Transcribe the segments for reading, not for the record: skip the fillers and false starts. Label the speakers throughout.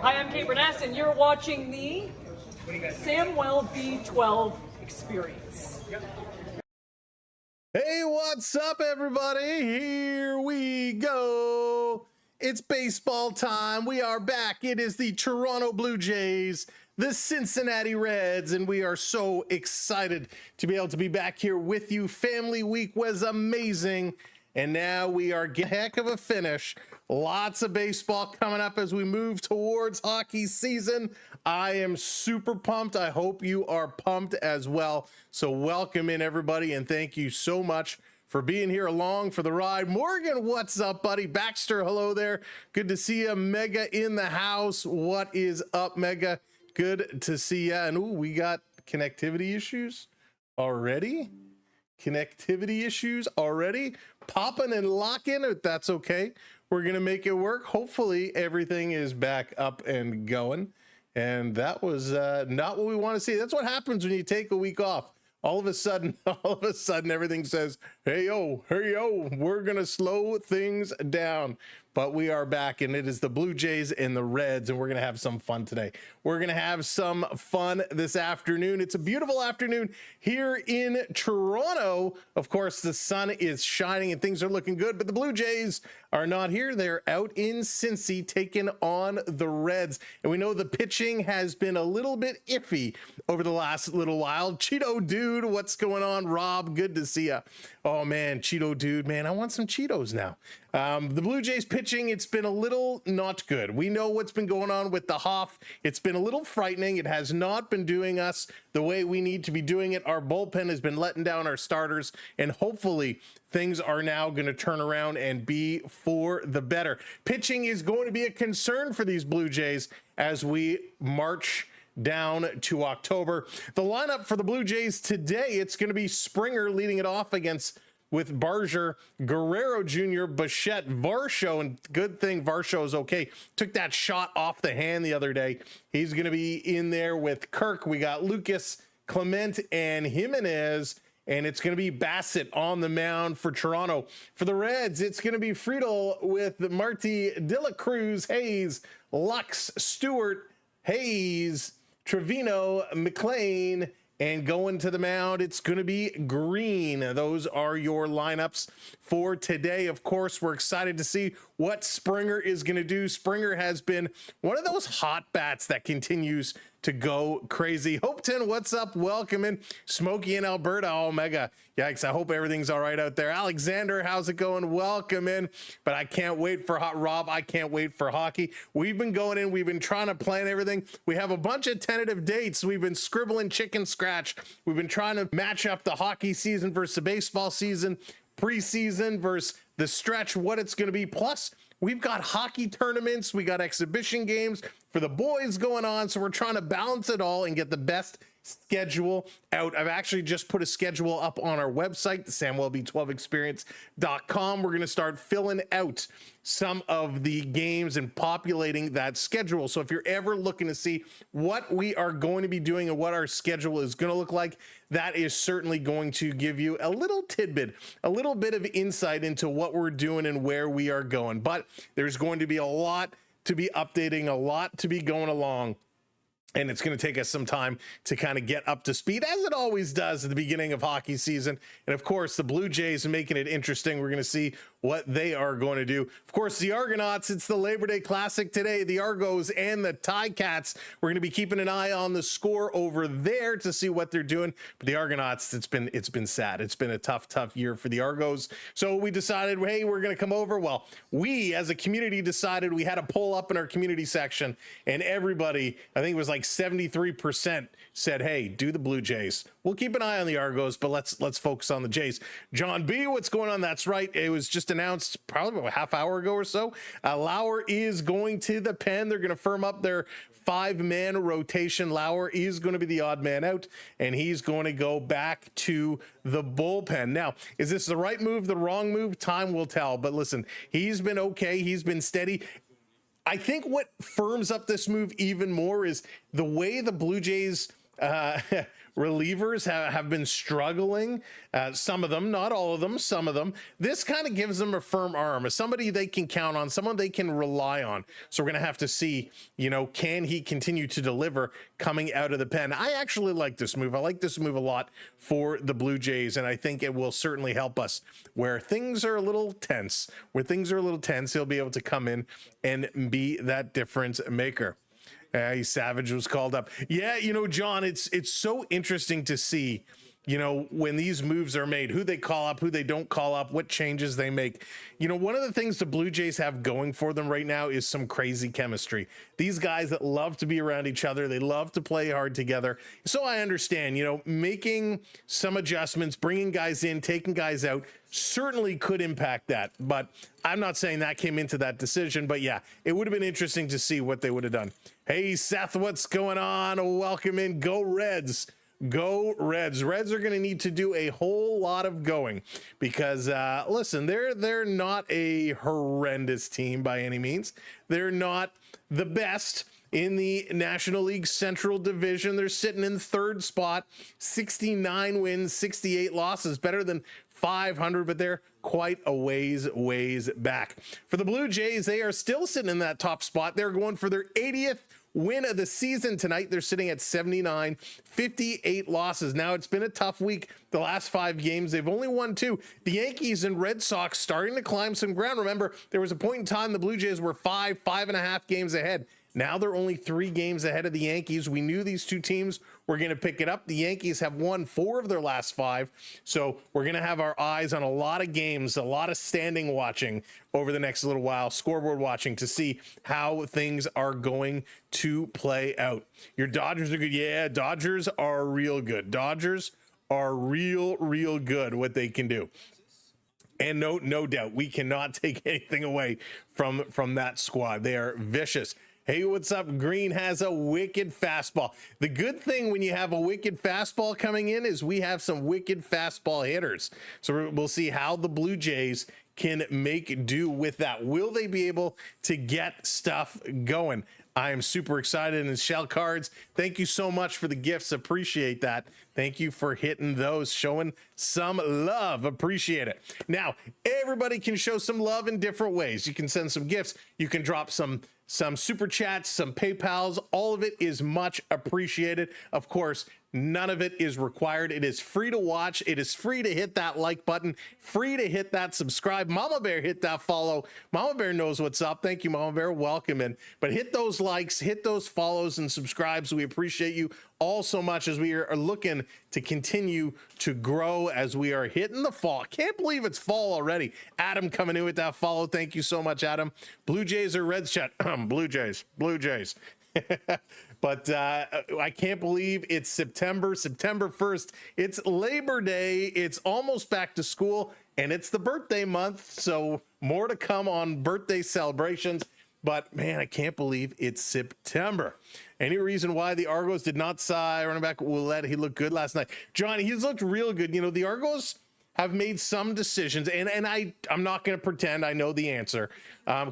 Speaker 1: Hi, I'm Kate Burness, and you're watching the Samwell B12 Experience.
Speaker 2: Hey, what's up, everybody? Here we go. It's baseball time. We are back. It is the Toronto Blue Jays, the Cincinnati Reds, and we are so excited to be able to be back here with you. Family Week was amazing, and now we are getting a heck of a finish. Lots of baseball coming up as we move towards hockey season. I am super pumped. I hope you are pumped as well. So welcome in, everybody, and thank you so much for being here along for the ride. Morgan, what's up, buddy? Baxter, hello there. Good to see you. Mega in the house. What is up, Mega? Good to see you. And ooh, we got connectivity issues already. Connectivity issues already. Popping and locking. If that's okay, we're gonna make it work. Hopefully everything is back up and going. And that was not what we want to see. That's what happens when you take a week off. All of a sudden, everything says, hey, yo, we're going to slow things down. But we are back, and it is the Blue Jays and the Reds, and we're going to have some fun today. We're going to have some fun this afternoon. It's a beautiful afternoon here in Toronto. Of course, the sun is shining and things are looking good, but the Blue Jays are not here. They're out in Cincy taking on the Reds. And we know the pitching has been a little bit iffy over the last little while. Cheeto Dude, what's going on? Rob, good to see you. Oh, man, Cheeto Dude, man, I want some Cheetos now. The Blue Jays pitching, it's been a little not good. We know what's been going on with the Hoff. It's been a little frightening. It has not been doing us the way we need to be doing it. Our bullpen has been letting down our starters, and hopefully things are now going to turn around and be for the better. Pitching is going to be a concern for these Blue Jays as we march down to October. The lineup for the Blue Jays today, it's going to be Springer leading it off with Barger, Guerrero Jr., Bassitt, Varsho, and good thing Varsho is okay. Took that shot off the hand the other day. He's going to be in there with Kirk. We got Lucas, Clement, and Jimenez, and it's going to be Bassitt on the mound for Toronto. For the Reds, it's going to be Friedel with Marty, De La Cruz, Hayes, Lux, Stewart, Hayes, Trevino, McLean, and going to the mound, it's going to be Greene. Those are your lineups for today. Of course, we're excited to see what Springer is going to do. Springer has been one of those hot bats that continues to go crazy. Hopeton, what's up? Welcome in. Smokey in Alberta. Oh, mega. Yikes. I hope everything's all right out there. Alexander, how's it going? Welcome in. But I can't wait for Rob. I can't wait for hockey. We've been going in. We've been trying to plan everything. We have a bunch of tentative dates. We've been scribbling chicken scratch. We've been trying to match up the hockey season versus the baseball season, preseason versus the stretch, what it's going to be. Plus, we've got hockey tournaments. We got exhibition games for the boys going on. So we're trying to balance it all and get the best schedule out. I've actually just put a schedule up on our website, the samwellb12experience.com. We're going to start filling out some of the games and populating that schedule. So if you're ever looking to see what we are going to be doing and what our schedule is going to look like, that is certainly going to give you a little tidbit, a little bit of insight into what we're doing and where we are going. But there's going to be a lot to be updating, a lot to be going along. And it's going to take us some time to kind of get up to speed, as it always does at the beginning of hockey season. And of course, the Blue Jays making it interesting. We're going to see what they are going to do. Of course, the Argonauts, it's the Labor Day Classic today. The Argos and the Ticats, we're going to be keeping an eye on the score over there to see what they're doing. But the Argonauts, it's been sad. It's been a tough year for the Argos. So we decided, hey, we're going to come over. Well, we as a community decided we had a poll up in our community section, and everybody, I think it was like 73% said, hey, do the Blue Jays. We'll keep an eye on the Argos, but let's focus on the Jays. John B, what's going on? That's right. It was just announced probably about a half hour ago or so. Lauer is going to the pen. They're going to firm up their 5-man rotation. Lauer is going to be the odd man out, and he's going to go back to the bullpen. Now, is this the right move, the wrong move? Time will tell. But listen, he's been okay. He's been steady. I think what firms up this move even more is the way the Blue Jays relievers have been struggling. Some of them, not all of them, some of them. This kind of gives them a firm arm, somebody they can count on, someone they can rely on. So we're going to have to see, can he continue to deliver coming out of the pen? I actually like this move. I like this move a lot for the Blue Jays, and I think it will certainly help us where things are a little tense. He'll be able to come in and be that difference maker. Savage was called up. Yeah, John, it's so interesting to see, when these moves are made, who they call up, who they don't call up, what changes they make. One of the things the Blue Jays have going for them right now is some crazy chemistry. These guys that love to be around each other, they love to play hard together. So I understand, making some adjustments, bringing guys in, taking guys out, certainly could impact that. But I'm not saying that came into that decision. But yeah, it would have been interesting to see what they would have done. Hey, Seth, what's going on? Welcome in. Go Reds. Go Reds. Reds are going to need to do a whole lot of going because, listen, they're not a horrendous team by any means. They're not the best in the National League Central Division. They're sitting in third spot, 69 wins, 68 losses, better than 500, but they're quite a ways back. For the Blue Jays, they are still sitting in that top spot. They're going for their 80th win of the season tonight. They're sitting at 79, 58 losses. Now, it's been a tough week. The last 5 games, they've only won 2. The Yankees and Red Sox starting to climb some ground. Remember, there was a point in time the Blue Jays were 5.5 games ahead. Now they're only 3 games ahead of the Yankees. We knew these two teams were going to pick it up. The Yankees have won 4 of their last 5. So we're going to have our eyes on a lot of games, a lot of standing watching over the next little while, scoreboard watching to see how things are going to play out. Your Dodgers are good. Yeah, Dodgers are real good. Dodgers are real good what they can do. And no doubt, we cannot take anything away from that squad. They are vicious. Hey, what's up? Greene has a wicked fastball. The good thing when you have a wicked fastball coming in is we have some wicked fastball hitters. So we'll see how the Blue Jays can make do with that. Will they be able to get stuff going? I am super excited. And Shell Cards, thank you so much for the gifts. Appreciate that. Thank you for hitting those, showing some love. Appreciate it. Now, everybody can show some love in different ways. You can send some gifts. You can drop some super chats, some PayPals. All of it is much appreciated. Of course, none of it is required. It is free to watch. It is free to hit that like button, free to hit that subscribe. Mama Bear, hit that follow. Mama Bear knows what's up. Thank you, Mama Bear. Welcome in. But hit those likes, hit those follows and subscribes. We appreciate you all so much as we are looking to continue to grow as we are hitting the fall. Can't believe it's fall already. Adam coming in with that follow. Thank you so much, Adam. Blue Jays or Reds chat? Blue Jays. But I can't believe it's September 1st. It's Labor Day. It's almost back to school, and it's the birthday month. So more to come on birthday celebrations. But man, I can't believe it's September. Any reason why the Argos did not sign running back Willette? He looked good last night. Johnny, he's looked real good. The Argos have made some decisions, and I'm not going to pretend I know the answer.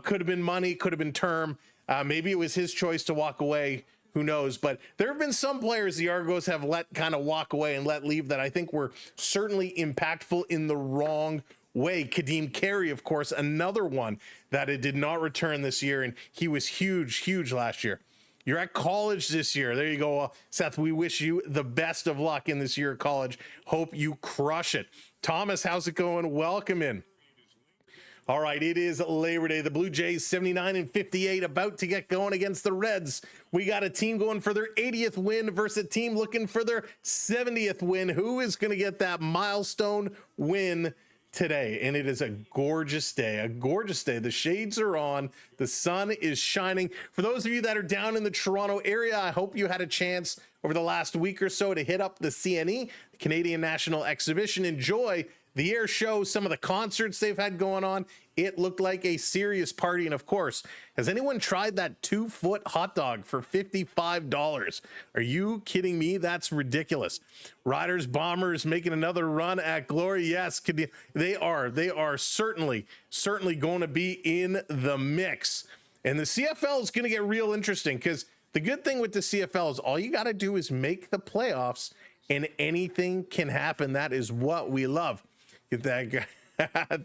Speaker 2: Could have been money, could have been term. Maybe it was his choice to walk away. Who knows? But there have been some players the Argos have let kind of walk away and let leave that I think were certainly impactful in the wrong way. Kadeem Carey, of course, another one that it did not return this year, and he was huge last year. You're at college this year. There you go, Seth. We wish you the best of luck in this year of college. Hope you crush it. Thomas, how's it going? Welcome in. All right, it is Labor Day. The Blue Jays 79-58, about to get going against the Reds. We got a team going for their 80th win versus a team looking for their 70th win. Who is going to get that milestone win today? And it is a gorgeous day, The shades are on. The sun is shining. For those of you that are down in the Toronto area, I hope you had a chance over the last week or so to hit up the CNE, the Canadian National Exhibition. Enjoy the air show, some of the concerts they've had going on. It looked like a serious party. And of course, has anyone tried that 2-foot hot dog for $55? Are you kidding me? That's ridiculous. Riders, Bombers making another run at glory. Yes, they are certainly going to be in the mix. And the CFL is going to get real interesting because the good thing with the CFL is all you got to do is make the playoffs and anything can happen. That is what we love. Get that guy.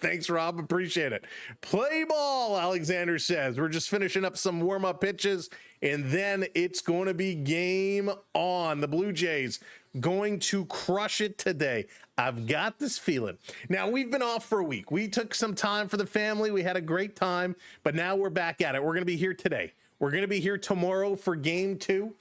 Speaker 2: Thanks, Rob. Appreciate it. Play ball, Alexander says. We're just finishing up some warm-up pitches, and then it's going to be game on. The Blue Jays going to crush it today. I've got this feeling. Now, we've been off for a week. We took some time for the family. We had a great time, but now we're back at it. We're going to be here today. We're going to be here tomorrow for game 2.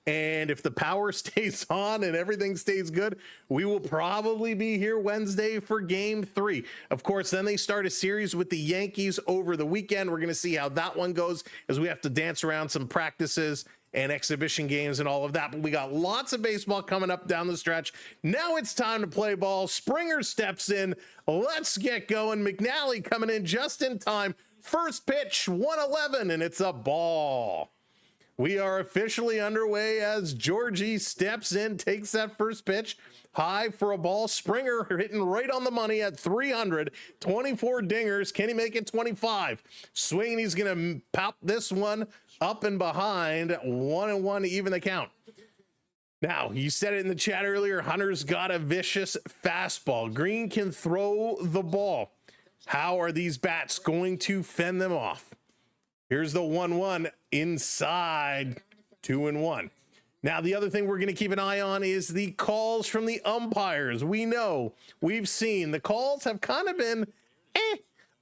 Speaker 2: And if the power stays on and everything stays good, we will probably be here Wednesday for game 3. Of course, then they start a series with the Yankees over the weekend. We're going to see how that one goes, as we have to dance around some practices and exhibition games and all of that. But we got lots of baseball coming up down the stretch. Now it's time to play ball. Springer steps in. Let's get going. McNally coming in just in time. First pitch, 111, and it's a ball. We are officially underway as Georgie steps in, takes that first pitch, high for a ball. Springer hitting right on the money at 300, 24 dingers. Can he make it 25? Swing, he's going to pop this one up and behind, 1-1 to even the count. Now, you said it in the chat earlier, Hunter's got a vicious fastball. Greene can throw the ball. How are these bats going to fend them off? Here's the 1-1 inside, 2-1. Now, the other thing we're going to keep an eye on is the calls from the umpires. We know, we've seen the calls have kind of been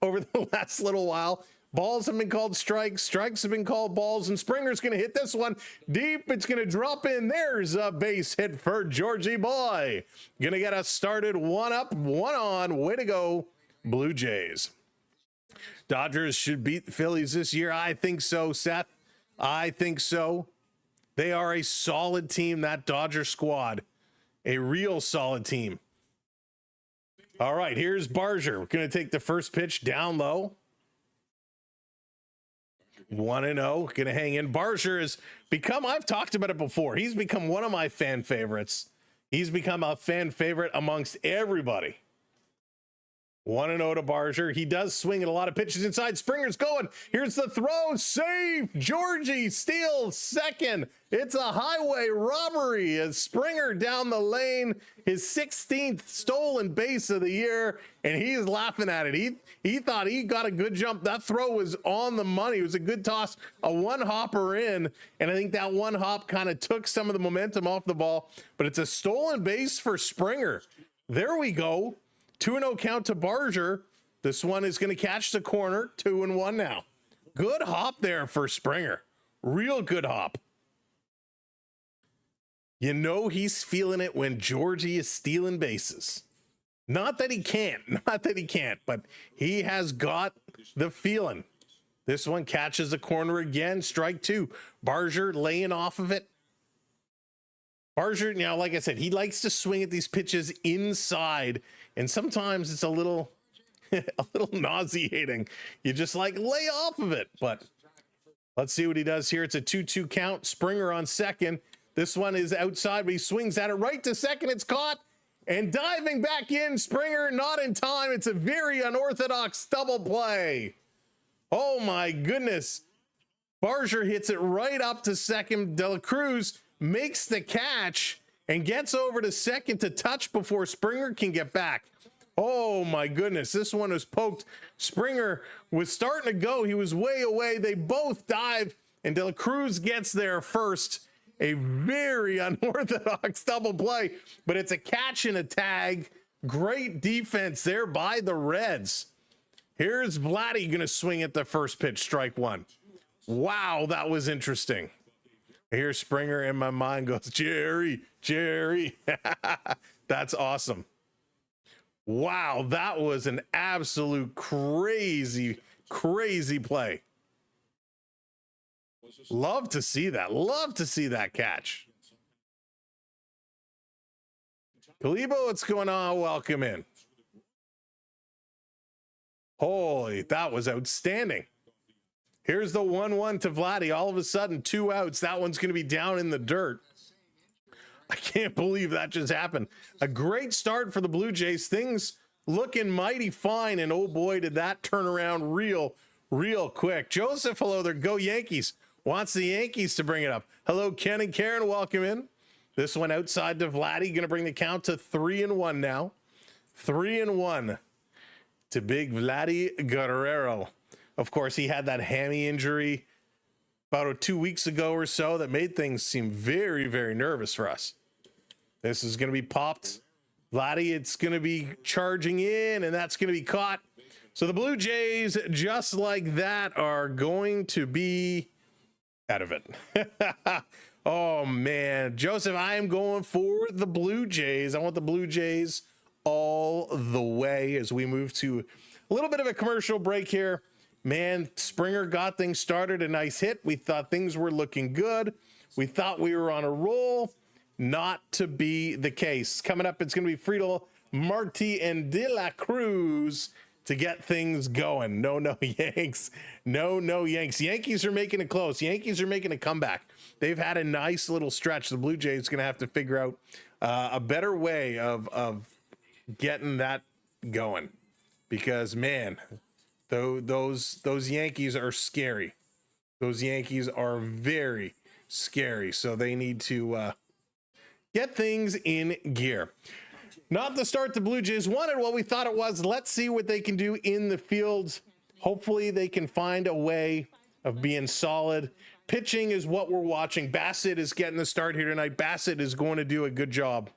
Speaker 2: over the last little while. Balls have been called strikes. Strikes have been called balls. And Springer's going to hit this one deep. It's going to drop in. There's a base hit for Georgie boy. Going to get us started 1 up, 1 on. Way to go, Blue Jays. Dodgers should beat the Phillies this year. I think so, Seth. I think so. They are a solid team, that Dodger squad. A real solid team. All right, here's Barger. We're going to take the first pitch down low. 1-0. Going to hang in. Barger has become, I've talked about it before, he's become one of my fan favorites. He's become a fan favorite amongst everybody. 1-0 to Barger. He does swing at a lot of pitches inside. Springer's going. Here's the throw. Safe. Georgie steals second. It's a highway robbery as Springer down the lane. His 16th stolen base of the year, and he's laughing at it. He thought he got a good jump. That throw was on the money. It was a good toss, a one-hopper in, and I think that one hop kind of took some of the momentum off the ball, but it's a stolen base for Springer. There we go. 2-0 count to Barger. This one is going to catch the corner. 2-1 now. Good hop there for Springer. Real good hop. You know he's feeling it when Georgie is stealing bases. Not that he can't, but he has got the feeling. This one catches the corner again. Strike 2. Barger laying off of it. Barger, now, like I said, he likes to swing at these pitches inside, and sometimes it's a little nauseating. You just like lay off of it, but let's see what he does here. It's a 2-2 count. Springer on second. This one is outside, but he swings at it right to second. It's caught, and diving back in, Springer not in time. It's a very unorthodox double play. Oh my goodness. Barger hits it right up to second. De La Cruz makes the catch and gets over to second to touch before Springer can get back. Oh my goodness, this one was poked. Springer was starting to go. He was way away. They both dive, and De La Cruz gets there first. A very unorthodox double play, but it's a catch and a tag. Great defense there by the Reds. Here's Vladdy going to swing at the first pitch, strike 1. Wow, that was interesting. Here's Springer, in my mind goes, Jerry. That's awesome. Wow, that was an absolute crazy play. Love to see that catch. Kalibo, what's going on? Welcome in. Holy, that was outstanding. Here's the 1-1 to Vladdy. All of a sudden, 2 outs. That one's going to be down in the dirt. I can't believe that just happened. A great start for the Blue Jays. Things looking mighty fine, and oh boy, did that turn around real quick. Joseph, hello there. Go Yankees. Wants the Yankees to bring it up. Hello, Ken and Karen. Welcome in. This one outside to Vladdy, going to bring the count to 3-1 now. 3-1 to big Vladdy Guerrero. Of course, he had that hammy injury about 2 weeks ago or so that made things seem very, very nervous for us. This is going to be popped. Vladdy, it's going to be charging in, and that's going to be caught. So the Blue Jays, just like that, are going to be out of it. Oh, man. Joseph, I am going for the Blue Jays. I want the Blue Jays all the way as we move to a little bit of a commercial break here. Man, Springer got things started. A nice hit. We thought things were looking good. We thought we were on a roll. Not to be the case. Coming up, it's going to be Friedel, Marty, and De La Cruz to get things going. No, Yanks. No, Yanks. Yankees are making it close. Yankees are making a comeback. They've had a nice little stretch. The Blue Jays going to have to figure out a better way of getting that going. Because, man, those Yankees are scary. Those Yankees are very scary. So they need to get things in gear. Not the start the Blue Jays wanted what we thought it was. Let's see what they can do in the field. Hopefully they can find a way of being solid. Pitching is what we're watching. Bassitt is getting the start here tonight. Bassitt is going to do a good job.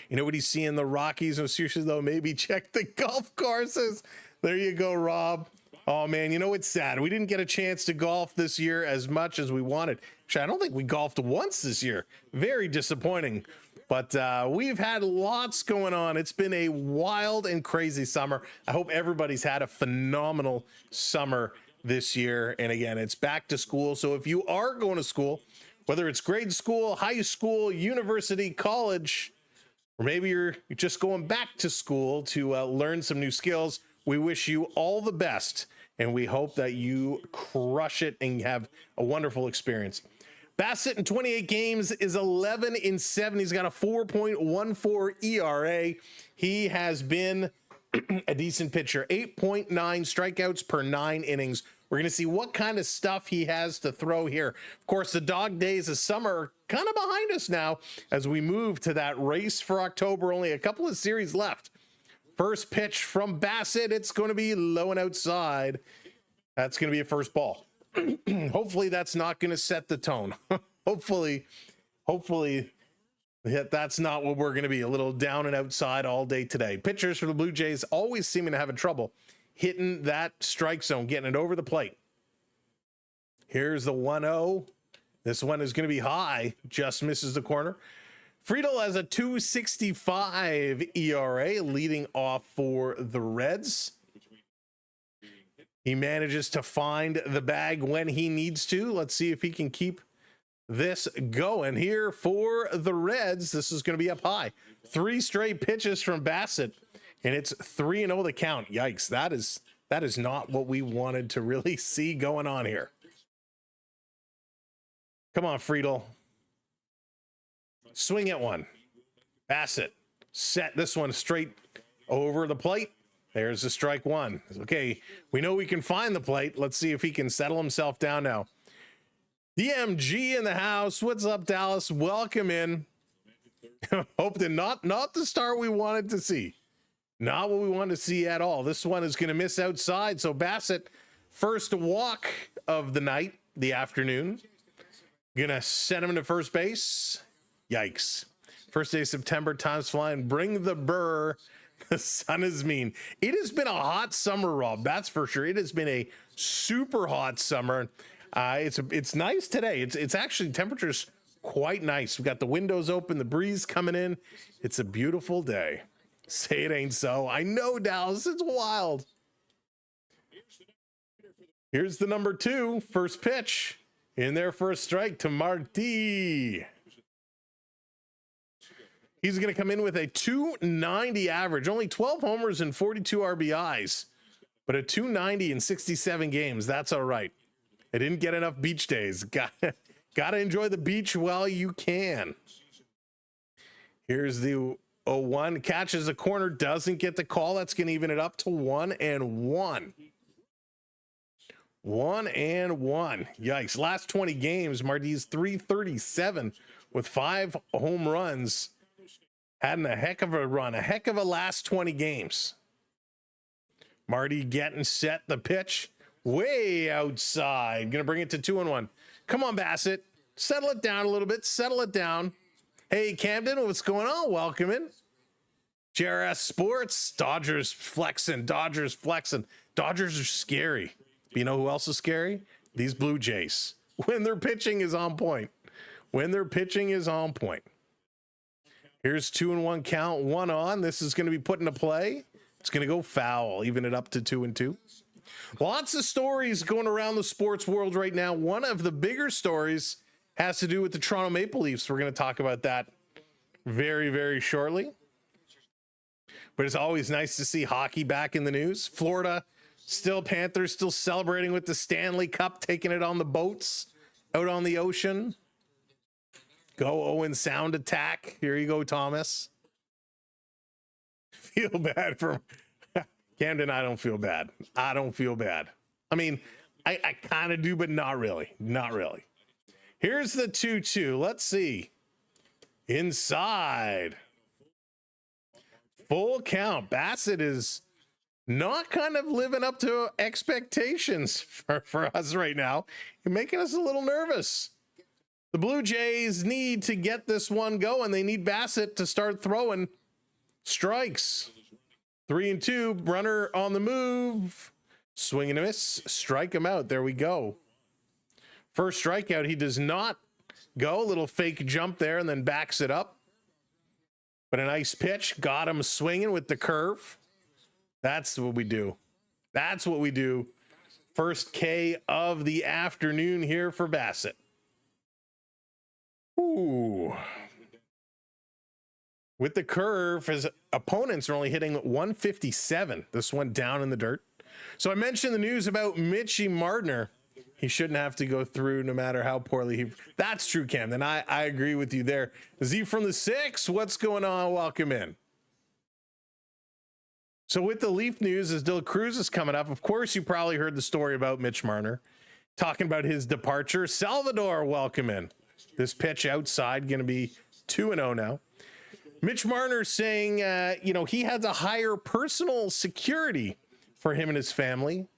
Speaker 2: You know what he's seeing the Rockies? No, seriously though, maybe check the golf courses. There you go, Rob. Oh man, you know, it's sad. We didn't get a chance to golf this year as much as we wanted. Actually, I don't think we golfed once this year. Very disappointing. But we've had lots going on. It's been a wild and crazy summer. I hope everybody's had a phenomenal summer this year. And again, it's back to school. So if you are going to school, whether it's grade school, high school, university, college, or maybe you're just going back to school to learn some new skills, we wish you all the best. And we hope that you crush it and have a wonderful experience. Bassitt in 28 games is 11-7. He's got a 4.14 ERA. He has been a decent pitcher. 8.9 strikeouts per 9 innings. We're going to see what kind of stuff he has to throw here. Of course, the dog days of summer are kind of behind us now as we move to that race for October. Only a couple of series left. First pitch from Bassitt. It's going to be low and outside. That's going to be a first ball. Hopefully that's not going to set the tone. hopefully that's not what we're going to be. A little down and outside all day today. Pitchers for the Blue Jays always seeming to have trouble hitting that strike zone, getting it over the plate. Here's the 1-0. This one is going to be high. Just misses the corner. Friedel has a 2.65 ERA leading off for the Reds. He manages to find the bag when he needs to. Let's see if he can keep this going here for the Reds. This is going to be up high. 3 straight pitches from Bassitt, and it's 3-0 the count. Yikes. That is not what we wanted to really see going on here. Come on, Friedel. Swing at one. Bassitt set this one straight over the plate. There's the strike one. Okay, we know we can find the plate. Let's see if he can settle himself down now. DMG in the house. What's up, Dallas? Welcome in. Hope that not the start we wanted to see. Not what we wanted to see at all. This one is going to miss outside. So Bassitt, first walk of the night, the afternoon. Gonna send him into first base. Yikes. First day of September, time's flying. Bring the burr. The sun is mean. It has been a hot summer, Rob. That's for sure. It has been a super hot summer. It's nice today. It's actually temperature's quite nice. We've got the windows open, the breeze coming in. It's a beautiful day. Say it ain't so. I know, Dallas. It's wild. Here's the number 2, first pitch. In there for a strike to Marty. He's going to come in with a 290 average, only 12 homers and 42 RBIs, but a 290 in 67 games. That's all right. I didn't get enough beach days. Got to enjoy the beach while you can. Here's the 0-1. Catches a corner, doesn't get the call. That's going to even it up to 1-1. 1-1. Yikes. Last 20 games, Marty's 337 with 5 home runs. Had a heck of a run, a heck of a last 20 games. Marty getting set. The pitch way outside. Gonna bring it to 2-1. Come on, Bassitt. Settle it down a little bit. Settle it down. Hey, Camden, what's going on? Welcome in. JRS Sports. Dodgers flexing. Dodgers flexing. Dodgers are scary. But you know who else is scary? These Blue Jays. When their pitching is on point. When their pitching is on point. Here's 2-1 count. 1 on. This is going to be put into play. It's going to go foul. Even it up to 2-2. Lots of stories going around the sports world right now. One of the bigger stories has to do with the Toronto Maple Leafs. We're going to talk about that very, very shortly. But it's always nice to see hockey back in the news. Florida, Panthers still celebrating with the Stanley Cup, taking it on the boats out on the ocean. Go Owen sound attack. Here you go, Thomas. Feel bad for Camden. I don't feel bad. I don't feel bad. I mean, I kind of do, but not really. Not really. Here's the 2-2. Let's see. Inside. Full count. Bassitt is not kind of living up to expectations for us right now. You're making us a little nervous. The Blue Jays need to get this one going. They need Bassitt to start throwing strikes. 3-2, runner on the move. Swing and a miss. Strike him out. There we go. First strikeout. He does not go. A little fake jump there and then backs it up. But a nice pitch. Got him swinging with the curve. That's what we do. That's what we do. First K of the afternoon here for Bassitt. Ooh. With the curve, his opponents are only hitting 157. This one down in the dirt. So I mentioned the news about Mitchie Marner. He shouldn't have to go through no matter how poorly he... That's true, Camden. I agree with you there. Z from the 6, what's going on? Welcome in. So with the Leaf news, as Dylan Cruz is coming up, of course, you probably heard the story about Mitch Marner talking about his departure. Salvador, welcome in. This pitch outside, going to be 2-0 now. Mitch Marner saying, he had to hire personal security for him and his family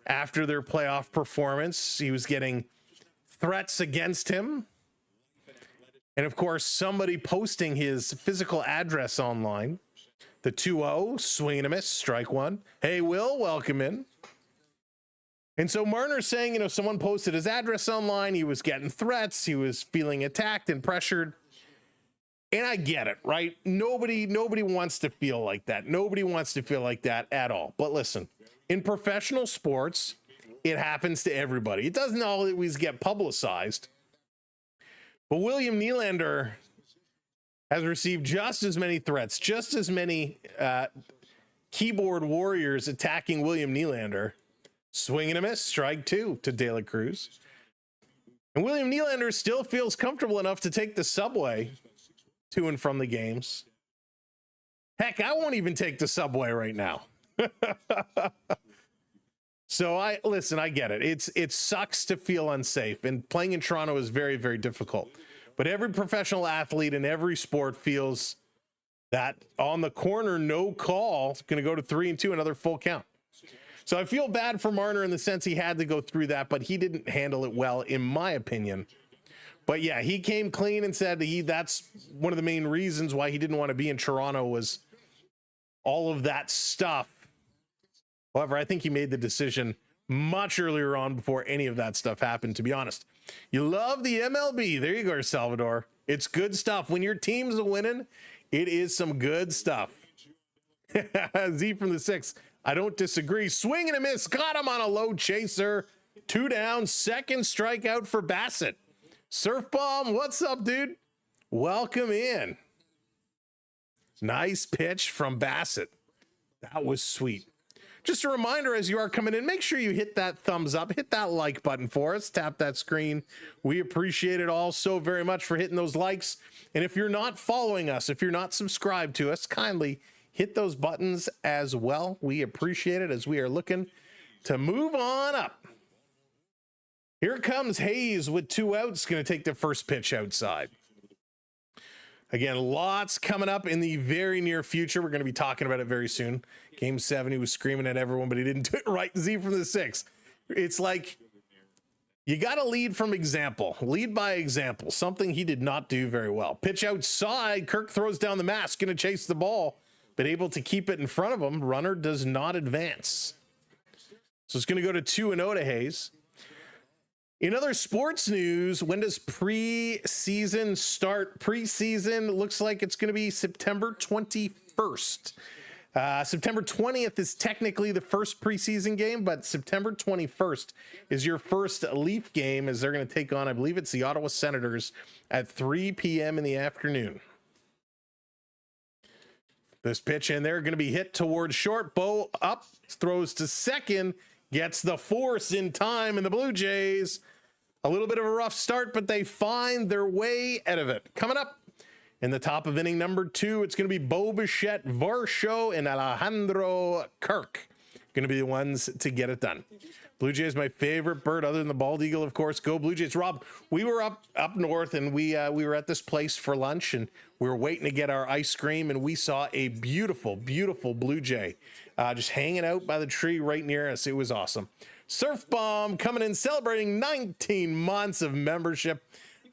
Speaker 2: after their playoff performance. He was getting threats against him. And of course, somebody posting his physical address online. The 2-0, swing and a miss, strike one. Hey, Will, welcome in. And so Marner saying, someone posted his address online. He was getting threats. He was feeling attacked and pressured. And I get it, right? Nobody wants to feel like that. Nobody wants to feel like that at all. But listen, in professional sports, it happens to everybody. It doesn't always get publicized. But William Nylander has received just as many threats, just as many keyboard warriors attacking William Nylander. Swing and a miss, strike 2 to De La Cruz. And William Nylander still feels comfortable enough to take the subway to and from the games. Heck, I won't even take the subway right now. So I get it. It sucks to feel unsafe, and playing in Toronto is very, very difficult. But every professional athlete in every sport feels that on the corner, no call, it's going to go to 3-2, another full count. So I feel bad for Marner in the sense he had to go through that, but he didn't handle it well, in my opinion. But yeah, he came clean and said that's one of the main reasons why he didn't want to be in Toronto was all of that stuff. However, I think he made the decision much earlier on before any of that stuff happened, to be honest. You love the MLB. There you go, Salvador. It's good stuff. When your team's winning, it is some good stuff. Z from the 6. I don't disagree. Swing and a miss. Got him on a low chaser. 2 down. Second strikeout for Bassitt. Surf Bomb, what's up, dude? Welcome in. Nice pitch from Bassitt. That was sweet. Just a reminder as you are coming in, make sure you hit that thumbs up, hit that like button for us, tap that screen. We appreciate it all so very much for hitting those likes. And if you're not following us, if you're not subscribed to us, kindly hit those buttons as well. We appreciate it as we are looking to move on up. Here comes Hayes with 2 outs, going to take the first pitch outside. Again, lots coming up in the very near future. We're going to be talking about it very soon. Game 7, he was screaming at everyone, but he didn't do it right. Z from the 6. It's like you got to lead from example. Lead by example. Something he did not do very well. Pitch outside. Kirk throws down the mask, going to chase the ball, but able to keep it in front of him. Runner does not advance. So it's going to go to 2-0 to Hayes. In other sports news, when does preseason start? Preseason looks like it's going to be September 21st. September 20th is technically the first preseason game, but September 21st is your first Leaf game as they're going to take on, I believe it's the Ottawa Senators at 3 p.m. in the afternoon. This pitch in there going to be hit towards short. Bo up, throws to second, gets the force in time, and the Blue Jays, a little bit of a rough start, but they find their way out of it. Coming up in the top of inning number 2, it's going to be Bassitt, Varsho, and Alejandro Kirk going to be the ones to get it done. Blue Jays, my favorite bird, other than the bald eagle, of course. Go Blue Jays. Rob, we were up north, and we were at this place for lunch, and we were waiting to get our ice cream, and we saw a beautiful, beautiful Blue Jay just hanging out by the tree right near us. It was awesome. Surf Bomb coming in, celebrating 19 months of membership.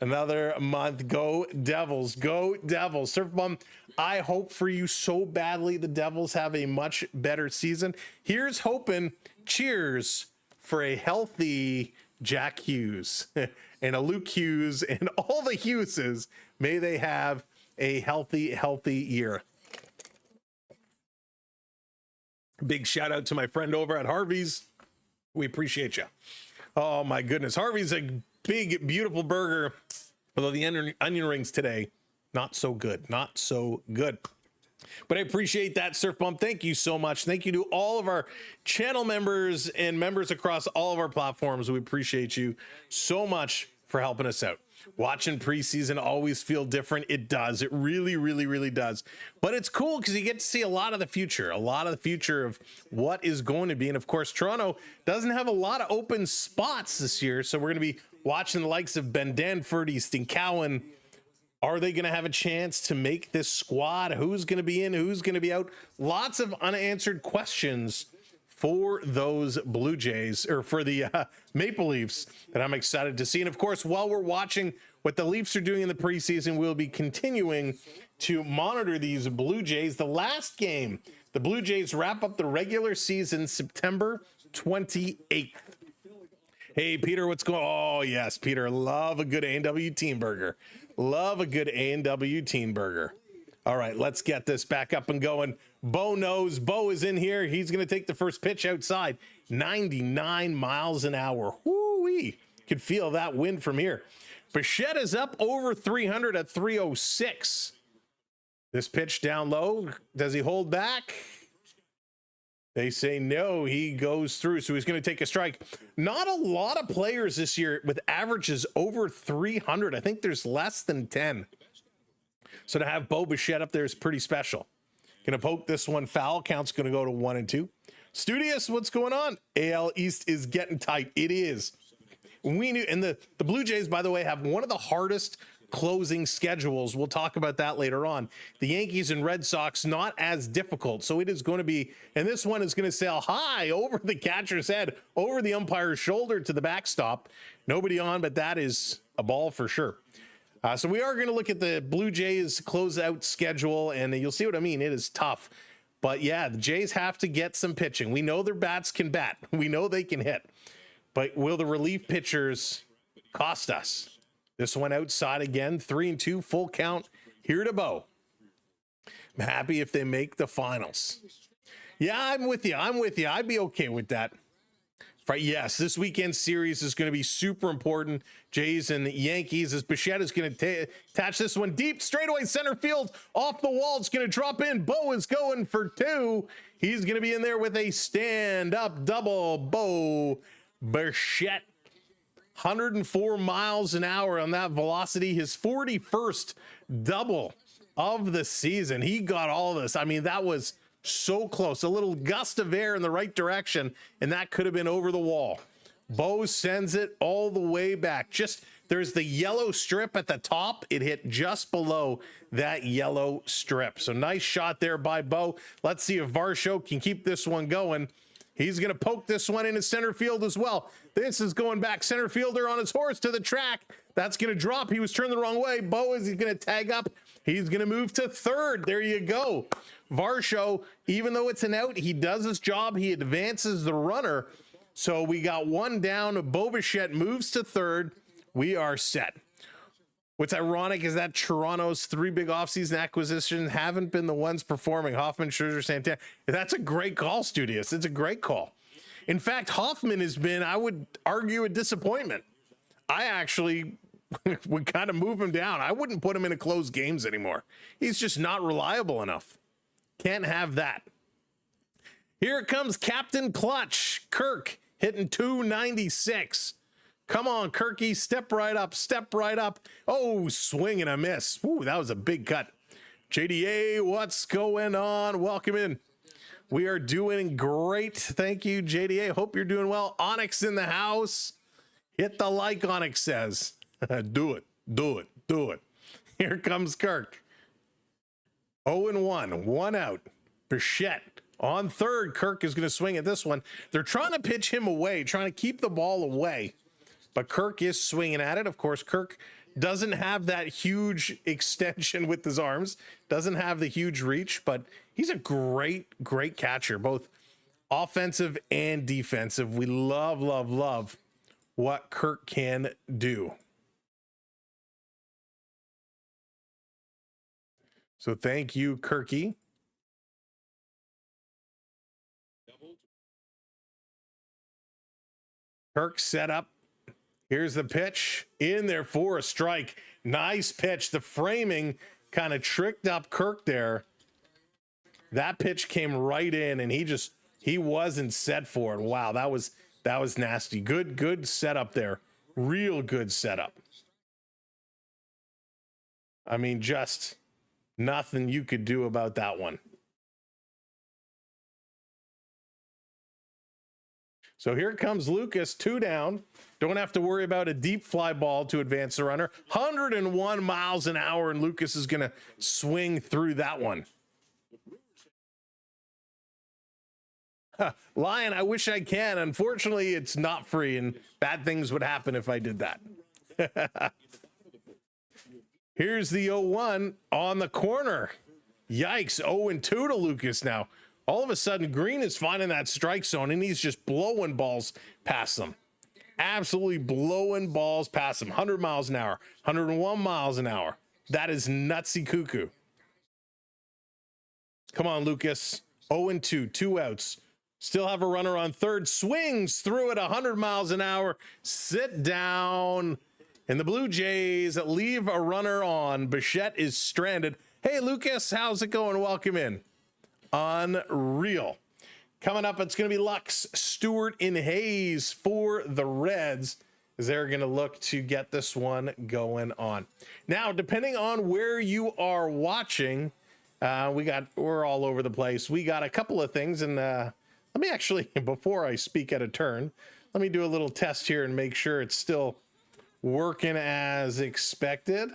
Speaker 2: Another month. Go Devils. Go Devils. Surf Bomb, I hope for you so badly the Devils have a much better season. Here's hoping. Cheers for a healthy Jack Hughes and a Luke Hughes and all the Hugheses. May they have a healthy year. Big shout out to my friend over at Harvey's. We appreciate you. Oh my goodness. Harvey's a big, beautiful burger. Although the onion rings today, not so good. Not so good. But I appreciate that, Surf Bump. Thank you so much. Thank you to all of our channel members and members across all of our platforms. We appreciate you so much for helping us out. Watching preseason always feel different. It does. It really, really, really does. But it's cool because you get to see a lot of the future of what is going to be. And of course, Toronto doesn't have a lot of open spots this year. So we're going to be watching the likes of Ben Danford, Easton Cowan. Are they going to have a chance to make this squad? Who's going to be in? Who's going to be out? Lots of unanswered questions for those Blue Jays, or for the Maple Leafs, that I'm excited to see. And of course, while we're watching what the Leafs are doing in the preseason, we'll be continuing to monitor these Blue Jays. The last game, the Blue Jays wrap up the regular season September 28th. Hey, Peter, what's going on? Oh, yes, Peter, love a good A&W Team Burger. Love a good A&W Team Burger. All right, let's get this back up and going. Bo knows. Bo is in here. He's going to take the first pitch outside. 99 miles an hour. Whoo-wee. Could feel that wind from here. Bassitt is up over 300 at 306. This pitch down low. Does he hold back? They say no, he goes through, so he's going to take a strike. Not a lot of players this year with averages over 300. I think there's less than 10. So to have Bo Bassitt up there is pretty special. Going to poke this one foul. Count's going to go to 1-2. Studious, what's going on? AL East is getting tight. It is. We knew, and the Blue Jays, by the way, have one of the hardest closing schedules. We'll talk about that later on. The Yankees and Red Sox, not as difficult. So it is going to be, and this one is going to sail high over the catcher's head, over the umpire's shoulder to the backstop. Nobody on, but that is a ball for sure. So we are going to look at the Blue Jays closeout schedule, and you'll see what I mean. It is tough. But yeah, the Jays have to get some pitching. We know their bats can bat. We know they can hit. But will the relief pitchers cost us? This one outside again, 3-2, full count here to Bo. I'm happy if they make the finals. Yeah, I'm with you. I'd be okay with that. Right, yes, this weekend series is going to be super important. Jays and Yankees, as Bassitt is going to attach this one deep, straightaway center field, off the wall. It's going to drop in. Bo is going for 2. He's going to be in there with a stand-up double. Bo Bassitt, 104 miles an hour on that velocity. His 41st double of the season. He got all this. I mean, that was so close. A little gust of air in the right direction, and that could have been over the wall. Bo sends it all the way back. Just there's the yellow strip at the top. It hit just below that yellow strip. So nice shot there by Bo. Let's see if Varsho can keep this one going. He's going to poke this one into center field as well. This is going back. Center fielder on his horse to the track. That's going to drop. He was turned the wrong way. Bo is going to tag up. He's going to move to third. There you go. Varsho, even though it's an out, he does his job. He advances the runner. So we got one down. Bassitt moves to third. We are set. What's ironic is that Toronto's 3 big offseason acquisitions haven't been the ones performing. Hoffman, Scherzer, Santana. That's a great call, Studious. It's a great call. In fact, Hoffman has been, I would argue, a disappointment. I actually would kind of move him down. I wouldn't put him in closed games anymore. He's just not reliable enough. Can't have that. Here comes Captain Clutch. Kirk hitting 296. Come on, Kirky, step right up, step right up. Oh, swing and a miss. Ooh, that was a big cut. JDA, what's going on? Welcome in. We are doing great. Thank you, JDA. Hope you're doing well. Onyx in the house. Hit the like, Onyx says. Do it, do it, do it. Here comes Kirk. 0-1, one out. Bassitt on third. Kirk is going to swing at this one. They're trying to pitch him away, trying to keep the ball away. But Kirk is swinging at it. Of course, Kirk doesn't have that huge extension with his arms, doesn't have the huge reach, but he's a great, great catcher, both offensive and defensive. We love, love, love what Kirk can do. So thank you, Kirky. Kirk set up. Here's the pitch in there for a strike. Nice pitch. The framing kind of tricked up Kirk there. That pitch came right in and he wasn't set for it. Wow, that was nasty. Good setup there. Real good setup. I mean, just nothing you could do about that one. So here comes Lucas, 2 down. Don't have to worry about a deep fly ball to advance the runner. 101 miles an hour, and Lucas is going to swing through that one. Lion, I wish I can. Unfortunately, it's not free, and bad things would happen if I did that. Here's the 0-1 on the corner. Yikes, 0-2 to Lucas now. All of a sudden, Greene is finding that strike zone, and he's just blowing balls past them. Absolutely blowing balls past them. 100 miles an hour, 101 miles an hour. That is nutsy cuckoo. Come on, Lucas. 0-2, 2 outs. Still have a runner on third. Swings through it 100 miles an hour. Sit down. And the Blue Jays leave a runner on. Bassitt is stranded. Hey, Lucas, how's it going? Welcome in. Unreal. Coming up, it's going to be Lux, Stewart, and Hayes for the Reds as they're going to look to get this one going on. Now, depending on where you are watching, we're all over the place. We got a couple of things, and let me actually, before I speak out of turn, let me do a little test here and make sure it's still working as expected.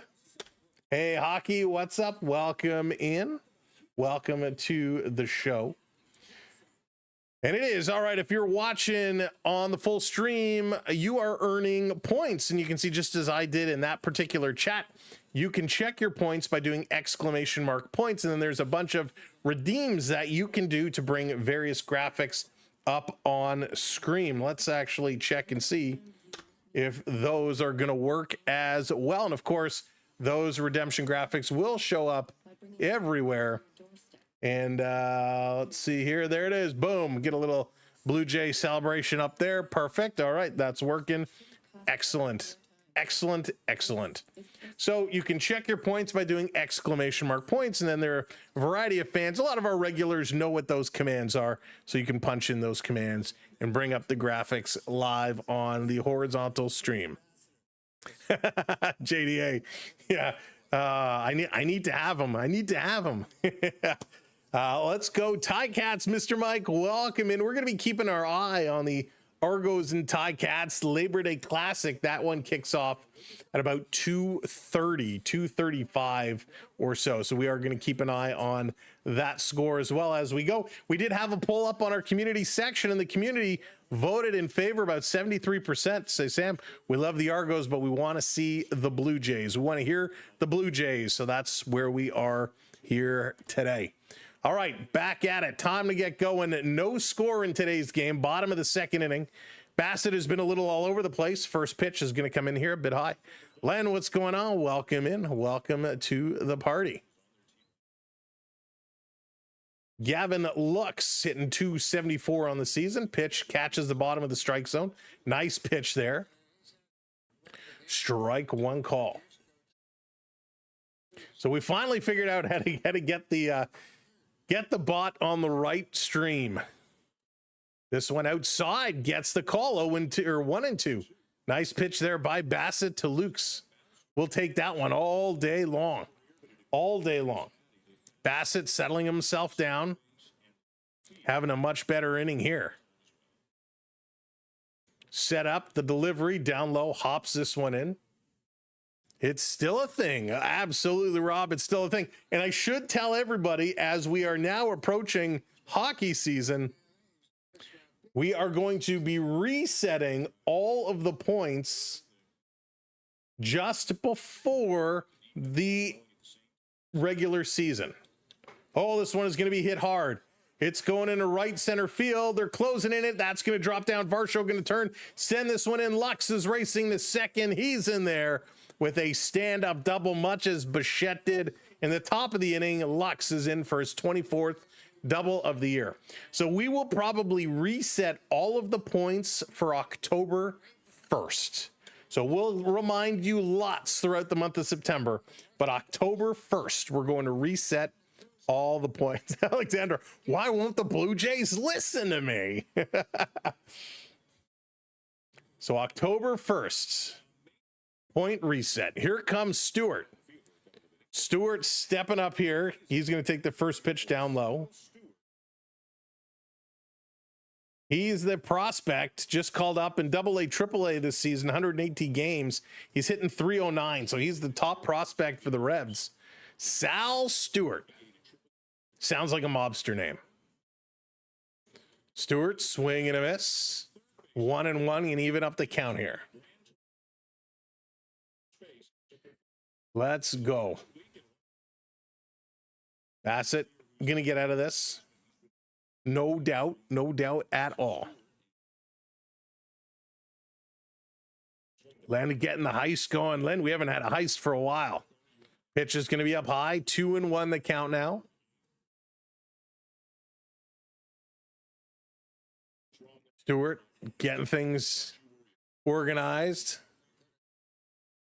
Speaker 2: Hey, Hockey, what's up? Welcome in. Welcome to the show. And it is all right. If you're watching on the full stream, you are earning points, and you can see, just as I did in that particular chat, you can check your points by doing exclamation mark points. And then there's a bunch of redeems that you can do to bring various graphics up on screen. Let's actually check and see if those are going to work as well. And of course, those redemption graphics will show up everywhere. And let's see here. There it is. Boom. Get a little Blue Jay celebration up there. Perfect. All right. That's working. Excellent. Excellent. Excellent. So you can check your points by doing exclamation mark points. And then there are a variety of fans. A lot of our regulars know what those commands are. So you can punch in those commands and bring up the graphics live on the horizontal stream. JDA. Yeah. I need to have them. I need to have them. Let's go. Tie Cats, Mr. Mike, welcome in. We're going to be keeping our eye on the Argos and Ticats Labor Day Classic. That one kicks off at about 2:30, 2:35 or so. So we are going to keep an eye on that score as well as we go. We did have a poll up on our community section, and the community voted in favor. About 73% say, Sam, we love the Argos, but we want to see the Blue Jays. We want to hear the Blue Jays. So that's where we are here today. All right, back at it. Time to get going. No score in today's game. Bottom of the second inning. Bassitt has been a little all over the place. First pitch is going to come in here a bit high. Len, what's going on? Welcome in. Welcome to the party. Gavin Lux hitting 274 on the season. Pitch catches the bottom of the strike zone. Nice pitch there. Strike one call. So we finally figured out how to get the bot on the right stream. This one outside gets the call. 1-2. Nice pitch there by Bassitt to Lukes. We'll take that one all day long. All day long. Bassitt settling himself down. Having a much better inning here. Set up the delivery down low. Hops this one in. It's still a thing. Absolutely, Rob. It's still a thing. And I should tell everybody, as we are now approaching hockey season, we are going to be resetting all of the points just before the regular season. Oh, this one is going to be hit hard. It's going into right center field. They're closing in it. That's going to drop down. Varsho going to turn. Send this one in. Lux is racing the second. He's in there with a stand-up double, much as Bassitt did in the top of the inning. Lux is in for his 24th double of the year. So we will probably reset all of the points for October 1st. So we'll remind you lots throughout the month of September, but October 1st, we're going to reset all the points. Alexander, why won't the Blue Jays listen to me? So October 1st, point reset. Here comes Stewart. Stewart stepping up here. He's going to take the first pitch down low. He's the prospect just called up in AA, AAA this season, 180 games. He's hitting 309, so he's the top prospect for the Reds. Sal Stewart. Sounds like a mobster name. Stewart, swing and a miss. 1-1, and even up the count here. Let's go. Bassitt gonna get out of this. No doubt at all. Len getting the heist going. Len, we haven't had a heist for a while. Pitch is gonna be up high. 2-1 the count now. Stewart getting things organized.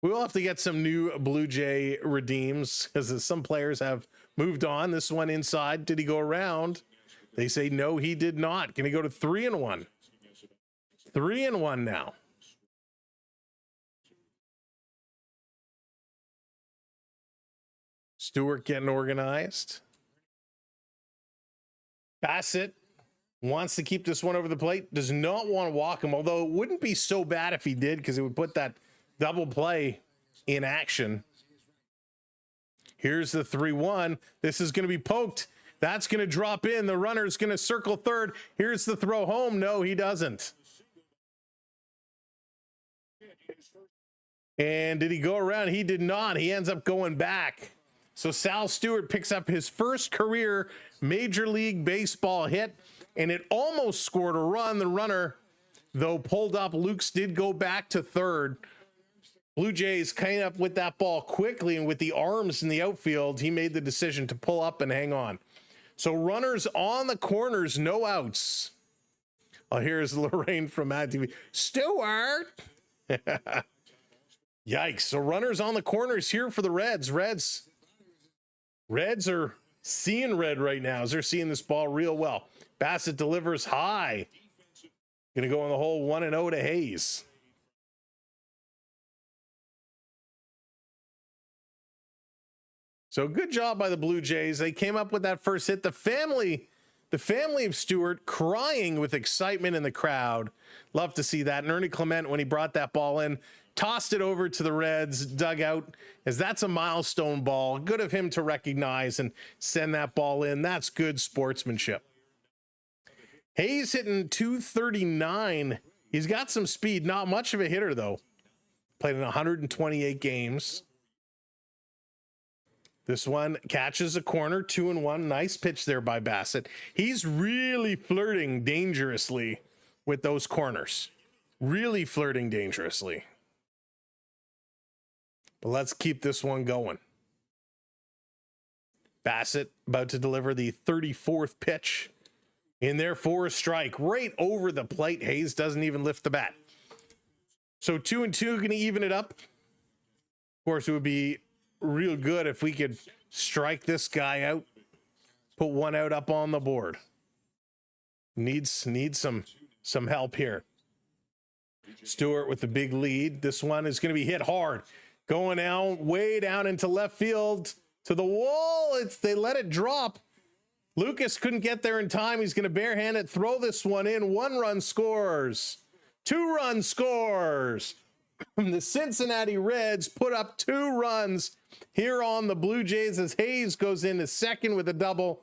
Speaker 2: We will have to get some new Blue Jay redeems because some players have moved on. This one inside. Did he go around? They say no, he did not. Can he go to 3-1? 3-1 now. Stewart getting organized. Bassitt wants to keep this one over the plate. Does not want to walk him, although it wouldn't be so bad if he did because it would put that double play in action. Here's the 3-1. This is going to be poked. That's going to drop in. The runner's going to circle third. Here's the throw home. No, he doesn't. And did he go around? He did not. He ends up going back. So Sal Stewart picks up his first career Major League Baseball hit, and it almost scored a run. The runner, though, pulled up. Lukes did go back to third. Blue Jays came up with that ball quickly, and with the arms in the outfield, he made the decision to pull up and hang on. So runners on the corners, no outs. Oh, here's Lorraine from Mad TV. Stewart! Yikes. So runners on the corners here for the Reds. Reds are seeing red right now as they're seeing this ball real well. Bassitt delivers high. Going to go in the hole 1-0 to Hayes. So good job by the Blue Jays. They came up with that first hit. The family the family of Stewart crying with excitement in the crowd. Love to see that. And Ernie Clement, when he brought that ball in, tossed it over to the Reds dugout, as that's a milestone ball. Good of him to recognize and send that ball in. That's good sportsmanship. Hayes hitting 239. He's got some speed. Not much of a hitter, though. Played in 128 games. This one catches a corner, 2-1. Nice pitch there by Bassitt. He's really flirting dangerously with those corners. Really flirting dangerously. But let's keep this one going. Bassitt about to deliver the 34th pitch in there for a strike. Right over the plate. Hayes doesn't even lift the bat. So 2-2, going to even it up. Of course, it would be real good if we could strike this guy out, put one out up on the board. Needs some help here. Stewart with the big lead. This one is going to be hit hard, going out way down into left field to the wall. They let it drop. Lucas couldn't get there in time. He's going to barehand it, throw this one in. 1 run scores. 2 run scores. The Cincinnati Reds put up 2 runs here on the Blue Jays as Hayes goes into second with a double.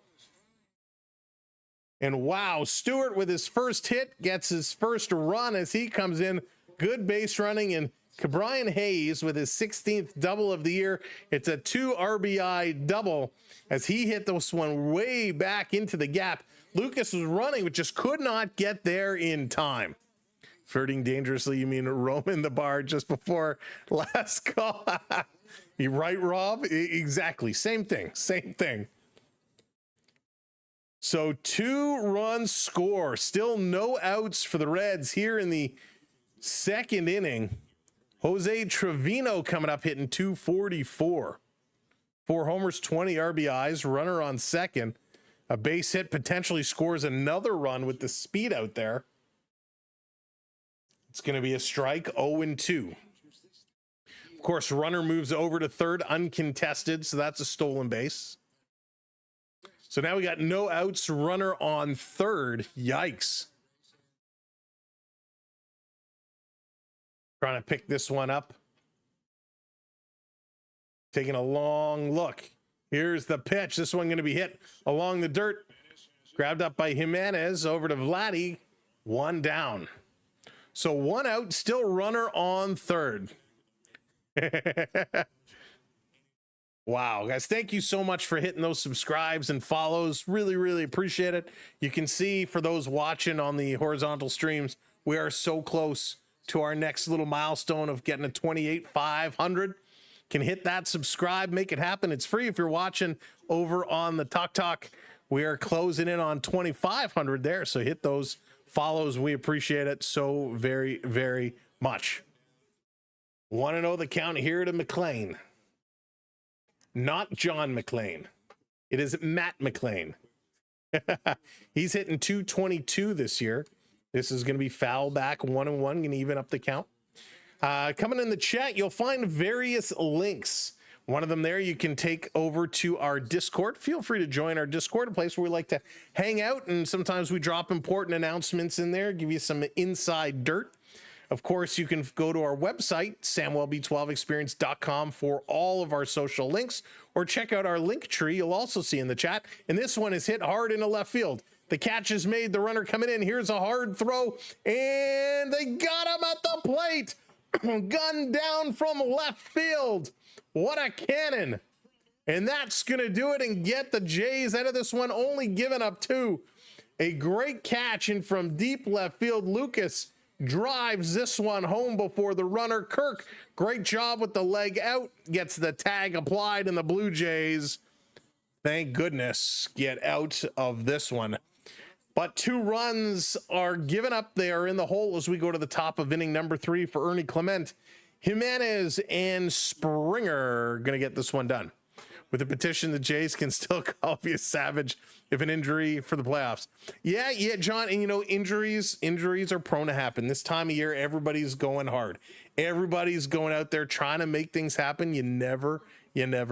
Speaker 2: And wow, Stewart with his first hit gets his first run as he comes in. Good base running, and Brian Hayes with his 16th double of the year. It's a 2 RBI double as he hit this one way back into the gap. Lucas was running, but just could not get there in time. Flirting dangerously, you mean roaming the bar just before last call? You right, Rob? Exactly. Same thing. Same thing. So 2 runs score. Still no outs for the Reds here in the second inning. Jose Trevino coming up hitting 244. 4 homers, 20 RBIs, runner on second. A base hit, potentially scores another run with the speed out there. It's going to be a strike, 0-2. Of course, runner moves over to third, uncontested, so that's a stolen base. So now we got no outs, runner on third. Yikes. Trying to pick this one up. Taking a long look. Here's the pitch. This one going to be hit along the dirt. Grabbed up by Jimenez, over to Vladdy. 1 down. So 1 out, still runner on third. Wow, guys, thank you so much for hitting those subscribes and follows. Really, really appreciate it. You can see for those watching on the horizontal streams, we are so close to our next little milestone of getting a 28,500. Can hit that subscribe, make it happen. It's free if you're watching over on the Talk. We are closing in on 2,500 there, so hit those follows. We appreciate it so very, very much. Want to know the count here to McLean? Not John McLean. It is Matt McLean. He's hitting 222 this year. This is going to be foul back, 1-1, going to even up the count. Coming in the chat, you'll find various links. One of them there, you can take over to our Discord. Feel free to join our Discord, a place where we like to hang out, and sometimes we drop important announcements in there, give you some inside dirt. Of course, you can go to our website, samwellb12experience.com, for all of our social links, or check out our link tree you'll also see in the chat. And this one is hit hard into left field. The catch is made, the runner coming in. Here's a hard throw, and they got him at the plate. Gun down from left field. What a cannon. And that's going to do it and get the Jays out of this one, only giving up 2. A great catch in from deep left field. Lucas drives this one home before the runner. Kirk, great job with the leg out, gets the tag applied, and the Blue Jays, thank goodness, get out of this one. But 2 runs are given up. They are in the hole as we go to the top of inning number 3 for Ernie Clement. Jimenez and Springer going to get this one done. With a petition, the Jays can still call me a savage if an injury for the playoffs. Yeah, John. And you know, injuries are prone to happen. This time of year, everybody's going hard. Everybody's going out there trying to make things happen. You never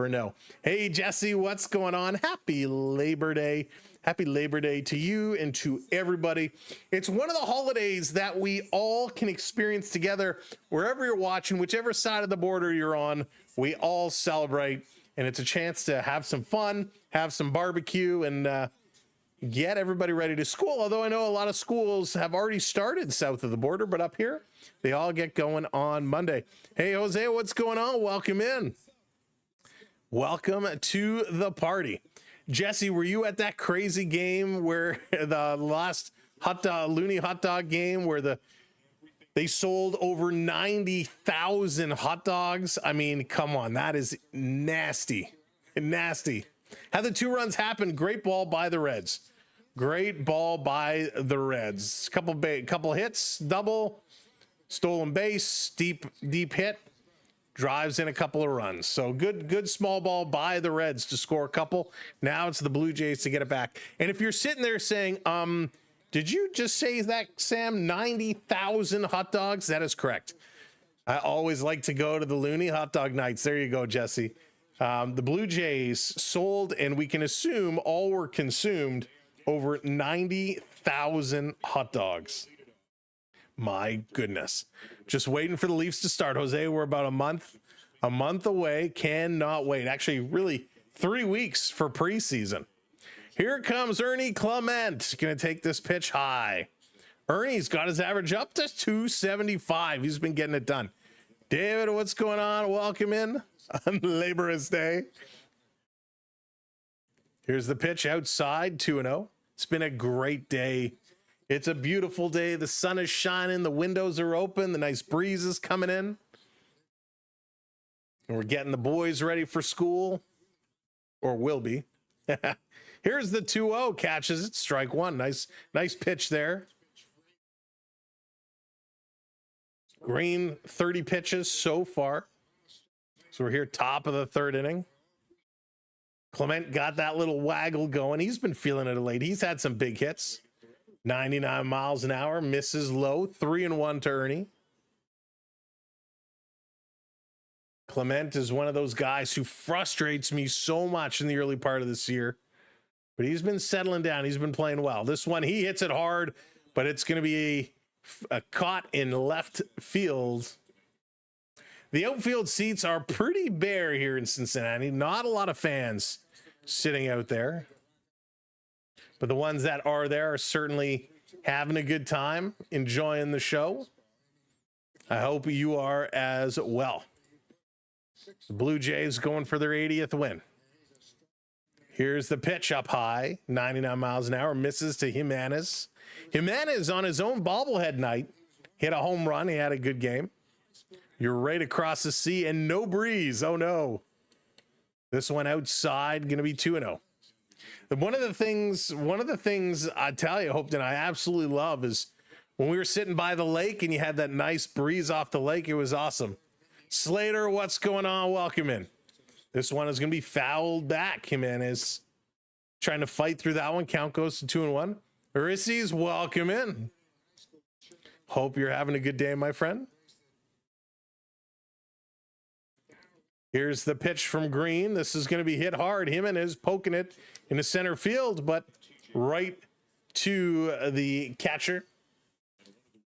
Speaker 2: know. Hey, Jesse, what's going on? Happy Labor Day. Happy Labor Day to you and to everybody. It's one of the holidays that we all can experience together. Wherever you're watching, whichever side of the border you're on, we all celebrate. And it's a chance to have some fun, have some barbecue, and get everybody ready to school. Although I know a lot of schools have already started south of the border, but up here, they all get going on Monday. Hey, Jose, what's going on? Welcome in. Welcome to the party. Jesse, were you at that crazy game where the last loony hot dog game where they sold over 90,000 hot dogs? I mean, come on, that is nasty. Nasty. How the 2 runs happened, great ball by the Reds. Great ball by the Reds. Couple hits, double, stolen base, deep hit. Drives in a couple of runs. So good small ball by the Reds to score a couple. Now it's the Blue Jays to get it back. And if you're sitting there saying, did you just say that, Sam? 90,000 hot dogs? That is correct. I always like to go to the loony hot dog nights. There you go, Jesse. The Blue Jays sold, and we can assume all were consumed, over 90,000 hot dogs. My goodness. Just waiting for the Leafs to start, Jose. We're about a month away. Cannot wait. Actually, really 3 weeks for preseason. Here comes Ernie Clement. Going to take this pitch high. Ernie's got his average up to 275. He's been getting it done. David, what's going on? Welcome in on Labor's Day. Here's the pitch outside, 2-0. It's been a great day. It's a beautiful day. The sun is shining. The windows are open. The nice breeze is coming in. And we're getting the boys ready for school. Or will be. Here's the 2-0. Catches it. Strike one. Nice pitch there. Greene, 30 pitches so far. So we're here top of the 3rd inning. Clement got that little waggle going. He's been feeling it late. He's had some big hits. 99 miles an hour, misses low, 3-1 to Ernie. Clement is one of those guys who frustrates me so much in the early part of this year, but he's been settling down. He's been playing well. This one, he hits it hard, but it's going to be a caught in left field. The outfield seats are pretty bare here in Cincinnati. Not a lot of fans sitting out there. But the ones that are there are certainly having a good time, enjoying the show. I hope you are as well. The Blue Jays going for their 80th win. Here's the pitch up high, 99 miles an hour, misses to Jimenez. Jimenez on his own bobblehead night hit a home run. He had a good game. You're right across the sea and no breeze. Oh no. This one outside, going to be 2-0. One of the things I tell you, Hope, and I absolutely love is when we were sitting by the lake and you had that nice breeze off the lake. It was awesome. Slater, what's going on? Welcome in. This one is going to be fouled back. Jimenez trying to fight through that one. Count goes to 2-1. Urisses, welcome in. Hope you're having a good day, my friend. Here's the pitch from Greene. This is going to be hit hard. Jimenez poking it in the center field, but right to the catcher.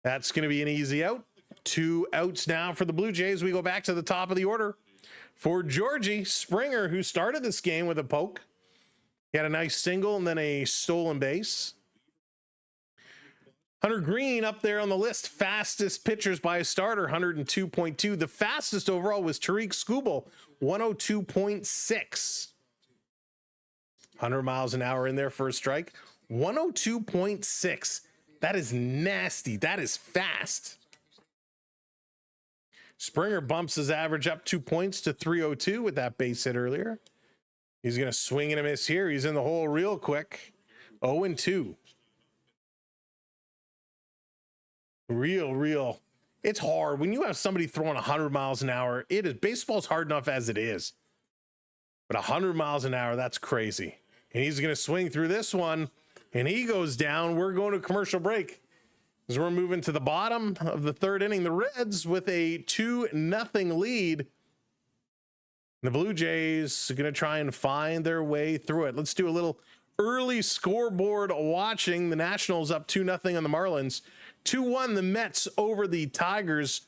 Speaker 2: That's going to be an easy out. 2 outs now for the Blue Jays. We go back to the top of the order for Georgie Springer, who started this game with a poke. He had a nice single and then a stolen base. Hunter Greene up there on the list, fastest pitchers by a starter, 102.2. The fastest overall was Tariq Skubal, 102.6. 100 miles an hour in there for a strike, 102.6. That is nasty. That is fast. Springer bumps his average up 2 points to 302 with that base hit earlier. He's going to swing and a miss here. He's in the hole real quick. 0-2. Real. It's hard when you have somebody throwing 100 miles an hour. It is, baseball's hard enough as it is, but 100 miles an hour, that's crazy. And he's going to swing through this one, and he goes down. We're going to commercial break as we're moving to the bottom of the 3rd inning. The Reds with a 2-0 lead. The Blue Jays are going to try and find their way through it. Let's do a little early scoreboard watching. The Nationals up 2-0 on the Marlins. 2-1 the Mets over the Tigers.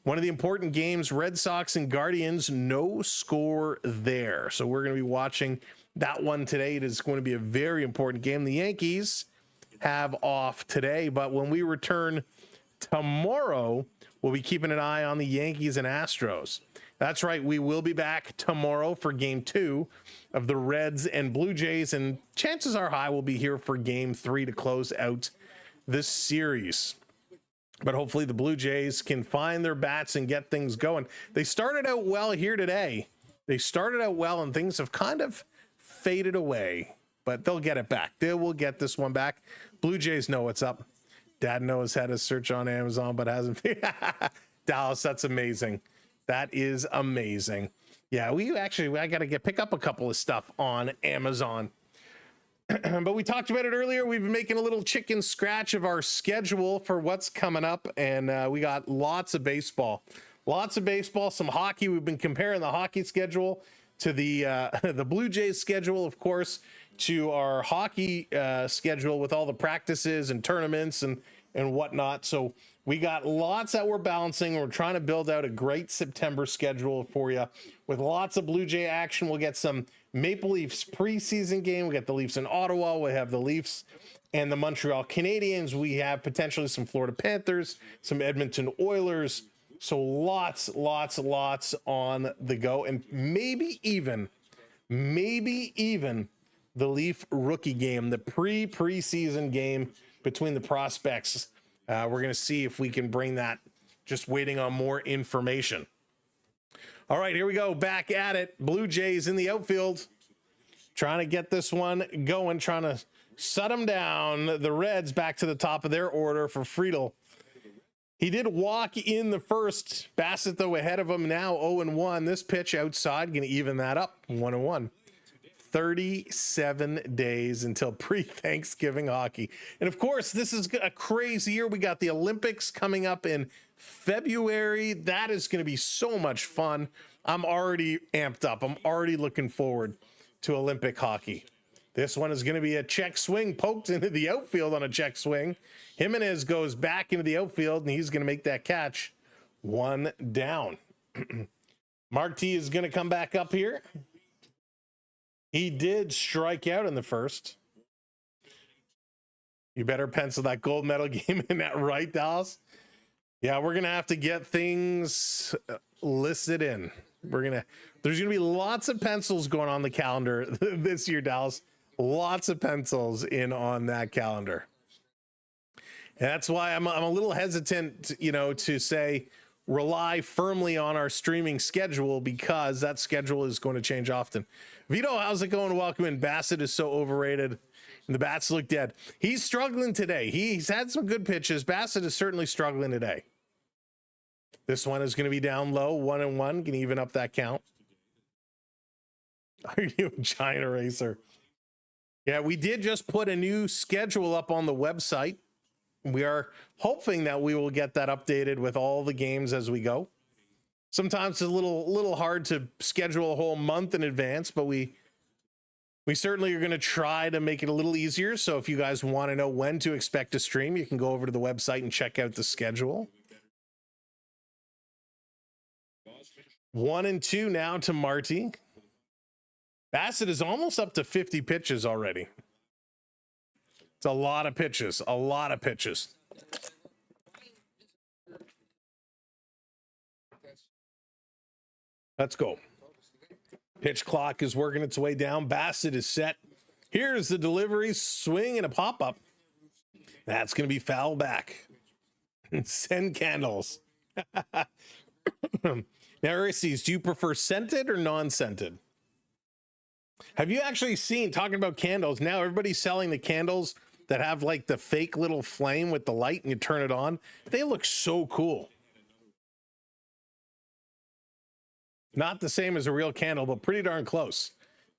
Speaker 2: One of the important games, Red Sox and Guardians, no score there. So we're going to be watching that one today. It is going to be a very important game. The Yankees have off today, but when we return tomorrow, we'll be keeping an eye on the Yankees and Astros. That's right, we will be back tomorrow for game 2 of the Reds and Blue Jays, and chances are high we'll be here for game 3 to close out this series. But hopefully the Blue Jays can find their bats and get things going. They started out well here today. They started out well, and things have kind of faded away, but they'll get it back. They will get this one back. Blue Jays know what's up. Dad knows how to search on Amazon, but hasn't. Dallas, that's amazing. That is amazing. Yeah, I got to pick up a couple of stuff on Amazon. But we talked about it earlier. We've been making a little chicken scratch of our schedule for what's coming up, and we got lots of baseball. Lots of baseball, some hockey. We've been comparing the hockey schedule to the Blue Jays schedule, of course, to our hockey schedule with all the practices and tournaments and whatnot. So we got lots that we're balancing. We're trying to build out a great September schedule for you with lots of Blue Jay action. We'll get some Maple Leafs preseason game. We got the Leafs in Ottawa. We have the Leafs and the Montreal Canadiens. We have potentially some Florida Panthers, some Edmonton Oilers. So lots on the go, and maybe even the Leaf rookie game, the preseason game between the prospects. We're going to see if we can bring that. Just waiting on more information. All right, here we go. Back at it. Blue Jays in the outfield. Trying to get this one going, trying to shut them down. The Reds back to the top of their order for Friedel. He did walk in the first. Bassitt, though, ahead of him now 0-1. This pitch outside going to even that up 1-1. 37 days until pre-Thanksgiving hockey. And of course, this is a crazy year. We got the Olympics coming up in February. That is going to be so much fun. I'm already amped up. I'm already looking forward to Olympic hockey. This one is going to be a check swing poked into the outfield on a check swing. Jimenez goes back into the outfield, and he's going to make that catch. 1 down. Marti is going to come back up here. He did strike out in the first. You better pencil that gold medal game in that, right, Dallas? Yeah, we're going to have to get things listed in. There's going to be lots of pencils going on the calendar this year, Dallas. Lots of pencils in on that calendar. And that's why I'm a little hesitant, to say rely firmly on our streaming schedule, because that schedule is going to change often. Vito, how's it going? Welcome in. Bassitt is so overrated, and the bats look dead. He's struggling today. He's had some good pitches. Bassitt is certainly struggling today. This one is going to be down low, 1-1. Can even up that count. Are you a giant eraser? Yeah, we did just put a new schedule up on the website. We are hoping that we will get that updated with all the games as we go. Sometimes it's a little hard to schedule a whole month in advance, but we certainly are going to try to make it a little easier. So if you guys want to know when to expect to stream, you can go over to the website and check out the schedule. 1-2 now to Marti. Bassitt is almost up to 50 pitches already. It's a lot of pitches, Let's go. Pitch clock is working its way down. Bassitt is set. Here's the delivery, swing and a pop-up. That's going to be foul back. Send candles. Now, Aristides, do you prefer scented or non-scented? Have you actually seen, talking about candles, now everybody's selling the candles that have like the fake little flame with the light and you turn it on. They look so cool. Not the same as a real candle, but pretty darn close.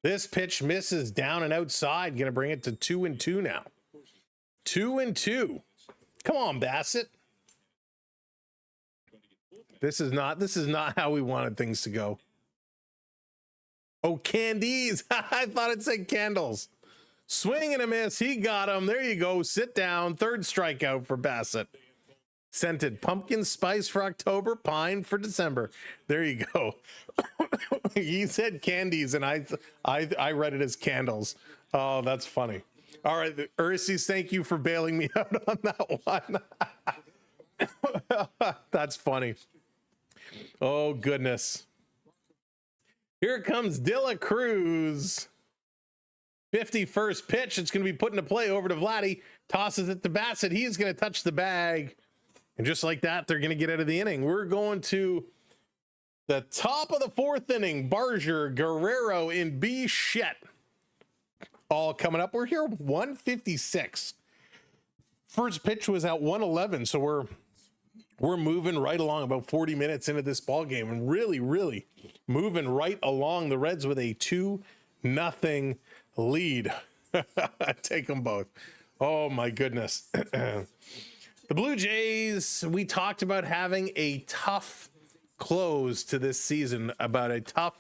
Speaker 2: This pitch misses down and outside. Going to bring it to 2-2 now. 2-2. Come on, Bassitt. This is not how we wanted things to go. Oh, candies. I thought it said candles. Swing and a miss. He got him. There you go. Sit down. Third strikeout for Bassitt. Scented pumpkin spice for October, pine for December. There you go. He said candies, and I read it as candles. Oh, that's funny. All right, Ursies, thank you for bailing me out on that one. That's funny. Oh, goodness. Here comes Dilla Cruz. 51st pitch. It's going to be put into play over to Vladdy. Tosses it to Bassitt. He's going to touch the bag. And just like that, they're going to get out of the inning. We're going to the top of the fourth inning. Barger, Guerrero, and Bassitt. All coming up. We're here 156. First pitch was at 111, so we're moving right along, about 40 minutes into this ball game, and really moving right along. The Reds with a 2-0 lead. Take them both. Oh my goodness. The Blue Jays, we talked about having a tough close to this season, about as tough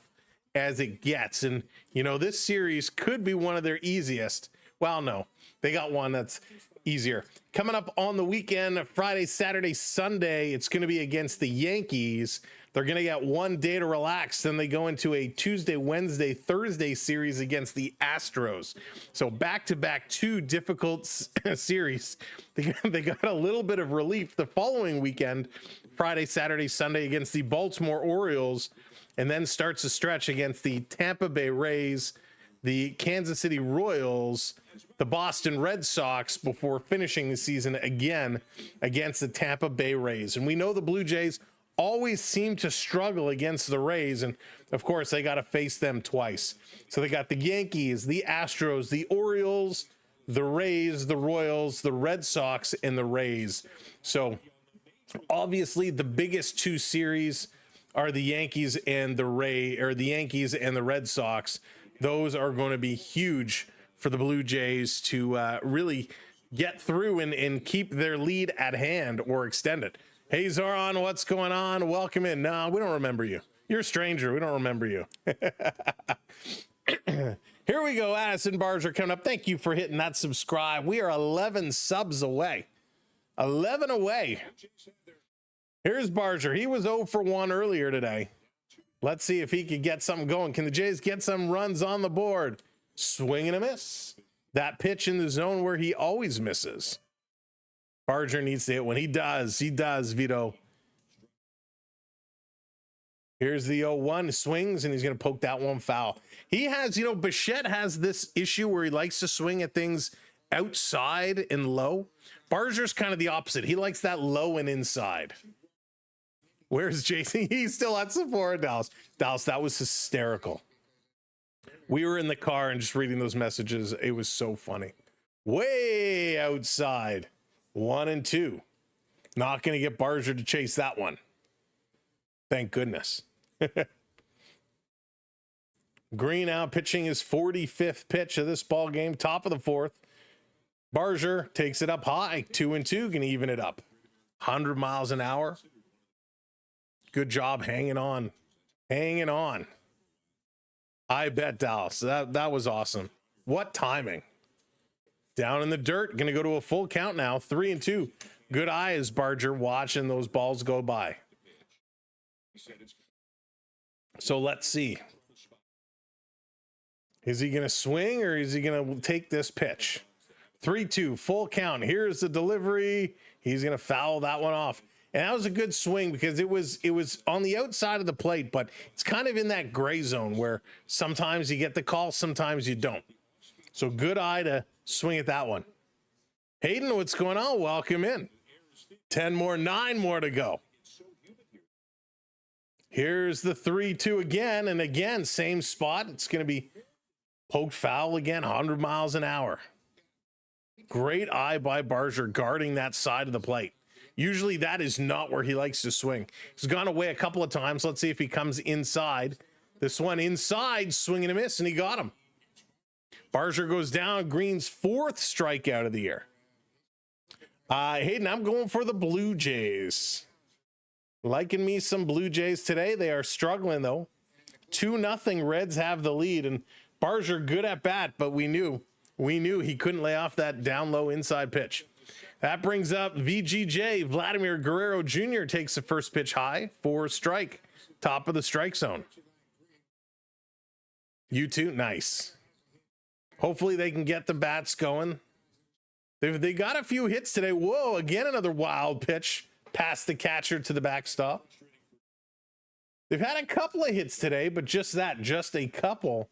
Speaker 2: as it gets. And, you know, this series could be one of their easiest. Well, no, they got one that's easier. Coming up on the weekend, Friday, Saturday, Sunday, it's going to be against the Yankees. They're going to get one day to relax. Then they go into a Tuesday, Wednesday, Thursday series against the Astros. So back-to-back 2 difficult series. They got a little bit of relief the following weekend, Friday, Saturday, Sunday against the Baltimore Orioles, and then starts a stretch against the Tampa Bay Rays, the Kansas City Royals, the Boston Red Sox, before finishing the season again against the Tampa Bay Rays. And we know the Blue Jays always seem to struggle against the Rays, and of course they got to face them twice. So they got the Yankees, the Astros, the Orioles, the Rays, the Royals, the Red Sox, and the Rays. So obviously the biggest 2 series are the Yankees and the Yankees and the Red Sox. Those are going to be huge for the Blue Jays to really get through and keep their lead at hand or extend it. Hey, Zoran, what's going on? Welcome in. No, we don't remember you. You're a stranger. We don't remember you. Here we go. Addison Barger coming up. Thank you for hitting that subscribe. We are 11 subs away. 11 away. Here's Barger. He was 0 for 1 earlier today. Let's see if he can get something going. Can the Jays get some runs on the board? Swing and a miss. That pitch in the zone where he always misses. Barger needs to hit one. He does, Vito. Here's the 0-1, swings, and he's going to poke that one foul. He has, you know, Bassitt has this issue where he likes to swing at things outside and low. Barger's kind of the opposite. He likes that low and inside. Where's Jason? He's still at Sephora, Dallas. Dallas, that was hysterical. We were in the car and just reading those messages. It was so funny. Way outside. 1 and 2. Not going to get Barger to chase that one. Thank goodness. Greene out pitching his 45th pitch of this ball game, top of the 4th. Barger takes it up high, 2 and 2, can even it up. 100 miles an hour. Good job hanging on. Hanging on. I bet, Dallas. That was awesome. What timing. Down in the dirt, going to go to a full count now, 3 and 2. Good eyes, Barger, watching those balls go by. So let's see. Is he going to swing or is he going to take this pitch? 3-2, full count. Here's the delivery. He's going to foul that one off. And that was a good swing because it was on the outside of the plate, but it's kind of in that gray zone where sometimes you get the call, sometimes you don't. So good eye to swing at that one. Hayden, what's going on? Welcome in. 10 more, 9 more to go. Here's the 3-2 again, and again, same spot. It's going to be poked foul again, 100 miles an hour. Great eye by Barger guarding that side of the plate. Usually that is not where he likes to swing. He's gone away a couple of times. Let's see if he comes inside. This one inside, swing and a miss, and he got him. Barger goes down. Greene's 4th strikeout of the year. Hayden, I'm going for the Blue Jays. Liking me some Blue Jays today. They are struggling, though. 2-0 Reds have the lead, and Barger good at bat, but we knew We knew he couldn't lay off that down low inside pitch. That brings up VGJ. Vladimir Guerrero Jr. takes the first pitch high for strike. Top of the strike zone. You two, nice. Hopefully they can get the bats going. They got a few hits today. Whoa, again another wild pitch past the catcher to the backstop. They've had a couple of hits today, but just a couple.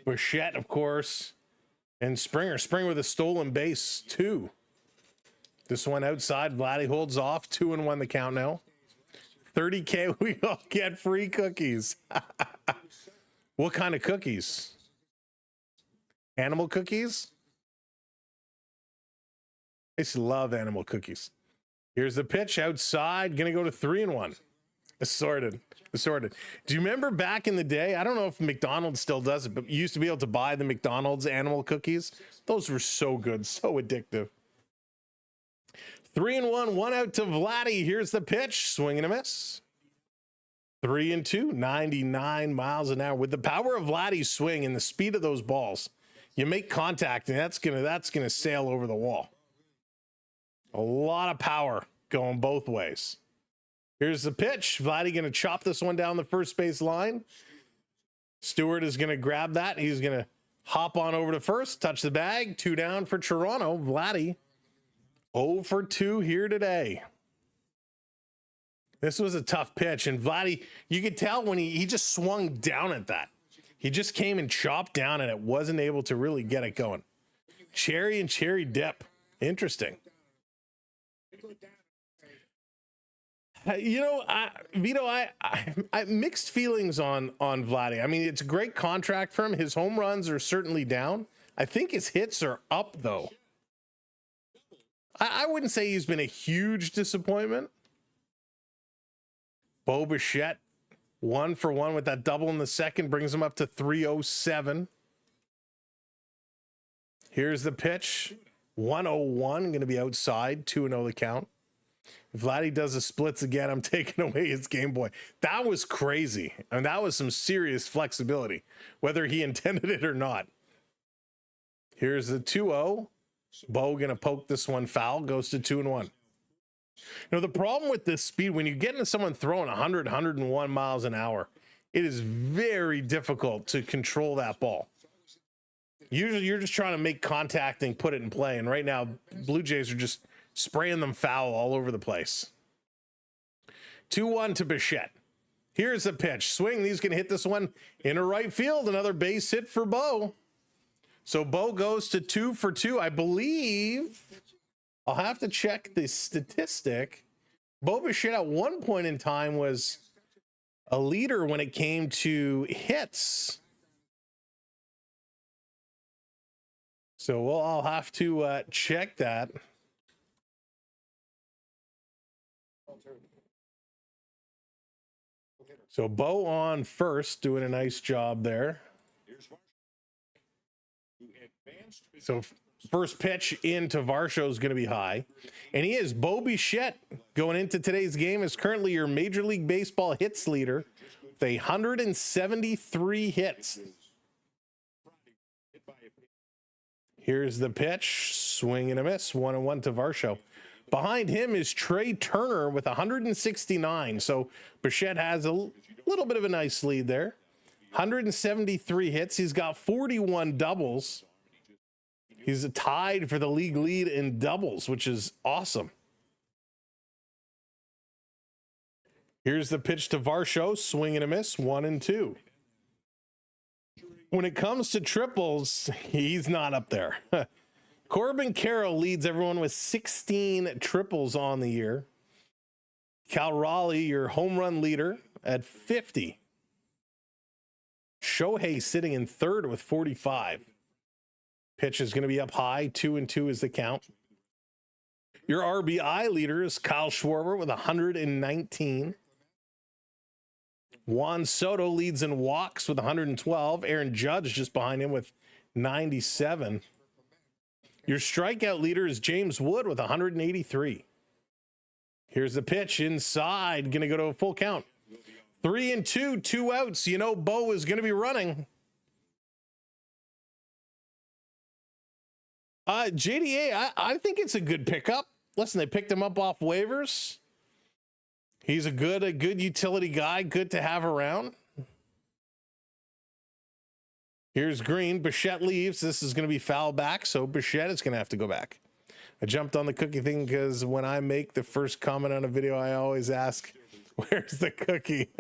Speaker 2: Bassitt, of course, and Springer with a stolen base, 2. This one outside. Vladdy holds off. 2-1 the count now. 30K. We all get free cookies. What kind of cookies? Animal cookies? I used to love animal cookies. Here's the pitch outside. Gonna go to 3-1. Assorted. Do you remember back in the day? I don't know if McDonald's still does it, but you used to be able to buy the McDonald's animal cookies. Those were so good, so addictive. 3-1, 1 out to Vladdy. Here's the pitch. Swing and a miss. 3-2, 99 miles an hour. With the power of Vladdy's swing and the speed of those balls, you make contact, and that's gonna sail over the wall. A lot of power going both ways. Here's the pitch. Vladdy going to chop this one down the first base line. Stewart is going to grab that. He's going to hop on over to first, touch the bag. 2 down for Toronto. Vladdy 0 for 2 here today. This was a tough pitch, and Vladdy, you could tell when he just swung down at that. He just came and chopped down, and it wasn't able to really get it going. Cherry and cherry dip. Interesting. You know, Vito, I mixed feelings on Vladdy. I mean, it's a great contract for him. His home runs are certainly down. I think his hits are up, though. I wouldn't say he's been a huge disappointment. Bo Bichette, 1 for 1 with that double in the second, brings him up to 307. Here's the pitch. 101, going to be outside. 2-0 the count. If Vladdy does the splits again, I'm taking away his Game Boy. That was crazy. I mean, that was some serious flexibility, whether he intended it or not. Here's the 2-0. Bo going to poke this one foul, goes to 2-1. You know, the problem with this speed, when you get into someone throwing 100, 101 miles an hour, it is very difficult to control that ball. Usually you're just trying to make contact and put it in play. And right now, Blue Jays are just spraying them foul all over the place. 2-1 to Bichette. Here's the pitch. Swing. He's going to hit this one into right field. Another base hit for Bo. So Bo goes to 2 for 2. I believe, I'll have to check the statistic. Bo Bichette at one point in time was a leader when it came to hits. So I'll have to check that. So Bo on first, doing a nice job there. So first pitch into Varsho is going to be high. And he is. Bo Bichette, going into today's game, is currently your Major League Baseball hits leader with 173 hits. Here's the pitch. Swing and a miss. 1-1 to Varsho. Behind him is Trey Turner with 169. So Bichette has a little bit of a nice lead there. 173 hits. He's got 41 doubles. He's tied for the league lead in doubles, which is awesome. Here's the pitch to Varsho. Swing and a miss. 1-2. When it comes to triples, he's not up there. Corbin Carroll leads everyone with 16 triples on the year. Cal Raleigh, your home run leader, at 50. Shohei sitting in third with 45. Pitch is going to be up high. 2-2 is the count. Your RBI leader is Kyle Schwarber with 119. Juan Soto leads in walks with 112. Aaron Judge just behind him with 97. Your strikeout leader is James Wood with 183. Here's the pitch inside. Going to go to a full count. 3-2, 2 outs. You know, Bo is going to be running. JDA, I think it's a good pickup. Listen, they picked him up off waivers. He's a good utility guy, good to have around. Here's Greene. Bassitt leaves. This is going to be foul back, so Bassitt is going to have to go back. I jumped on the cookie thing because when I make the first comment on a video, I always ask, where's the cookie?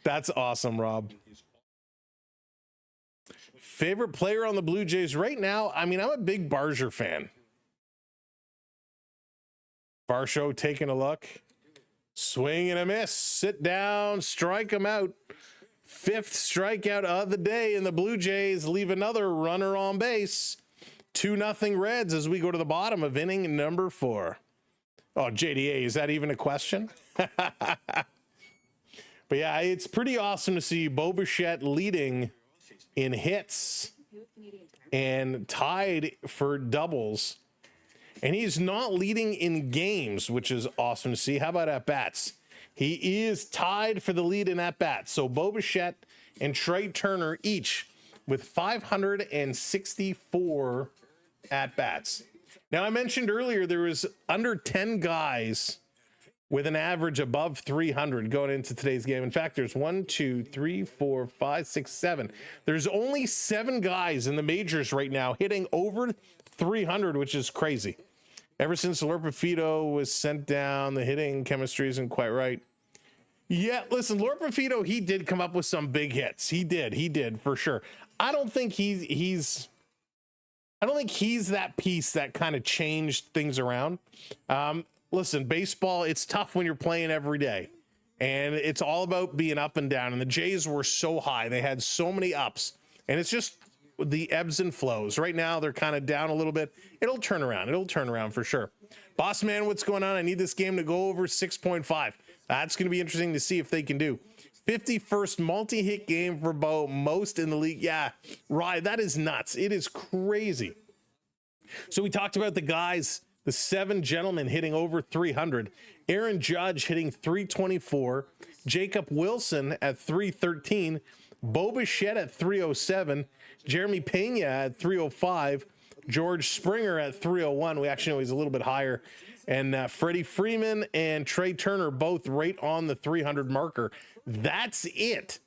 Speaker 2: That's awesome, Rob. Favorite player on the Blue Jays right now? I mean, I'm a big Barger fan. Barshow taking a look. Swing and a miss. Sit down. Strike him out. 5th strikeout of the day, and the Blue Jays leave another runner on base. 2-0 Reds as we go to the bottom of inning number 4. Oh, JDA, is that even a question? But yeah, it's pretty awesome to see Bo Bichette leading in hits and tied for doubles. And he's not leading in games, which is awesome to see. How about at-bats? He is tied for the lead in at-bats. So Bo Bichette and Trey Turner each with 564 at-bats. Now, I mentioned earlier there was under 10 guys with an average above 300 going into today's game. In fact, there's 1, 2, 3, 4, 5, 6, 7. There's only 7 guys in the majors right now hitting over 300, which is crazy. Ever since Lorpafito was sent down, the hitting chemistry isn't quite right. Yeah, listen, Lorpafito, he did come up with some big hits. He did for sure. I don't think he's that piece that kind of changed things around. Listen, baseball, it's tough when you're playing every day, and it's all about being up and down. And the Jays were so high; they had so many ups, and it's just the ebbs and flows. Right now, they're kind of down a little bit. It'll turn around. It'll turn around for sure. Boss man, what's going on? I need this game to go over 6.5. That's going to be interesting to see if they can do. 51st multi-hit game for Bo, most in the league. Yeah, right. That is nuts. It is crazy. So we talked about the guys, the 7 gentlemen hitting over 300. Aaron Judge hitting 324. Jacob Wilson at 313. Bo Bichette at 307. Jeremy Pena at 305. George Springer at 301. We actually know he's a little bit higher. And Freddie Freeman and Trey Turner both right on the 300 marker. That's it.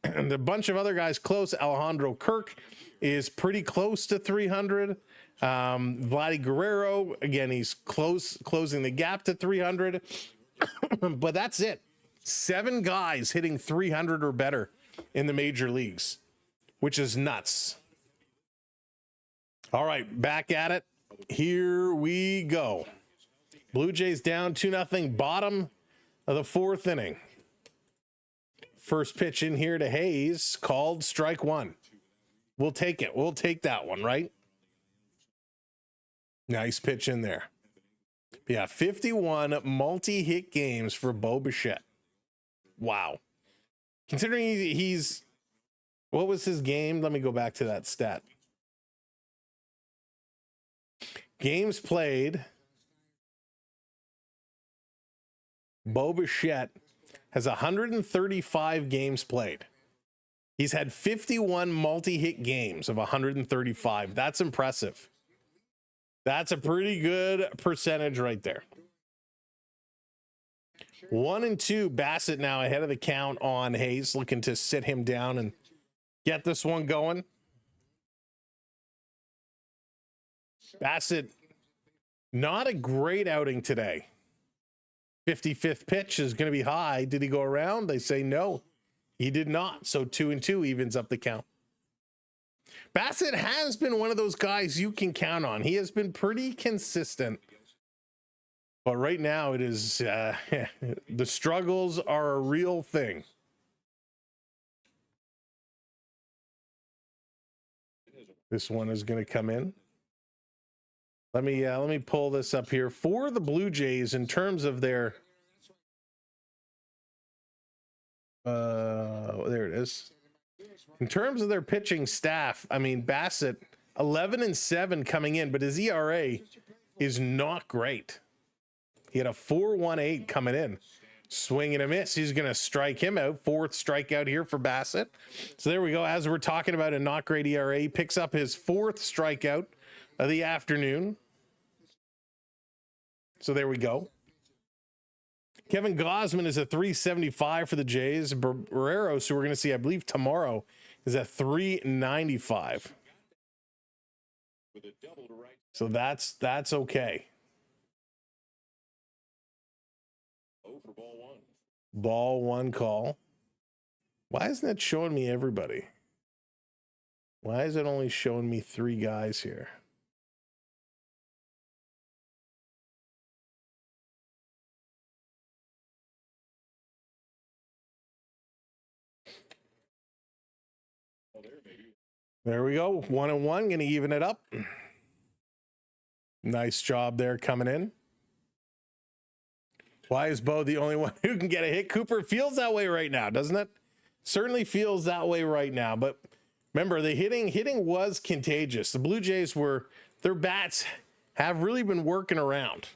Speaker 2: And a bunch of other guys close. Alejandro Kirk is pretty close to 300. Vladdy Guerrero, again, he's closing the gap to 300. But that's it. 7 guys hitting 300 or better in the major leagues, which is nuts. All right, back at it. Here we go. Blue Jays down 2-0, bottom of the 4th inning. First pitch in here to Hayes, called strike 1. We'll take it. We'll take that one, right? Nice pitch in there. Yeah, 51 multi-hit games for Bo Bichette. Wow. Considering he's what was his game? Let me go back to that stat. Games played. Bo Bichette has 135 games played. He's had 51 multi-hit games of 135. That's impressive. That's a pretty good percentage right there. 1-2, Bassitt now ahead of the count on Hayes, looking to sit him down and get this one going. Bassitt, not a great outing today. 55th pitch is going to be high. Did he go around? They say no, he did not. So 2-2 evens up the count. Bassitt has been one of those guys you can count on. He has been pretty consistent. But right now it is, the struggles are a real thing. This one is going to come in. Let me pull this up here for the Blue Jays in terms of their, there it is. In terms of their pitching staff, I mean, Bassitt 11-7 coming in, but his ERA is not great. He had a 4.18 coming in. Swing and a miss. He's going to strike him out. 4th strikeout here for Bassitt. So there we go. As we're talking about a not great ERA, he picks up his 4th strikeout of the afternoon. So there we go. Kevin Gausman is a 375 for the Jays. Barreros, who we're going to see, I believe, tomorrow, is a 395. So that's okay. Ball one call. Why isn't it showing me everybody? Why is it only showing me 3 guys here? There we go. 1-1. Going to even it up. Nice job there coming in. Why is Bo the only one who can get a hit? Cooper feels that way right now, doesn't it? Certainly feels that way right now. But remember, the hitting was contagious. The Blue Jays their bats have really been working around.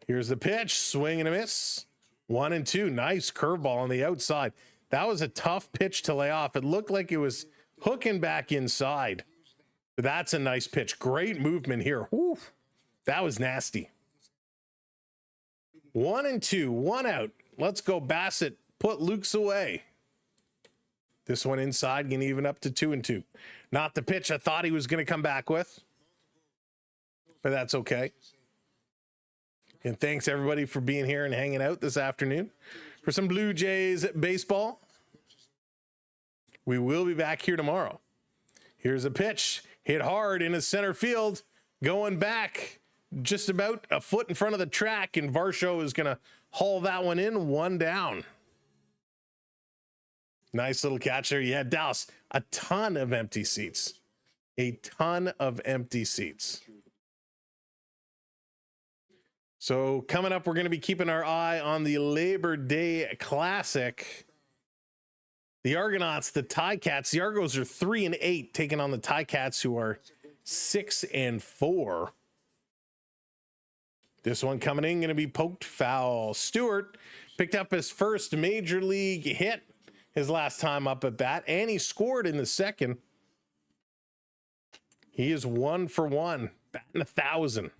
Speaker 2: Here's the pitch. Swing and a miss. 1-2. Nice curveball on the outside. That was a tough pitch to lay off. It looked like it was hooking back inside. But that's a nice pitch. Great movement here. Whew. That was nasty. 1-2, 1 out. Let's go, Bassitt. Put Luke's away. This one inside, going to even up to 2-2. Not the pitch I thought he was going to come back with, but that's okay. And thanks everybody for being here and hanging out this afternoon for some Blue Jays baseball. We will be back here tomorrow. Here's a pitch hit hard in the center field, going back just about a foot in front of the track, and Varsho is going to haul that one in. 1 down. Nice little catch there. Yeah, Dallas, a ton of empty seats. A ton of empty seats. So coming up, we're going to be keeping our eye on the Labor Day Classic. The Argonauts, the Ticats. The Argos are 3-8, taking on the Ticats, who are 6-4. This one coming in, going to be poked foul. Stewart picked up his first major league hit his last time up at bat, and he scored in the second. He is 1 for 1, batting 1,000.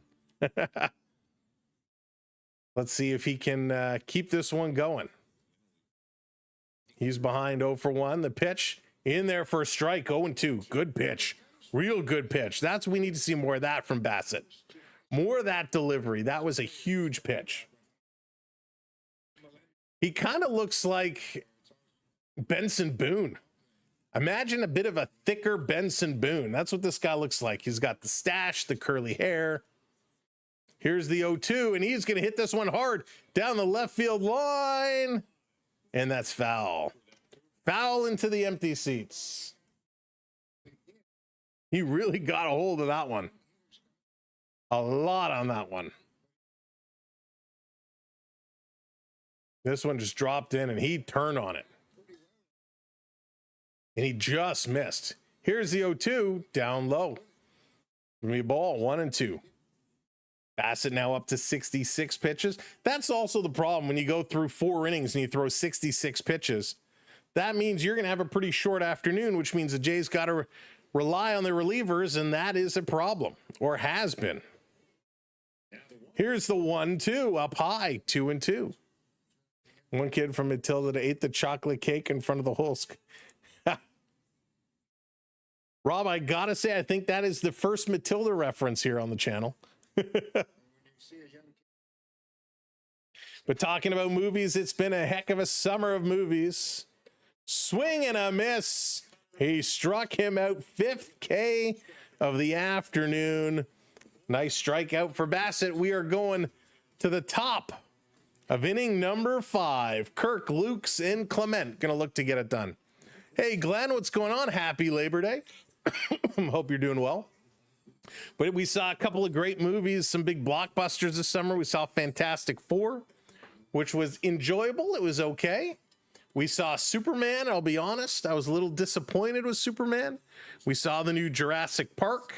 Speaker 2: Let's see if he can keep this one going. He's behind 0 for 1. The pitch in there for a strike. 0-2. Good pitch. Real good pitch. We need to see more of that from Bassitt. More of that delivery. That was a huge pitch. He kind of looks like Benson Boone. Imagine a bit of a thicker Benson Boone. That's what this guy looks like. He's got the stash, the curly hair. Here's the 0-2, and he's going to hit this one hard down the left field line. And that's foul. Foul into the empty seats. He really got a hold of that one. A lot on that one. This one just dropped in, and he turned on it. And he just missed. Here's the 0-2, down low. Give me a ball, 1-2. Bassitt now up to 66 pitches. That's also the problem when you go through 4 innings and you throw 66 pitches. That means you're going to have a pretty short afternoon, which means the Jays got to rely on their relievers, and that is a problem, or has been. Here's the 1-2 up high, 2-2. One kid from Matilda ate the chocolate cake in front of the Hulk. Rob, I gotta say, I think that is the first Matilda reference here on the channel. But talking about movies, it's been a heck of a summer of movies. Swing and a miss. He struck him out. 5th K of the afternoon. Nice strikeout for Bassitt. We are going to the top of inning number 5. Kirk, Lukes, and Clement gonna look to get it done. Hey, Glenn, what's going on? Happy Labor Day. Hope you're doing well. But we saw a couple of great movies, some big blockbusters this summer. We saw Fantastic Four, which was enjoyable. It was okay. We saw Superman. I'll be honest, I was a little disappointed with Superman. We saw the new Jurassic Park.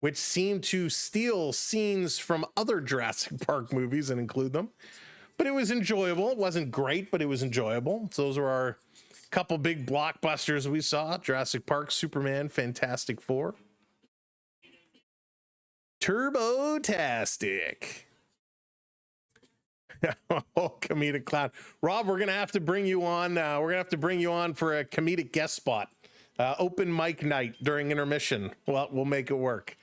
Speaker 2: which seem to steal scenes from other Jurassic Park movies and include them. But it was enjoyable. It wasn't great, but it was enjoyable. So those were our couple big blockbusters we saw. Jurassic Park, Superman, Fantastic Four. Turbo-tastic. Oh, comedic clown. Rob, we're going to have to bring you on. We're going to have to bring you on for a comedic guest spot. Open mic night during intermission. Well, we'll make it work.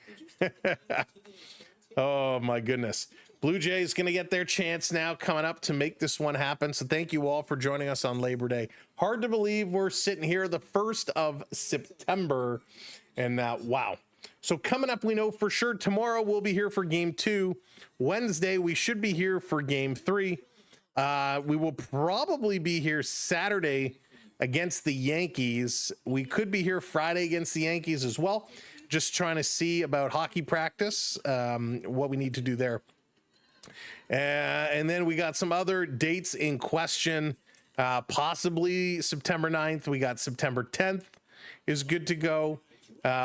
Speaker 2: Oh, my goodness. Blue Jays going to get their chance now coming up to make this one happen. So thank you all for joining us on Labor Day. Hard to believe we're sitting here the 1st of September. And wow. So coming up, we know for sure tomorrow we'll be here for game 2. Wednesday, we should be here for game 3. We will probably be here Saturday against the Yankees. We could be here Friday against the Yankees as well. Just trying to see about hockey practice, what we need to do there. And then we got some other dates in question, possibly September 9th. We got September 10th is good to go.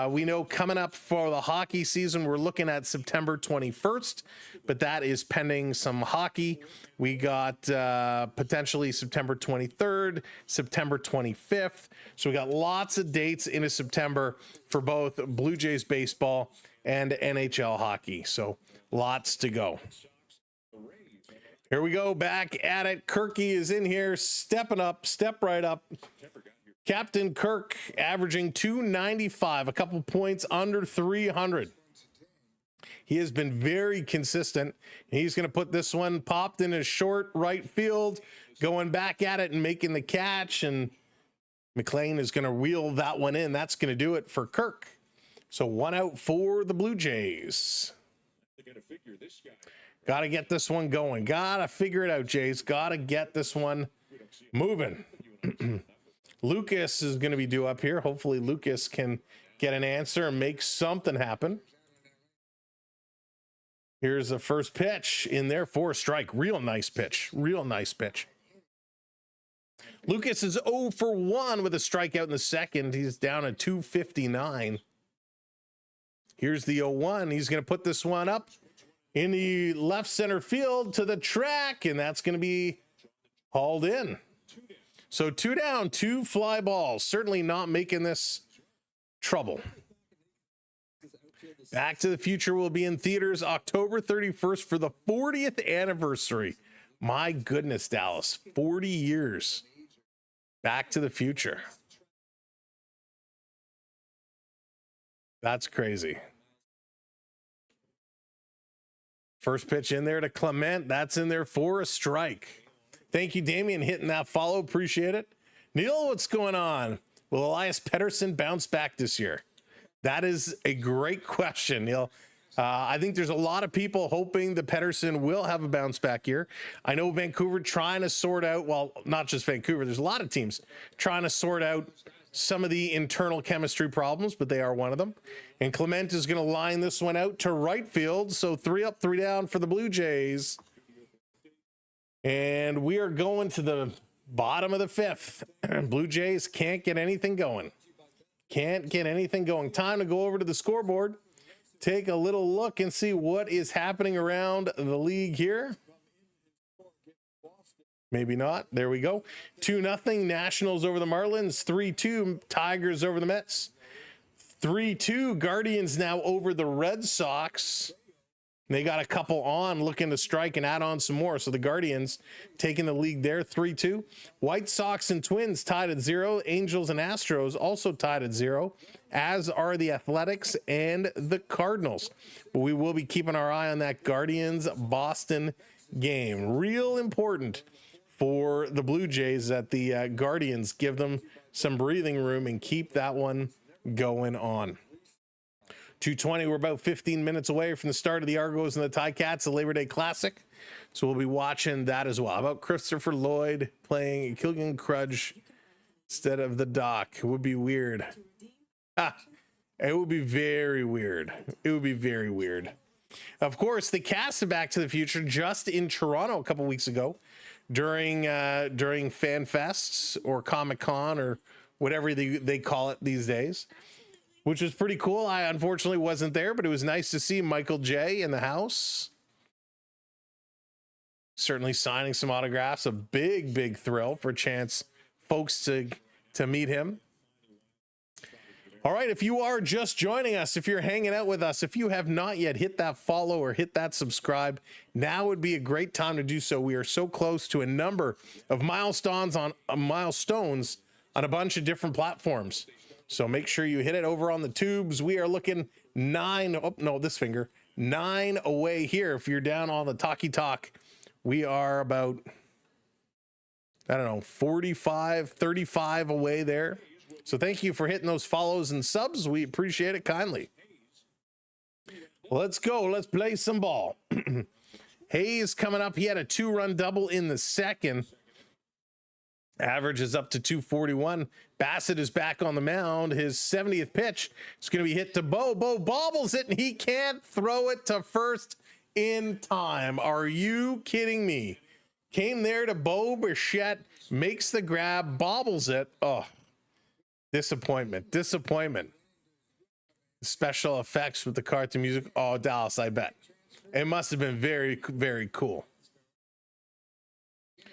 Speaker 2: We know coming up for the hockey season, we're looking at September 21st, but that is pending some hockey. We got potentially September 23rd, September 25th. So we got lots of dates into September for both Blue Jays baseball and NHL hockey. So lots to go. Here we go, back at it. Kirky is in here, stepping up, step right up. Captain Kirk averaging 295, a couple points under 300. He has been very consistent. He's going to put this one popped in his short right field, going back at it and making the catch. And McLean is going to reel that one in. That's going to do it for Kirk. So 1 out for the Blue Jays. Got to get this one going. Got to figure it out, Jays. Got to get this one moving. Lucas is going to be due up here. Hopefully Lucas can get an answer and make something happen. Here's the first pitch in there for a strike. Real nice pitch. Real nice pitch. Lucas is 0 for 1 with a strikeout in the second. He's down at 259. Here's the 0-1. He's going to put this one up in the left center field to the track, and that's going to be hauled in. So 2 down, 2 fly balls. Certainly not making this trouble. Back to the Future will be in theaters October 31st for the 40th anniversary. My goodness, Dallas, 40 years. Back to the Future. That's crazy. First pitch in there to Clement. That's in there for a strike. Thank you, Damian, hitting that follow. Appreciate it. Neil, what's going on? Will Elias Pettersson bounce back this year? That is a great question, Neil. I think there's a lot of people hoping that Pettersson will have a bounce back year. I know Vancouver trying to sort out, well, not just Vancouver, there's a lot of teams trying to sort out some of the internal chemistry problems, but they are one of them. And Clement is going to line this one out to right field. So 3 up, 3 down for the Blue Jays. And we are going to the bottom of the 5th. Blue Jays can't get anything going. Can't get anything going. Time to go over to the scoreboard. Take a little look and see what is happening around the league here. Maybe not. There we go. 2-0 Nationals over the Marlins. 3-2 Tigers over the Mets. 3-2 Guardians now over the Red Sox. They got a couple on looking to strike and add on some more. So the Guardians taking the lead there, 3-2. White Sox and Twins tied at 0. Angels and Astros also tied at 0, as are the Athletics and the Cardinals. But we will be keeping our eye on that Guardians-Boston game. Real important for the Blue Jays that the Guardians give them some breathing room and keep that one going on. 2:20, we're about 15 minutes away from the start of the Argos and the Ticats, the Labor Day Classic. So we'll be watching that as well. How about Christopher Lloyd playing Killian Crudge instead of the Doc? It would be weird. It would be very weird. It would be very weird. Of course, the cast of Back to the Future just in Toronto a couple weeks ago during Fan Fests or Comic-Con or whatever they call it these days. which was pretty cool. I unfortunately wasn't there, but it was nice to see Michael J in the house. Certainly signing some autographs, a big thrill for chance folks to meet him. All right, if you are just joining us, if you're hanging out with us, if you have not yet hit that follow or hit that subscribe, now would be a great time to do so. We are so close to a number of milestones on a bunch of different platforms. So make sure you hit it over on the tubes. We are looking 9 away here. If you're down on the Talkie Talk, we are about, I don't know, 45, 35 away there. So thank you for hitting those follows and subs. We appreciate it kindly. Let's go. Let's play some ball. Hayes coming up. He had a 2-run double in the second. Average is up to 241. Bassitt is back on the mound. His 70th pitch is going to be hit to Bo. Bo bobbles it, and he can't throw it to first in time. Are you kidding me? Came there to Bo Bichette, makes the grab, bobbles it. Oh. Disappointment. Special effects with the cartoon music. Oh, Dallas, I bet. It must have been very, very cool.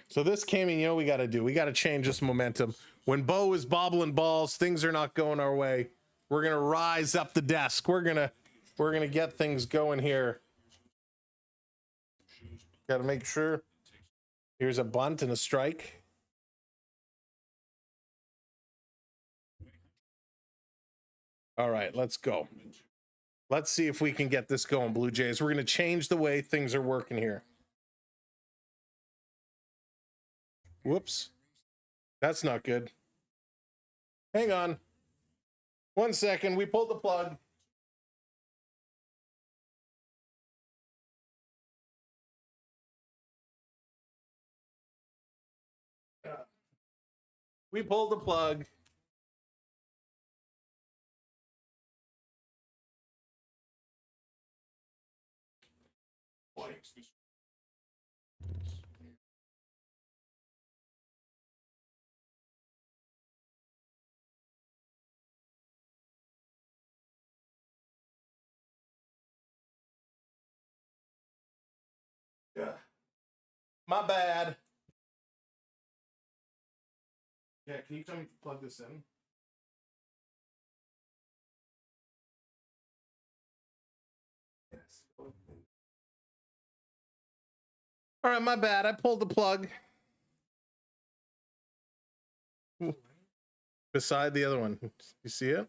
Speaker 2: So this came in, you know what we got to do? We got to change this momentum. When Bo is bobbling balls, things are not going our way. We're going to rise up the desk. We're going to get things going here. Got to make sure. Here's a bunt and a strike. All right, let's go. Let's see if we can get this going, Blue Jays. We're going to change the way things are working here. Whoops. That's not good. Hang on. 1 second. We pulled the plug. We pulled the plug. Yeah. My bad. Yeah, can you tell me to plug this in? Yes. All right, my bad. I pulled the plug. Beside the other one. You see it?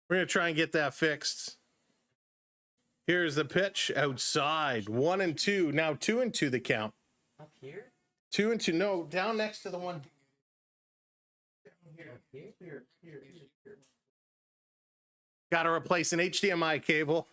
Speaker 2: We're going to try and get that fixed. Here's the pitch outside. 1-2. Now 2-2 the count.
Speaker 1: Up here?
Speaker 2: 2-2. No, down next to the one. Here. Got to replace an HDMI cable.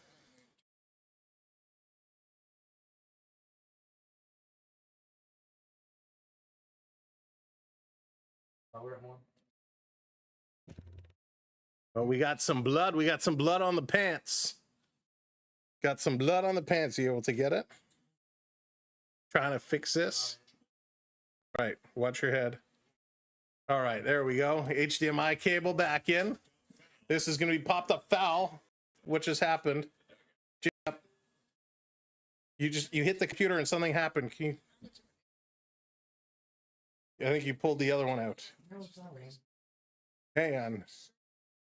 Speaker 2: Oh, we got some blood. We got some blood on the pants. Got some blood on the pants. You able to get it? Trying to fix this. All right, watch your head. All right, there we go. HDMI cable back in. This is going to be popped up foul, which has happened. You hit the computer and something happened. Can you? I think you pulled the other one out.
Speaker 1: No, it's not right.
Speaker 2: Hang on.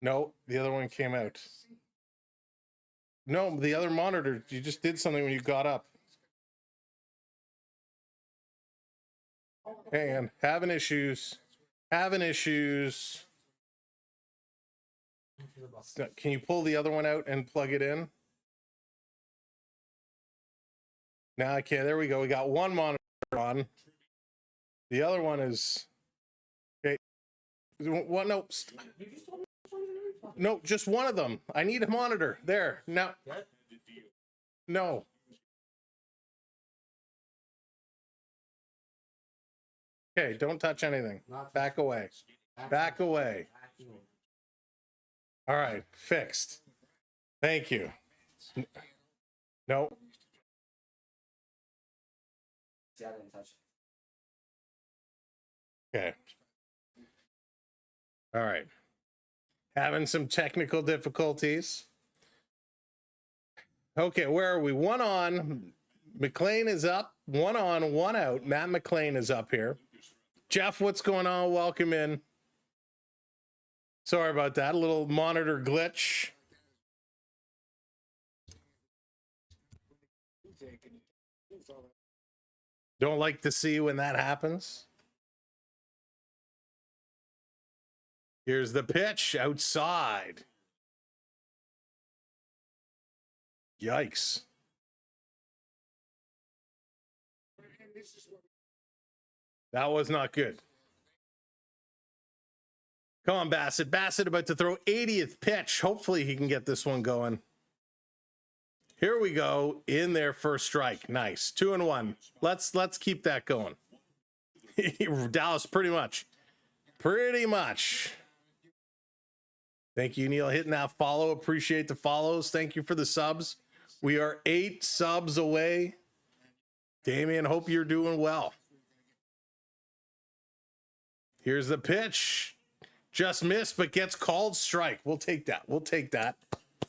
Speaker 2: No, the other one came out. No, the other monitor. You just did something when you got up. Hang on. Having issues. Can you pull the other one out and plug it in? Now I can. There we go. We got one monitor on. The other one is. Okay. What? No. No, just one of them. I need a monitor. There. Now. No. Okay, don't touch anything. Back away. Back away. All right, fixed. Thank you. No.
Speaker 1: See, I didn't touch it.
Speaker 2: Okay. All right. Having some technical difficulties. Okay, where are we? One on. McLean is up. One on, one out. Matt McLean is up here. Jeff, what's going on? Welcome in. Sorry about that. A little monitor glitch. Don't like to see when that happens. Here's the pitch outside. Yikes. That was not good. Come on, Bassitt. Bassitt about to throw 80th pitch. Hopefully he can get this one going. Here we go. In there, first strike. Nice. 2-1. Let's keep that going. Dallas, pretty much. Pretty much. Thank you, Neil, hitting that follow. Appreciate the follows. Thank you for the subs. We are 8 subs away. Damien, hope you're doing well. Here's the pitch. Just missed, but gets called strike. We'll take that. We'll take that.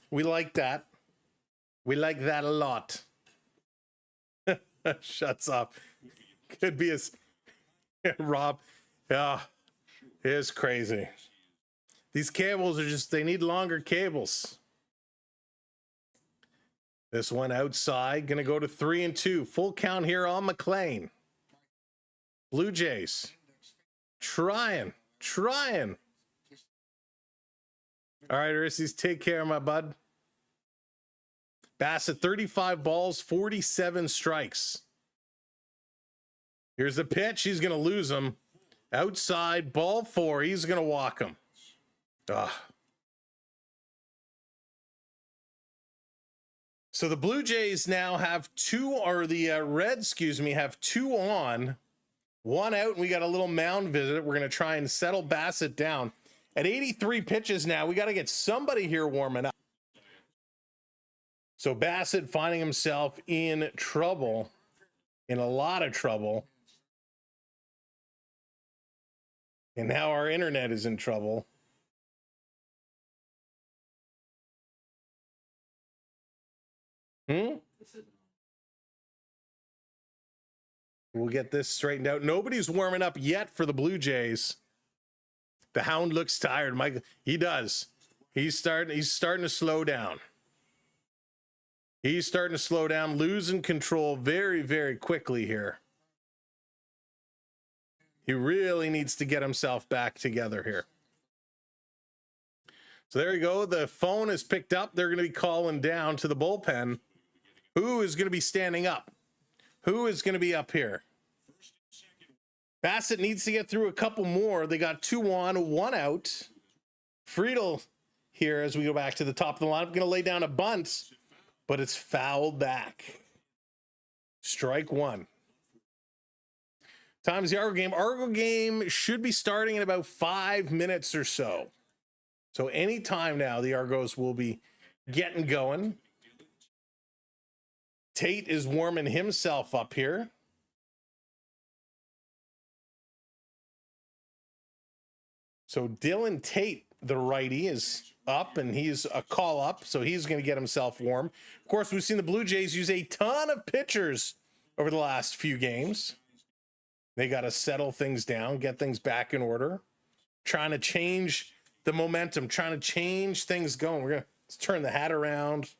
Speaker 2: We like that. We like that a lot. Shuts up. Could be as Rob. Yeah, it is crazy. These cables are just, they need longer cables. This one outside, gonna go to 3-2. Full count here on McLean. Blue Jays. Trying. All right, Urises, take care, my bud. Bassitt, 35 balls, 47 strikes. Here's the pitch. He's going to lose him. Outside, ball 4. He's going to walk him. So the Blue Jays now have the Reds, have 2 on, 1 out, and we got a little mound visit. We're going to try and settle Bassitt down. At 83 pitches now, we got to get somebody here warming up. So Bassitt finding himself in trouble, in a lot of trouble. And now our internet is in trouble. We'll get this straightened out. Nobody's warming up yet for the Blue Jays. The Hound looks tired, Mike. He does. He's starting to slow down. He's starting to slow down, losing control very, very quickly here. He really needs to get himself back together here. So there you go. The phone is picked up. They're going to be calling down to the bullpen. Who is going to be standing up? Who is going to be up here? Bassitt needs to get through a couple more. They got 2 on, 1 out. Friedel here as we go back to the top of the lineup. Going to lay down a bunt, but it's fouled back. Strike 1. Time's the Argo game. Argo game should be starting in about 5 minutes or so. So any time now, the Argos will be getting going. Tate is warming himself up here. So Dylan Tate, the righty, is up, and he's a call up, so he's going to get himself warm. Of course, we've seen the Blue Jays use a ton of pitchers over the last few games. They got to settle things down, get things back in order, trying to change the momentum, trying to change things going. Let's turn the hat around.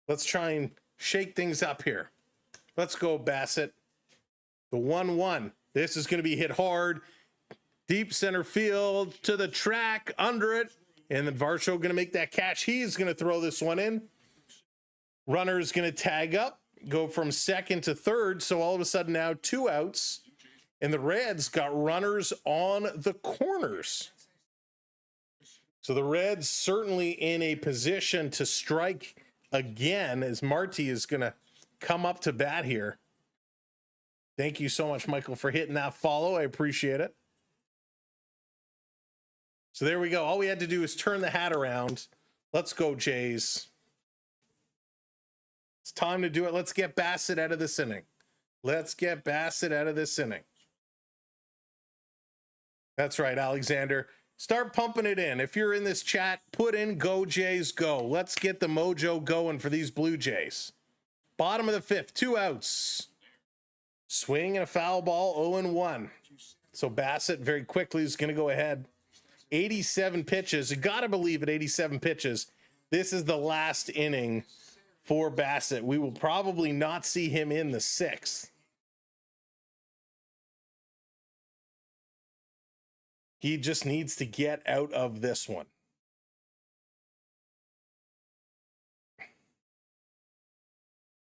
Speaker 2: Let's try and shake things up here. Let's go, Bassitt. The 1-1. This is going to be hit hard. Deep center field to the track, under it. And then Varsho going to make that catch. He's going to throw this one in. Runner's going to tag up, go from second to third. So all of a sudden now 2 outs. And the Reds got runners on the corners. So the Reds certainly in a position to strike again as Marty is going to come up to bat here. Thank you so much, Michael, for hitting that follow. I appreciate it. So there we go. All we had to do is turn the hat around. Let's go, Jays. It's time to do it. Let's get Bassitt out of this inning. Let's get Bassitt out of this inning. That's right, Alexander. Start pumping it in. If you're in this chat, put in Go Jays Go. Let's get the mojo going for these Blue Jays. Bottom of the fifth, 2 outs. Swing and a foul ball, 0-1. So Bassitt very quickly is going to go ahead. 87 pitches. You got to believe at 87 pitches, this is the last inning for Bassitt. We will probably not see him in the 6th. He just needs to get out of this one.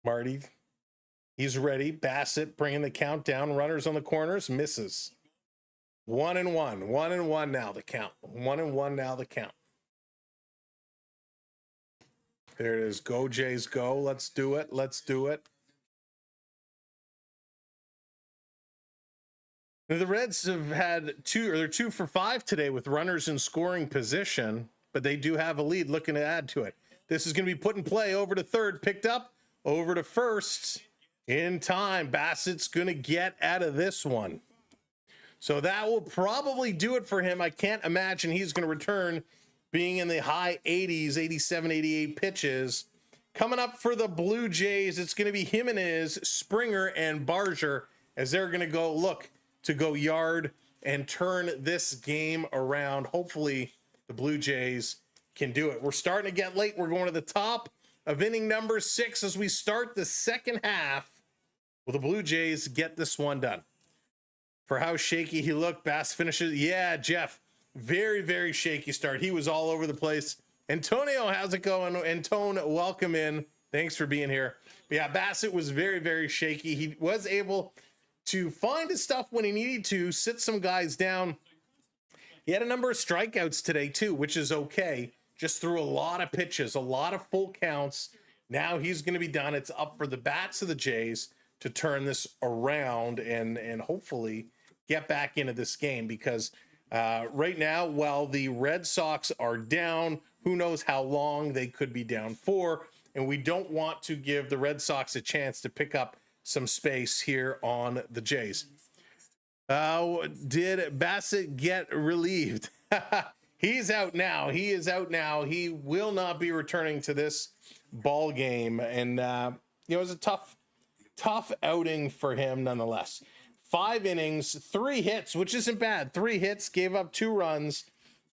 Speaker 2: Marty, he's ready. Bassitt bringing the count down. Runners on the corners, misses. 1-1. 1-1 now the count. 1-1 now the count. There it is. Go Jays go. Let's do it. Let's do it. The Reds have had they're 2 for 5 today with runners in scoring position, but they do have a lead looking to add to it. This is going to be put in play over to third, picked up over to first in time. Bassitt's going to get out of this one. So that will probably do it for him. I can't imagine he's going to return being in the high 80s, 87, 88 pitches. Coming up for the Blue Jays, it's going to be Jimenez, Springer, and Barger as they're going to go yard and turn this game around. Hopefully the Blue Jays can do it. We're starting to get late. We're going to the top of inning number 6 as we start the second half. Will the Blue Jays get this one done? For how shaky he looked, Bass finishes. Yeah, Jeff, very, very shaky start. He was all over the place. Antonio, how's it going? Antone, welcome in. Thanks for being here. But yeah, Bassitt was very, very shaky. He was able to find his stuff when he needed to, sit some guys down. He had a number of strikeouts today too, which is okay. Just threw a lot of pitches, a lot of full counts. Now he's going to be done. It's up for the bats of the Jays to turn this around and hopefully get back into this game, because right now, while the Red Sox are down, who knows how long they could be down for, and we don't want to give the Red Sox a chance to pick up some space here on the Jays. Did Bassitt get relieved? He's out now. He is out now. He will not be returning to this ball game. And, it was a tough outing for him nonetheless. 5 innings, 3 hits, which isn't bad. 3 hits, gave up 2 runs,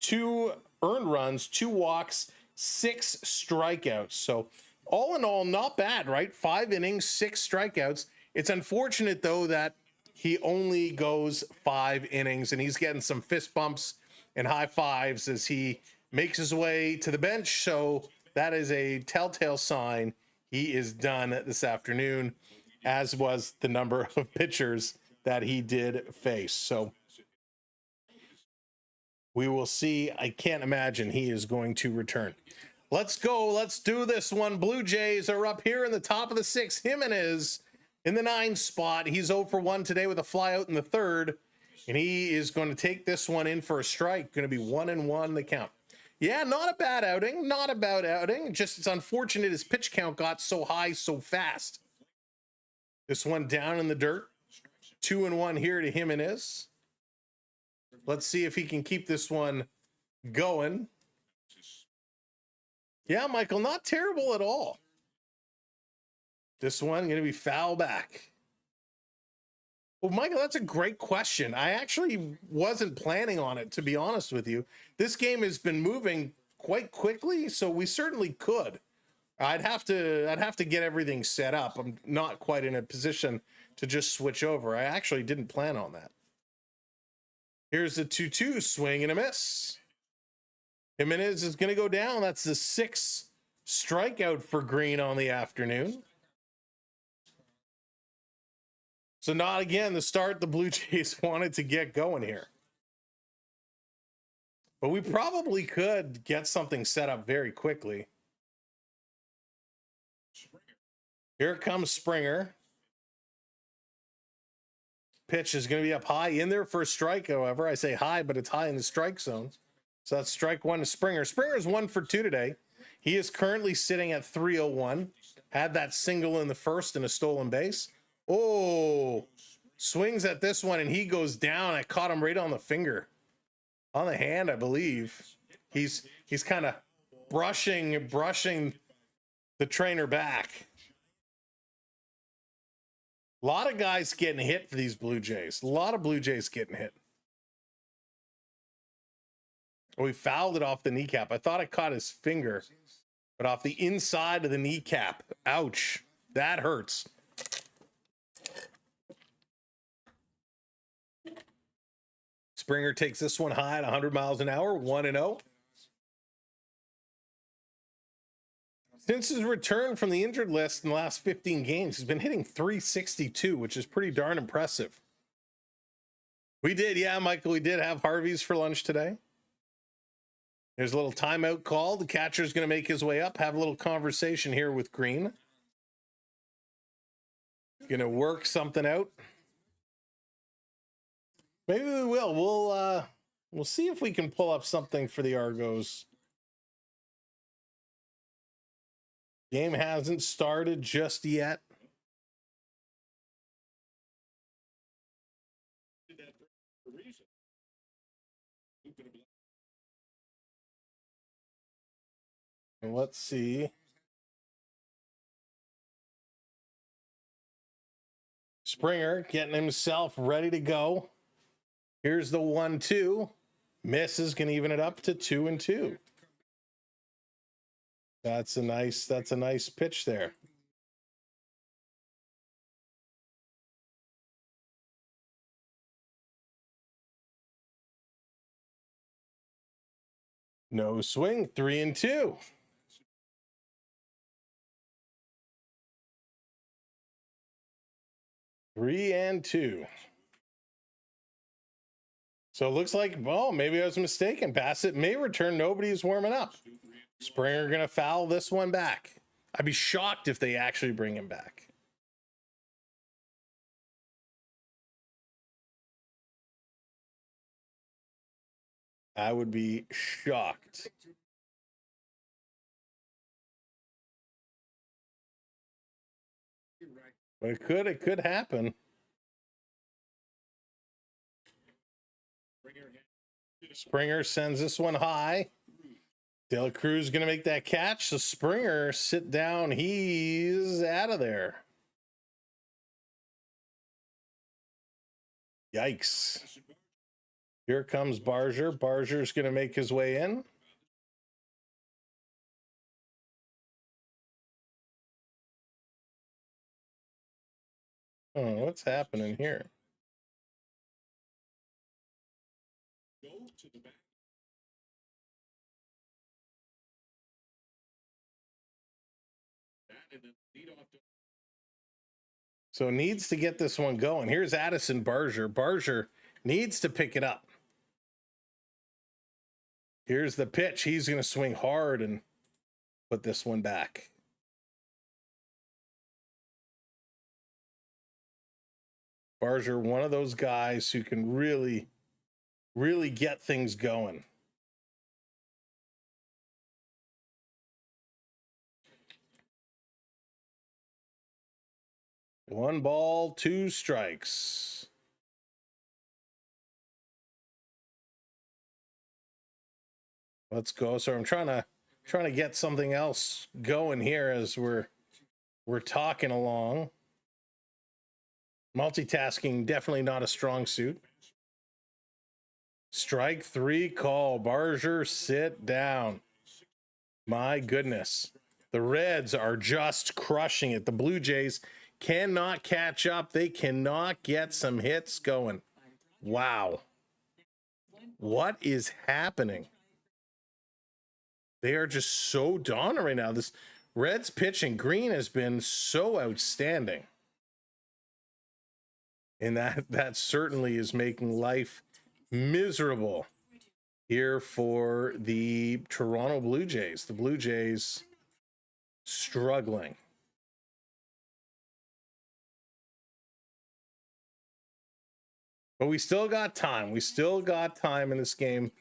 Speaker 2: 2 earned runs, 2 walks, 6 strikeouts. So all in all, not bad, right? 5 innings, 6 strikeouts. It's unfortunate, though, that he only goes 5 innings, and he's getting some fist bumps and high fives as he makes his way to the bench. So that is a telltale sign he is done this afternoon, as was the number of pitchers that he did face. So we will see. I can't imagine he is going to return. Let's go. Let's do this one. Blue Jays are up here in the top of the 6th. Jimenez in the 9 spot. He's 0 for 1 today with a fly out in the 3rd. And he is going to take this one in for a strike. Going to be 1-1 the count. Yeah, not a bad outing. Not a bad outing. Just it's unfortunate his pitch count got so high so fast. This one down in the dirt. 2-1 here to Jimenez. Let's see if he can keep this one going. Yeah, Michael, not terrible at all. This one going to be foul back. Well, Michael, that's a great question. I actually wasn't planning on it, to be honest with you. This game has been moving quite quickly, so we certainly could. I'd have to get everything set up. I'm not quite in a position to just switch over. I actually didn't plan on that. Here's the 2-2 swing and a miss. Jimenez is going to go down. That's the 6th strikeout for Greene on the afternoon. So not again the start the Blue Jays wanted to get going here. But we probably could get something set up very quickly. Here comes Springer. Pitch is going to be up high in there for a strike, however. I say high, but it's high in the strike zone. So that's strike 1 to Springer. Springer is 1 for 2 today. He is currently sitting at 301. Had that single in the 1st and a stolen base. Oh, swings at this one and he goes down. I caught him right on the finger. On the hand, I believe. He's kind of brushing the trainer back. A lot of guys getting hit for these Blue Jays. A lot of Blue Jays getting hit. Oh, he fouled it off the kneecap. I thought I caught his finger, but off the inside of the kneecap. Ouch. That hurts. Springer takes this one high at 100 miles an hour, 1-0. Since his return from the injured list in the last 15 games, he's been hitting .362, which is pretty darn impressive. We did, yeah, Michael, we did have Harvey's for lunch today. There's a little timeout call. The catcher's going to make his way up, have a little conversation here with Greene. Going to work something out. Maybe we will. We'll see if we can pull up something for the Argos. Game hasn't started just yet. And let's see. Springer getting himself ready to go. Here's the 1-2. Misses, can even it up to 2-2. That's a nice pitch there. No swing, 3-2. Three and two. So it looks like, well, maybe I was mistaken. Bassitt may return. Nobody's warming up. Springer going to foul this one back. I'd be shocked if they actually bring him back. I would be shocked. But it could happen. Springer sends this one high. De La Cruz going to make that catch. So Springer, sit down. He's out of there. Yikes. Here comes Barger. Barger's going to make his way in. Oh, what's happening here? So needs to get this one going. Here's Addison Barger. Barger needs to pick it up. Here's the pitch. He's going to swing hard and put this one back. Barger, one of those guys who can really get things going. One ball, two strikes. Let's go. So I'm trying to get something else going here as we're talking along. Multitasking, definitely not a strong suit. Strike three call. Barger, sit down. My goodness. The Reds are just crushing it. The Blue Jays cannot catch up. They cannot get some hits going. Wow. What is happening? They are just so dominant right now. This Reds pitching, Greene has been so outstanding. And that certainly is making life miserable here for the Toronto Blue Jays. The Blue Jays struggling. But we still got time. We still got time in this game.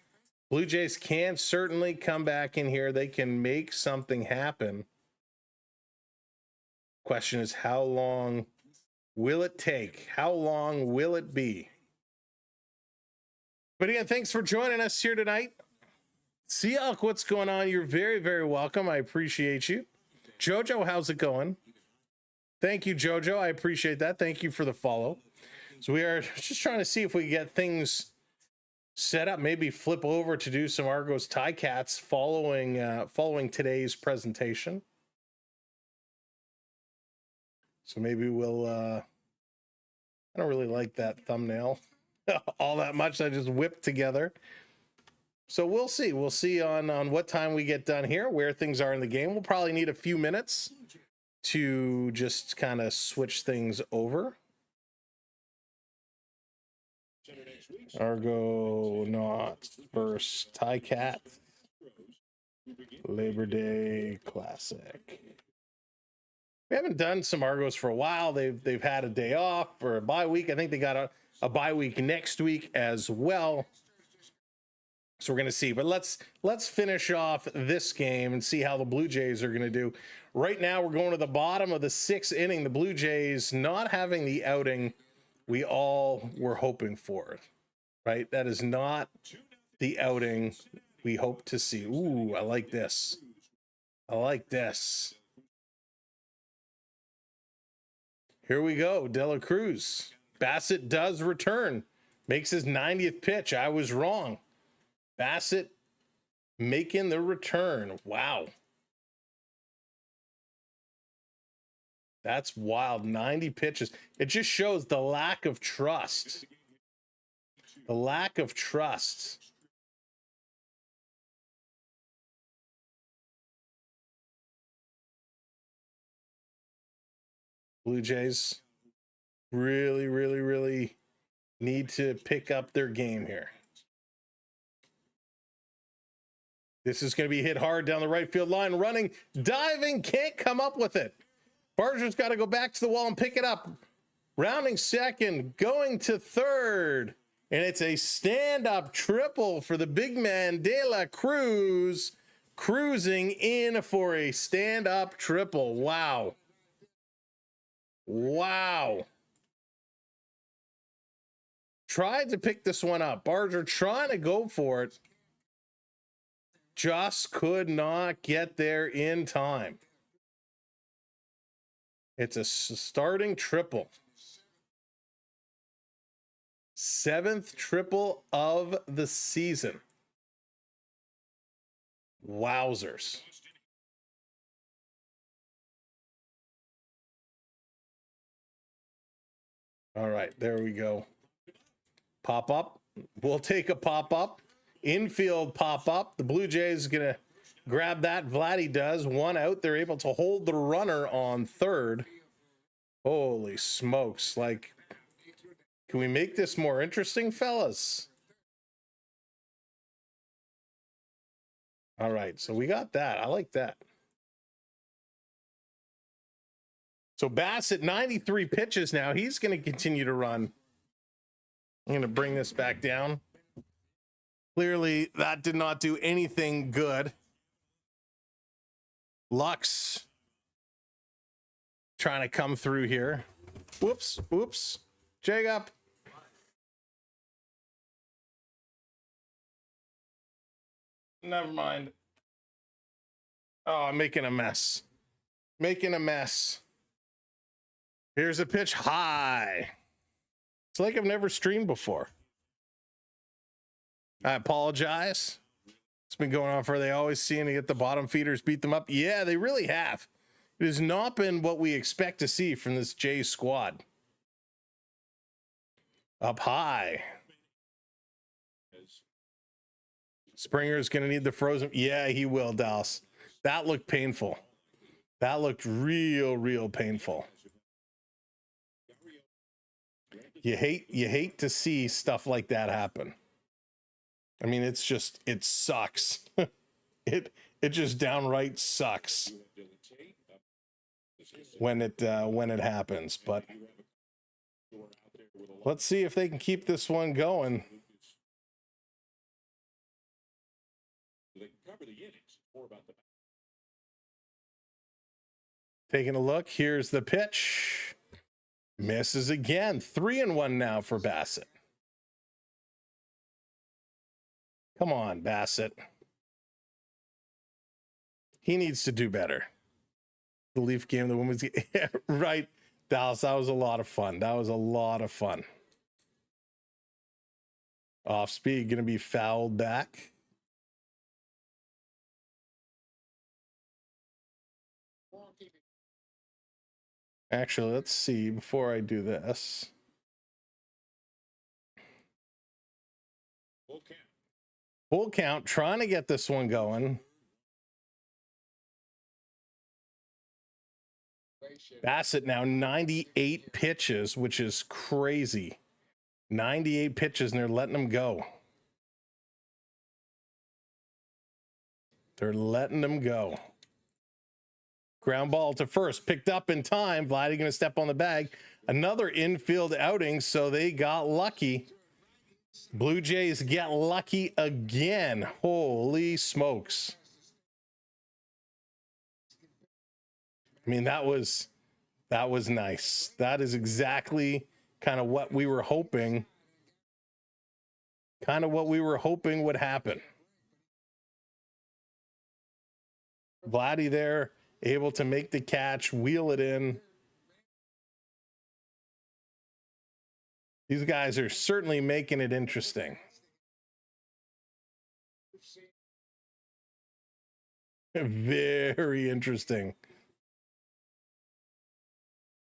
Speaker 2: Blue Jays can certainly come back in here. They can make something happen. Question is, how long will it take? How long will it be? But again, thanks for joining us here tonight. Sealk, what's going on? You're very, very welcome. I appreciate you. Jojo, how's it going? Thank you, Jojo. I appreciate that. Thank you for the follow. So we are just trying to see if we get things set up, maybe flip over to do some Argos Ticats following today's presentation. So maybe we'll I don't really like that thumbnail all that much. I just whipped together. So we'll see. We'll see on what time we get done here, where things are in the game. We'll probably need a few minutes to just kind of switch things over. Argonauts versus Ticat Labor Day Classic. We haven't done some Argos for a while. They've had a day off or a bye week. I think they got a bye week next week as well. So we're going to see. But let's finish off this game and see how the Blue Jays are going to do. Right now, we're going to the bottom of the 6th inning. The Blue Jays not having the outing we all were hoping for. Right? That is not the outing we hope to see. Ooh, I like this. I like this. Here we go. De La Cruz. Bassitt does return. Makes his 90th pitch. I was wrong. Bassitt making the return. Wow. That's wild. 90 pitches. It just shows the lack of trust. The lack of trust. Blue Jays really, really, really need to pick up their game here. This is going to be hit hard down the right field line. Running, diving, can't come up with it. Barger's got to go back to the wall and pick it up. Rounding second, going to third. And it's a stand-up triple for the big man, De La Cruz, cruising in for a stand-up triple. Wow. Wow. Tried to pick this one up. Barger trying to go for it. Just could not get there in time. It's a starting triple. 7th triple of the season. Wowzers. All right, there we go. Pop up. We'll take a pop up. Infield pop up. The Blue Jays is going to grab that. Vladdy does. 1 out. They're able to hold the runner on third. Holy smokes. Like, can we make this more interesting, fellas? All right, so we got that. I like that. So Bassitt, 93 pitches now. He's going to continue to run. I'm going to bring this back down. Clearly, that did not do anything good. Lux trying to come through here. Whoops, whoops. Jacob. Never mind. Oh, I'm making a mess. Making a mess. Here's a pitch high. It's like I've never streamed before. I apologize. It's been going on for they always seem to get the bottom feeders beat them up. Yeah, they really have. It has not been what we expect to see from this Jays squad. Up high. Springer's going to need the frozen. Yeah, he will, Dallas. That looked painful. That looked real painful. You hate to see stuff like that happen. I mean, it's just, it sucks. it just downright sucks when it happens. But let's see if they can keep this one going. Taking a look, here's the pitch. Misses again. 3-1 now for Bassitt. Come on, Bassitt. He needs to do better. The Leaf game, the women's game. Yeah, right, Dallas. That was a lot of fun. That was a lot of fun. Off speed, going to be fouled back. Actually, let's see before I do this. Full count, trying to get this one going. Bassitt now 98 pitches, which is crazy. 98 pitches, and they're letting them go. They're letting them go. Ground ball to first, picked up in time. Vladdy going to step on the bag. Another infield outing, so they got lucky. Blue Jays get lucky again. Holy smokes. I mean, that was nice. That is exactly kind of what we were hoping. Kind of what we were hoping would happen. Vladdy there, able to make the catch, wheel it in. These guys are certainly making it interesting. Very interesting.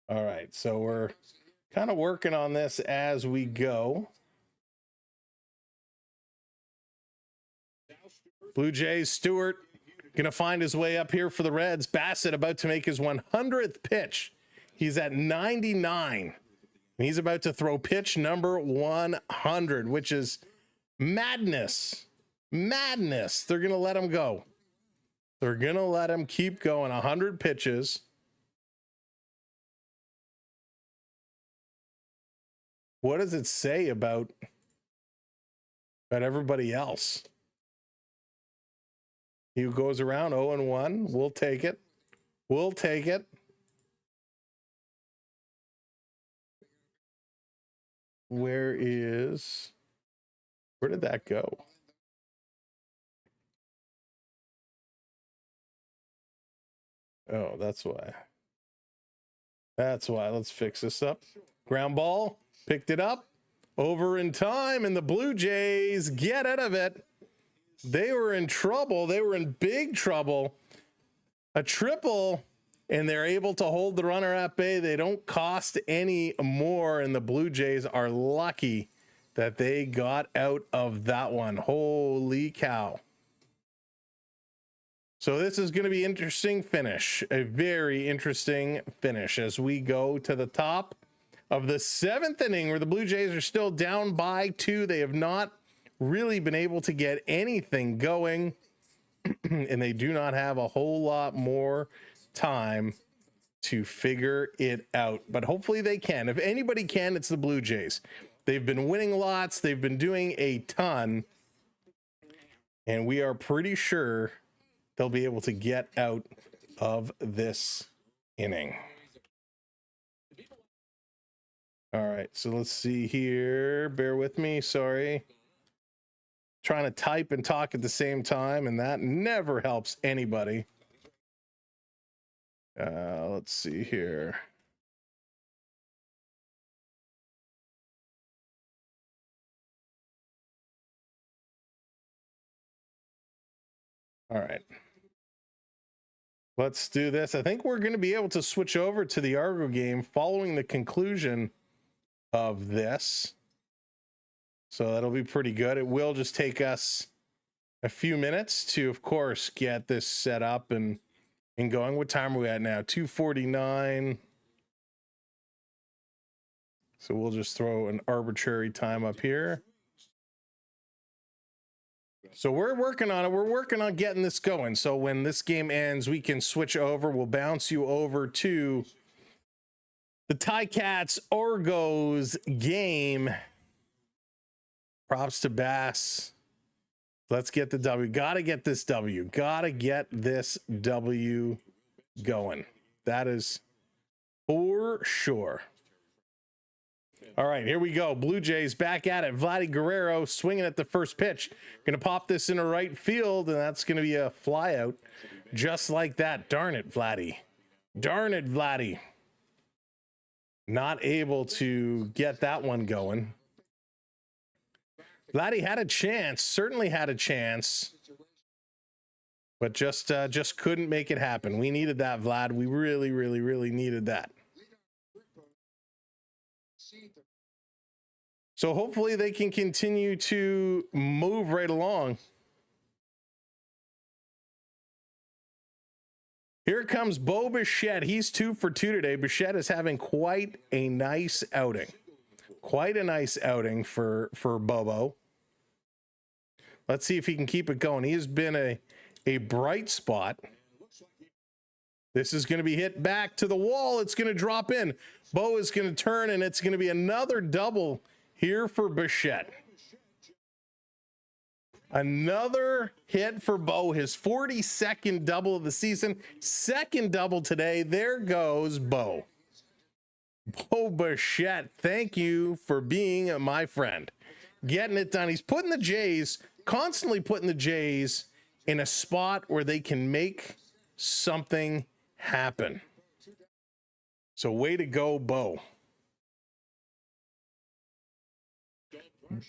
Speaker 2: All right, so we're kind of working on this as we go. Blue Jays, Stewart going to find his way up here for the Reds. Bassitt about to make his 100th pitch. He's at 99. And he's about to throw pitch number 100, which is madness. Madness. They're going to let him go. They're going to let him keep going. 100 pitches. What does it say about everybody else? He goes around 0-1. We'll take it. We'll take it. Where did that go? Oh, that's why. That's why. Let's fix this up. Ground ball, picked it up, over in time, and the Blue Jays get out of it. They were in trouble. They were in big trouble. A triple, and they're able to hold the runner at bay. They don't cost any more, and the Blue Jays are lucky that they got out of that one. Holy cow. So this is going to be interesting finish, a very interesting finish as we go to the top of the 7th inning where the Blue Jays are still down by 2. They have not really been able to get anything going, and they do not have a whole lot more time to figure it out, but hopefully they can. If anybody can, it's the Blue Jays. They've been winning lots. They've been doing a ton, and we are pretty sure they'll be able to get out of this inning. All right, so let's see here. Bear with me. Sorry. Trying to type and talk at the same time, and that never helps anybody. Let's see here. All right. Let's do this. I think we're going to be able to switch over to the Argo game following the conclusion of this. So that'll be pretty good. It will just take us a few minutes to, of course, get this set up and going. What time are we at now? 2:49. So we'll just throw an arbitrary time up here. So we're working on it. We're working on getting this going. So when this game ends, we can switch over. We'll bounce you over to the Ticats Argos game. Props to Bass. Let's get the W. Gotta get this W. Gotta get this W going. That is for sure. All right, here we go. Blue Jays back at it. Vladdy Guerrero swinging at the first pitch. Going to pop this into right field, and that's going to be a fly out just like that. Darn it, Vladdy. Darn it, Vladdy. Not able to get that one going. Vladdy had a chance, certainly had a chance, but just couldn't make it happen. We needed that, Vlad. We really, really, really needed that. So hopefully they can continue to move right along. Here comes Bo Bichette. He's 2 for 2 today. Bichette is having quite a nice outing. Quite a nice outing for Bobo. Let's see if he can keep it going. He has been a bright spot. This is going to be hit back to the wall. It's going to drop in. Bo is going to turn, and it's going to be another double here for Bichette. Another hit for Bo, his 42nd double of the season. Second double today. There goes Bo. Bo Bichette, thank you for being my friend. Getting it done. He's putting the Jays, constantly putting the Jays in a spot where they can make something happen. So way to go, Bo.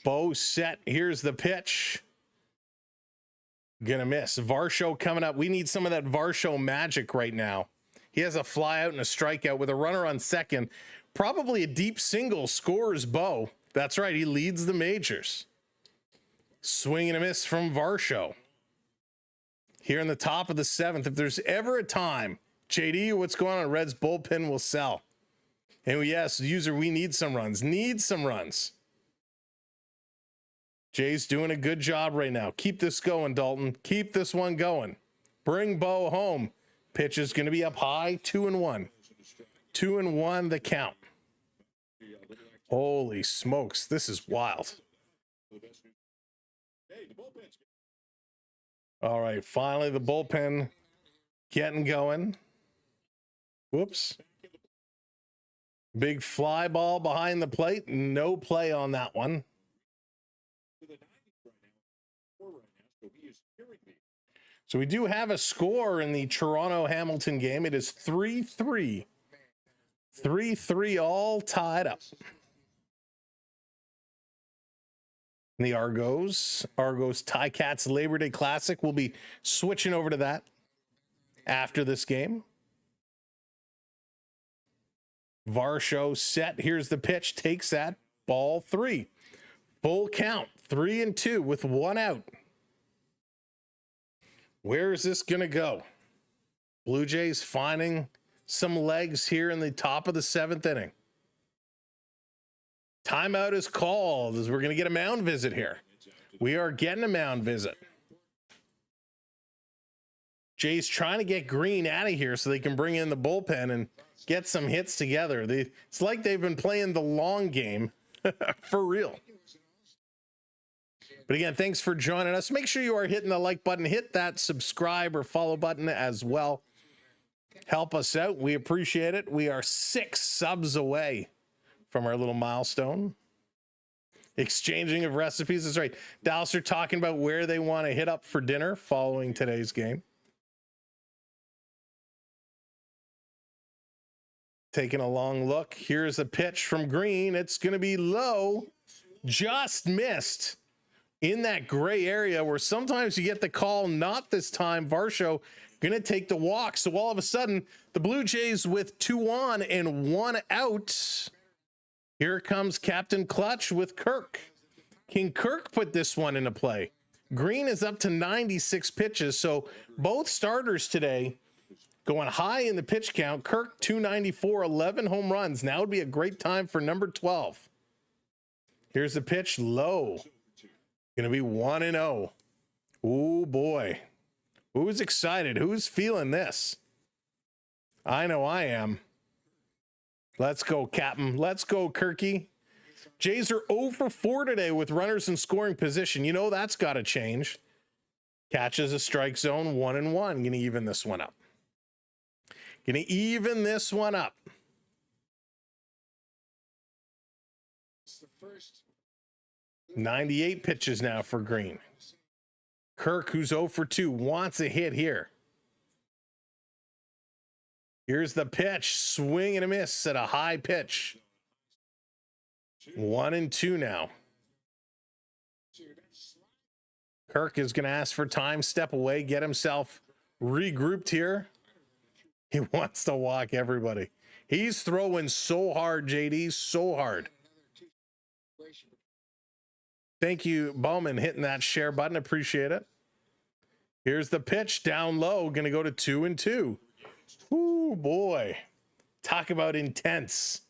Speaker 2: Bo set. Here's the pitch. Gonna miss. Varsho coming up. We need some of that Varsho magic right now. He has a fly out and a strikeout with a runner on second. Probably a deep single scores Bo. That's right. He leads the majors. Swing and a miss from Varsho. Here in the top of the 7th. If there's ever a time, JD, what's going on? Reds bullpen will sell. And yes, user, we need some runs. Need some runs. Jay's doing a good job right now. Keep this going, Dalton. Keep this one going. Bring Bo home. Pitch is going to be up high. 2-1. 2-1 the count. Holy smokes. This is wild. All right. Finally, the bullpen getting going. Whoops. Big fly ball behind the plate. No play on that one. So we do have a score in the Toronto-Hamilton game. It is 3-3. 3-3 all tied up. And the Argos Ticats Labor Day Classic. We'll be switching over to that after this game. Varsho set. Here's the pitch. Takes that. Ball 3. Full count. 3-2 with 1 out. Where is this going to go? Blue Jays finding some legs here in the top of the 7th inning. Timeout is called as we're going to get a mound visit here. We are getting a mound visit. Jays trying to get Greene out of here so they can bring in the bullpen and get some hits together. It's like they've been playing the long game for real. But again, thanks for joining us. Make sure you are hitting the like button. Hit that subscribe or follow button as well. Help us out. We appreciate it. We are 6 subs away from our little milestone. Exchanging of recipes. That's right. Dallas are talking about where they want to hit up for dinner following today's game. Taking a long look. Here's a pitch from Greene. It's going to be low. Just missed. In that gray area where sometimes you get the call, not this time. Varsho going to take the walk. So all of a sudden, the Blue Jays with 2 on and 1 out. Here comes Captain Clutch with Kirk. Can Kirk put this one into play? Greene is up to 96 pitches. So both starters today going high in the pitch count. Kirk 294, 11 home runs. Now would be a great time for number 12. Here's the pitch low. Going to be 1-0. Oh boy. Who's excited? Who's feeling this? I know I am. Let's go, Captain. Let's go, Kirky. Jays are 0 for 4 today with runners in scoring position. You know that's got to change. Catches a strike zone, 1-1. Going to even this one up. Going to even this one up. 98 pitches now for Greene. Kirk, who's 0 for 2, wants a hit here. Here's the pitch. Swing and a miss at a high pitch. 1-2 now. Kirk is going to ask for time, step away, get himself regrouped here. He wants to walk everybody. He's throwing so hard, JD, so hard. Thank you, Bowman, hitting that share button. Appreciate it. Here's the pitch down low. Going to go to 2-2. Ooh, boy. Talk about intense.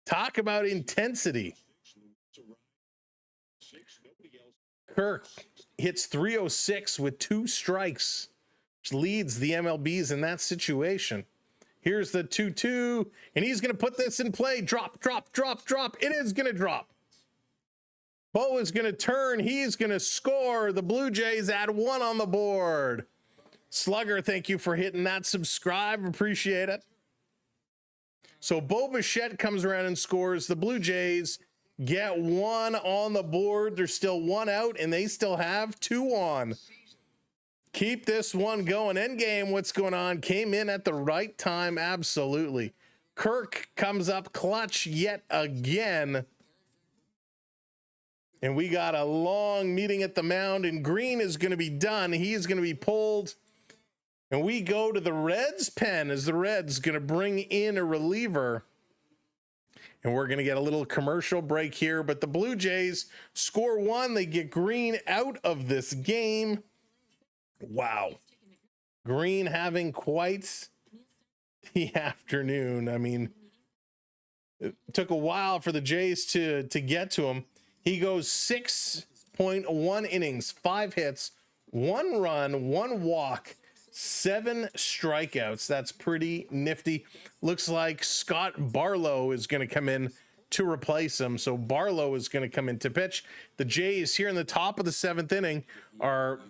Speaker 2: Talk about intensity. Kirk hits 306 with 2 strikes, which leads the MLBs in that situation. Here's the 2-2, and he's going to put this in play. Drop, drop, drop, drop. It is going to drop. Bo is going to turn. He's going to score. The Blue Jays add 1 on the board. Slugger, thank you for hitting that subscribe. Appreciate it. So Bo Bassitt comes around and scores. The Blue Jays get 1 on the board. There's still 1 out, and they still have 2 on. Keep this one going. Endgame, what's going on? Came in at the right time, absolutely. Kirk comes up clutch yet again. And we got a long meeting at the mound, and Greene is going to be done. He's going to be pulled. And we go to the Reds pen as the Reds going to bring in a reliever. And we're going to get a little commercial break here. But the Blue Jays score 1. They get Greene out of this game. Wow. Greene having quite the afternoon. I mean, it took a while for the Jays to get to him. He goes 6.1 innings, 5 hits, 1 run, 1 walk, 7 strikeouts. That's pretty nifty. Looks like Scott Barlow is going to come in to replace him. So Barlow is going to come in to pitch. The Jays here in the top of the 7th inning are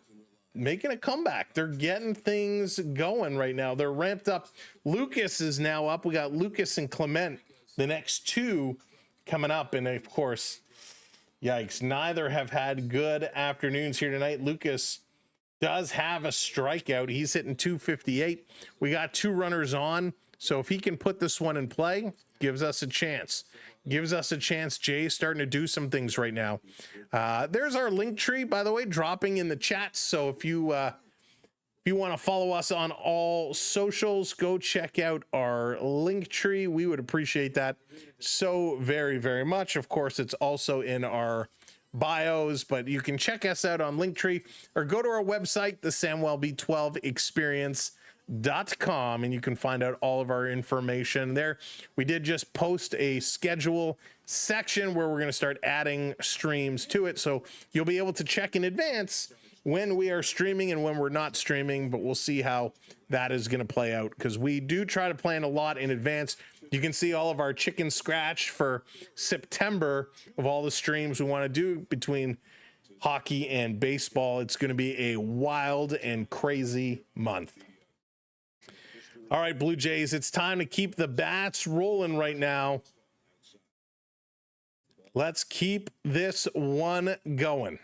Speaker 2: making a comeback. They're getting things going right now. They're ramped up. Lucas is now up. We got Lucas and Clement, the next 2 coming up. And of course, yikes, neither have had good afternoons here tonight. Lucas does have a strikeout. He's hitting 258. We got 2 runners on. So if he can put this one in play, gives us a chance. Gives us a chance. Jay's starting to do some things right now. There's our link tree, by the way, dropping in the chat. So if you want to follow us on all socials, go check out our link tree. We would appreciate that so very, very much. Of course, it's also in our bios, but you can check us out on Linktree or go to our website, the SamwellB12experience.com, and you can find out all of our information there. We did just post a schedule section where we're going to start adding streams to it, so you'll be able to check in advance when we are streaming and when we're not streaming, but we'll see how that is going to play out because we do try to plan a lot in advance. You can see all of our chicken scratch for September of all the streams we want to do between hockey and baseball. It's going to be a wild and crazy month. All right, Blue Jays, it's time to keep the bats rolling right now. Let's keep this one going.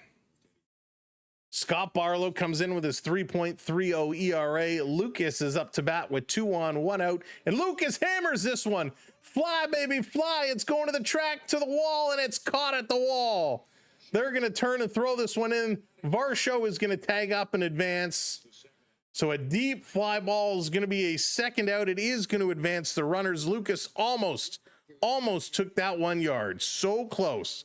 Speaker 2: Scott Barlow comes in with his 3.30 ERA. Lucas is up to bat with 2 on, 1 out. And Lucas hammers this one. Fly, baby, fly. It's going to the track, to the wall, and it's caught at the wall. They're going to turn and throw this one in. Varsho is going to tag up in advance. So a deep fly ball is going to be a second out. It is going to advance the runners. Lucas almost took that 1 yard. So close.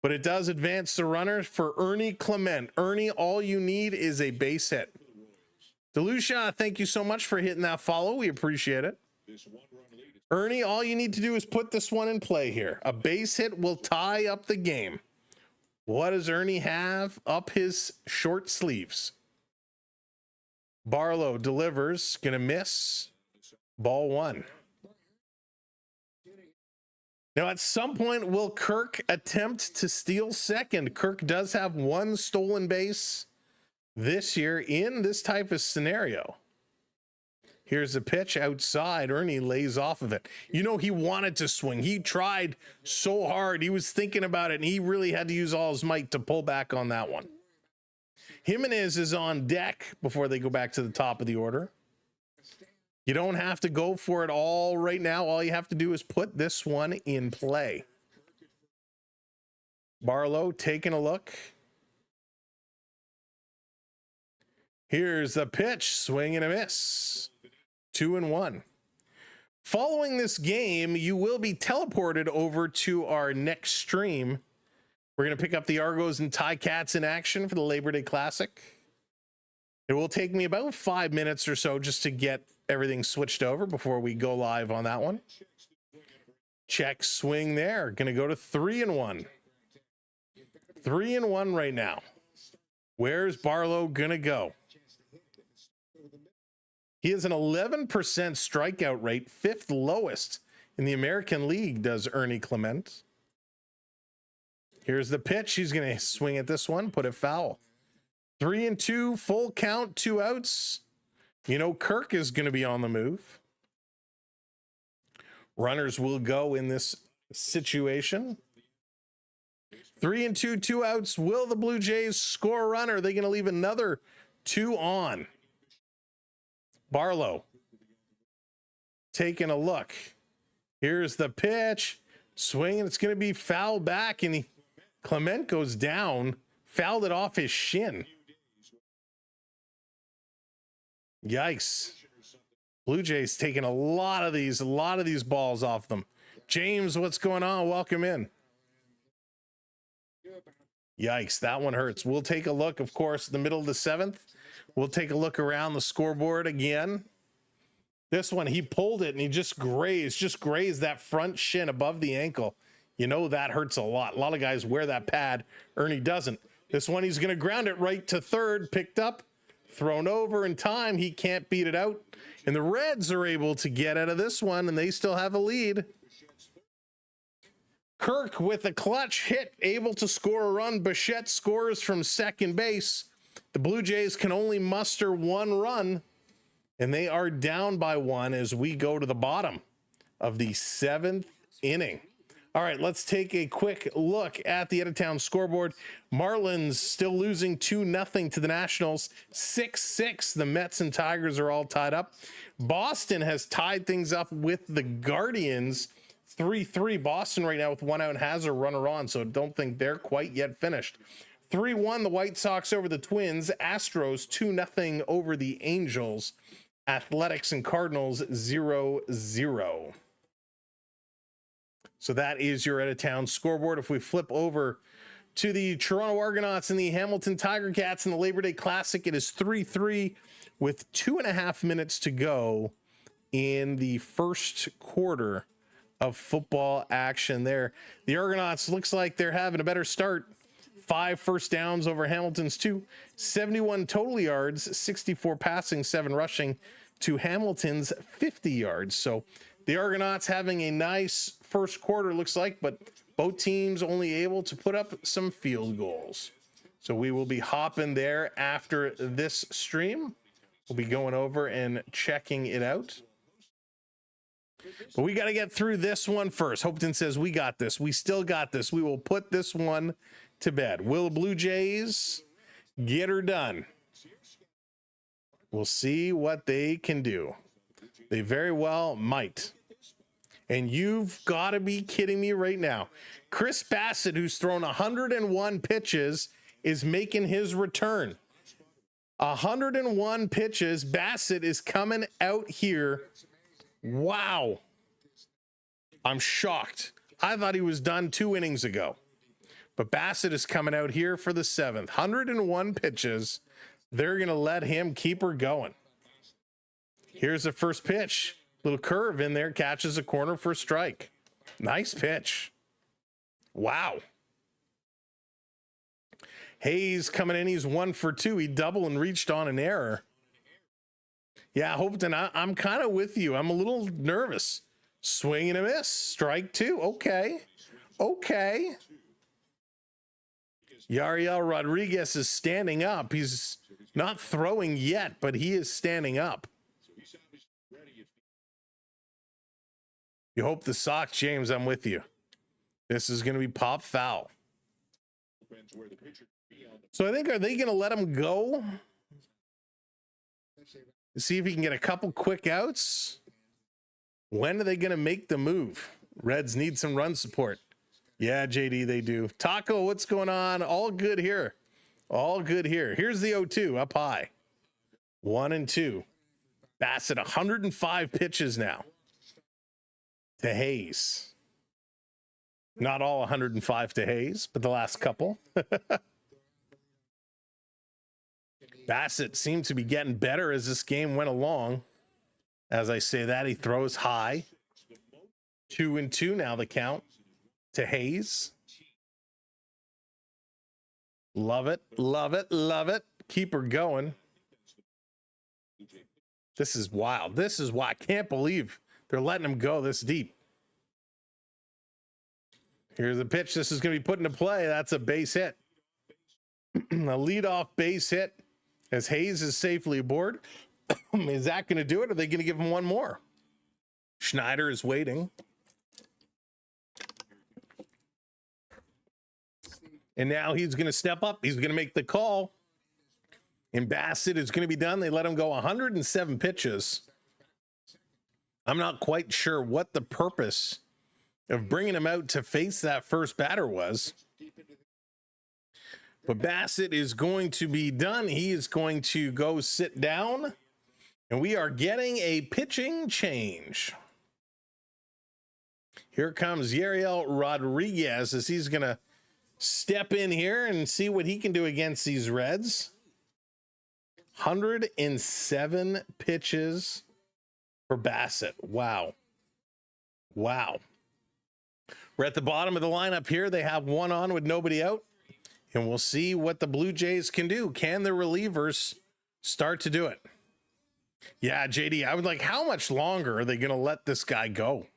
Speaker 2: But it does advance the runner for Ernie Clement. Ernie, all you need is a base hit. Delucia, thank you so much for hitting that follow. We appreciate it. Ernie, all you need to do is put this one in play here. A base hit will tie up the game. What does Ernie have up his short sleeves? Barlow delivers, gonna miss. Ball 1. Now, at some point, will Kirk attempt to steal second? Kirk does have 1 stolen base this year in this type of scenario. Here's a pitch outside. Ernie lays off of it. You know, he wanted to swing. He tried so hard. He was thinking about it, and he really had to use all his might to pull back on that one. Jimenez is on deck before they go back to the top of the order. You don't have to go for it all right now. All you have to do is put this one in play. Barlow taking a look. Here's the pitch, swing and a miss. 2-1. Following this game, you will be teleported over to our next stream. We're going to pick up the Argos and Ticats in action for the Labor Day Classic. It will take me about 5 minutes or so just to get everything switched over before we go live on that one. Check swing there. Going to go to 3-1. 3-1 right now. Where's Barlow going to go? He has an 11% strikeout rate, 5th lowest in the American League, does Ernie Clement. Here's the pitch. He's going to swing at this one, put it foul. 3-2, full count, 2 outs. You know, Kirk is going to be on the move. Runners will go in this situation. 3-2, 2 outs. Will the Blue Jays score a run, or are they going to leave another 2 on? Barlow taking a look. Here's the pitch. Swinging. It's going to be fouled back, and Clement goes down. Fouled it off his shin. Yikes. Blue Jays taking a lot of these balls off them. James, what's going on? Welcome in. Yikes, that one hurts. We'll take a look, of course, in the middle of the 7th. We'll take a look around the scoreboard again. This one, he pulled it and he just grazed that front shin above the ankle. You know that hurts a lot. A lot of guys wear that pad. Ernie doesn't. This one, he's going to ground it right to third. Picked up, thrown over in time. He can't beat it out. And the Reds are able to get out of this one, and they still have a lead. Kirk with a clutch hit, able to score a run. Bassitt scores from second base. The Blue Jays can only muster 1 run, and they are down by 1 as we go to the bottom of the 7th inning. All right, let's take a quick look at the out-of-town scoreboard. Marlins still losing 2-0 to the Nationals. 6-6. The Mets and Tigers are all tied up. Boston has tied things up with the Guardians. 3-3. Boston right now with 1 out and has a runner on, so don't think they're quite yet finished. 3-1, the White Sox over the Twins. Astros 2-0 over the Angels. Athletics and Cardinals 0-0. So that is your out-of-town scoreboard. If we flip over to the Toronto Argonauts and the Hamilton Tiger Cats in the Labor Day Classic, it is 3-3 with 2.5 minutes to go in the first quarter of football action there. The Argonauts looks like they're having a better start. 5 first downs over Hamilton's 2. 71 total yards, 64 passing, 7 rushing to Hamilton's 50 yards. So the Argonauts having a nice first quarter, looks like, but both teams only able to put up some field goals. So we will be hopping there after this stream. We'll be going over and checking it out. But we got to get through this one first. Hopeton says, we got this. We still got this. We will put this one to bed. Will the Blue Jays get her done? We'll see what they can do. They very well might. And you've got to be kidding me right now. Chris Bassitt, who's thrown 101 pitches, is making his return. 101 pitches. Bassitt is coming out here. Wow. I'm shocked. I thought he was done 2 innings ago. But Bassitt is coming out here for the 7th. 101 pitches. They're going to let him keep her going. Here's the first pitch. Little curve in there, catches a corner for a strike. Nice pitch. Wow. Hayes coming in. He's 1 for 2. He doubled and reached on an error. Yeah, Hopeton, I'm kind of with you. I'm a little nervous. Swing and a miss. Strike 2. Okay. Okay. Yariel Rodriguez is standing up. He's not throwing yet, but he is standing up. You hope the sock, James. I'm with you. This is going to be pop foul. So I think, are they going to let him go? See if he can get a couple quick outs. When are they going to make the move? Reds need some run support. Yeah, JD, they do. Taco, what's going on? All good here. All good here. Here's the 0-2 up high. 1-2. Bassitt, 105 pitches now to Hayes. Not all 105 to Hayes, but the last couple. Bassitt seemed to be getting better as this game went along. As I say that, he throws high. 2-2 now the count to Hayes. Love it, love it, love it. Keep her going. This is wild. This is why I can't believe they're letting him go this deep. Here's a pitch. This is going to be put into play. That's a base hit. A leadoff base hit as Hayes is safely aboard. Is that going to do it? Or are they going to give him one more? Schneider is waiting. And now he's going to step up. He's going to make the call. And Bassitt is going to be done. They let him go 107 pitches. I'm not quite sure what the purpose of bringing him out to face that first batter was. But Bassitt is going to be done. He is going to go sit down. And we are getting a pitching change. Here comes Yariel Rodriguez as he's going to step in here and see what he can do against these Reds. 107 pitches for Bassitt. Wow. Wow. We're at the bottom of the lineup here. They have one on with nobody out. And we'll see what the Blue Jays can do. Can the relievers start to do it? Yeah, JD, I was like, how much longer are they going to let this guy go?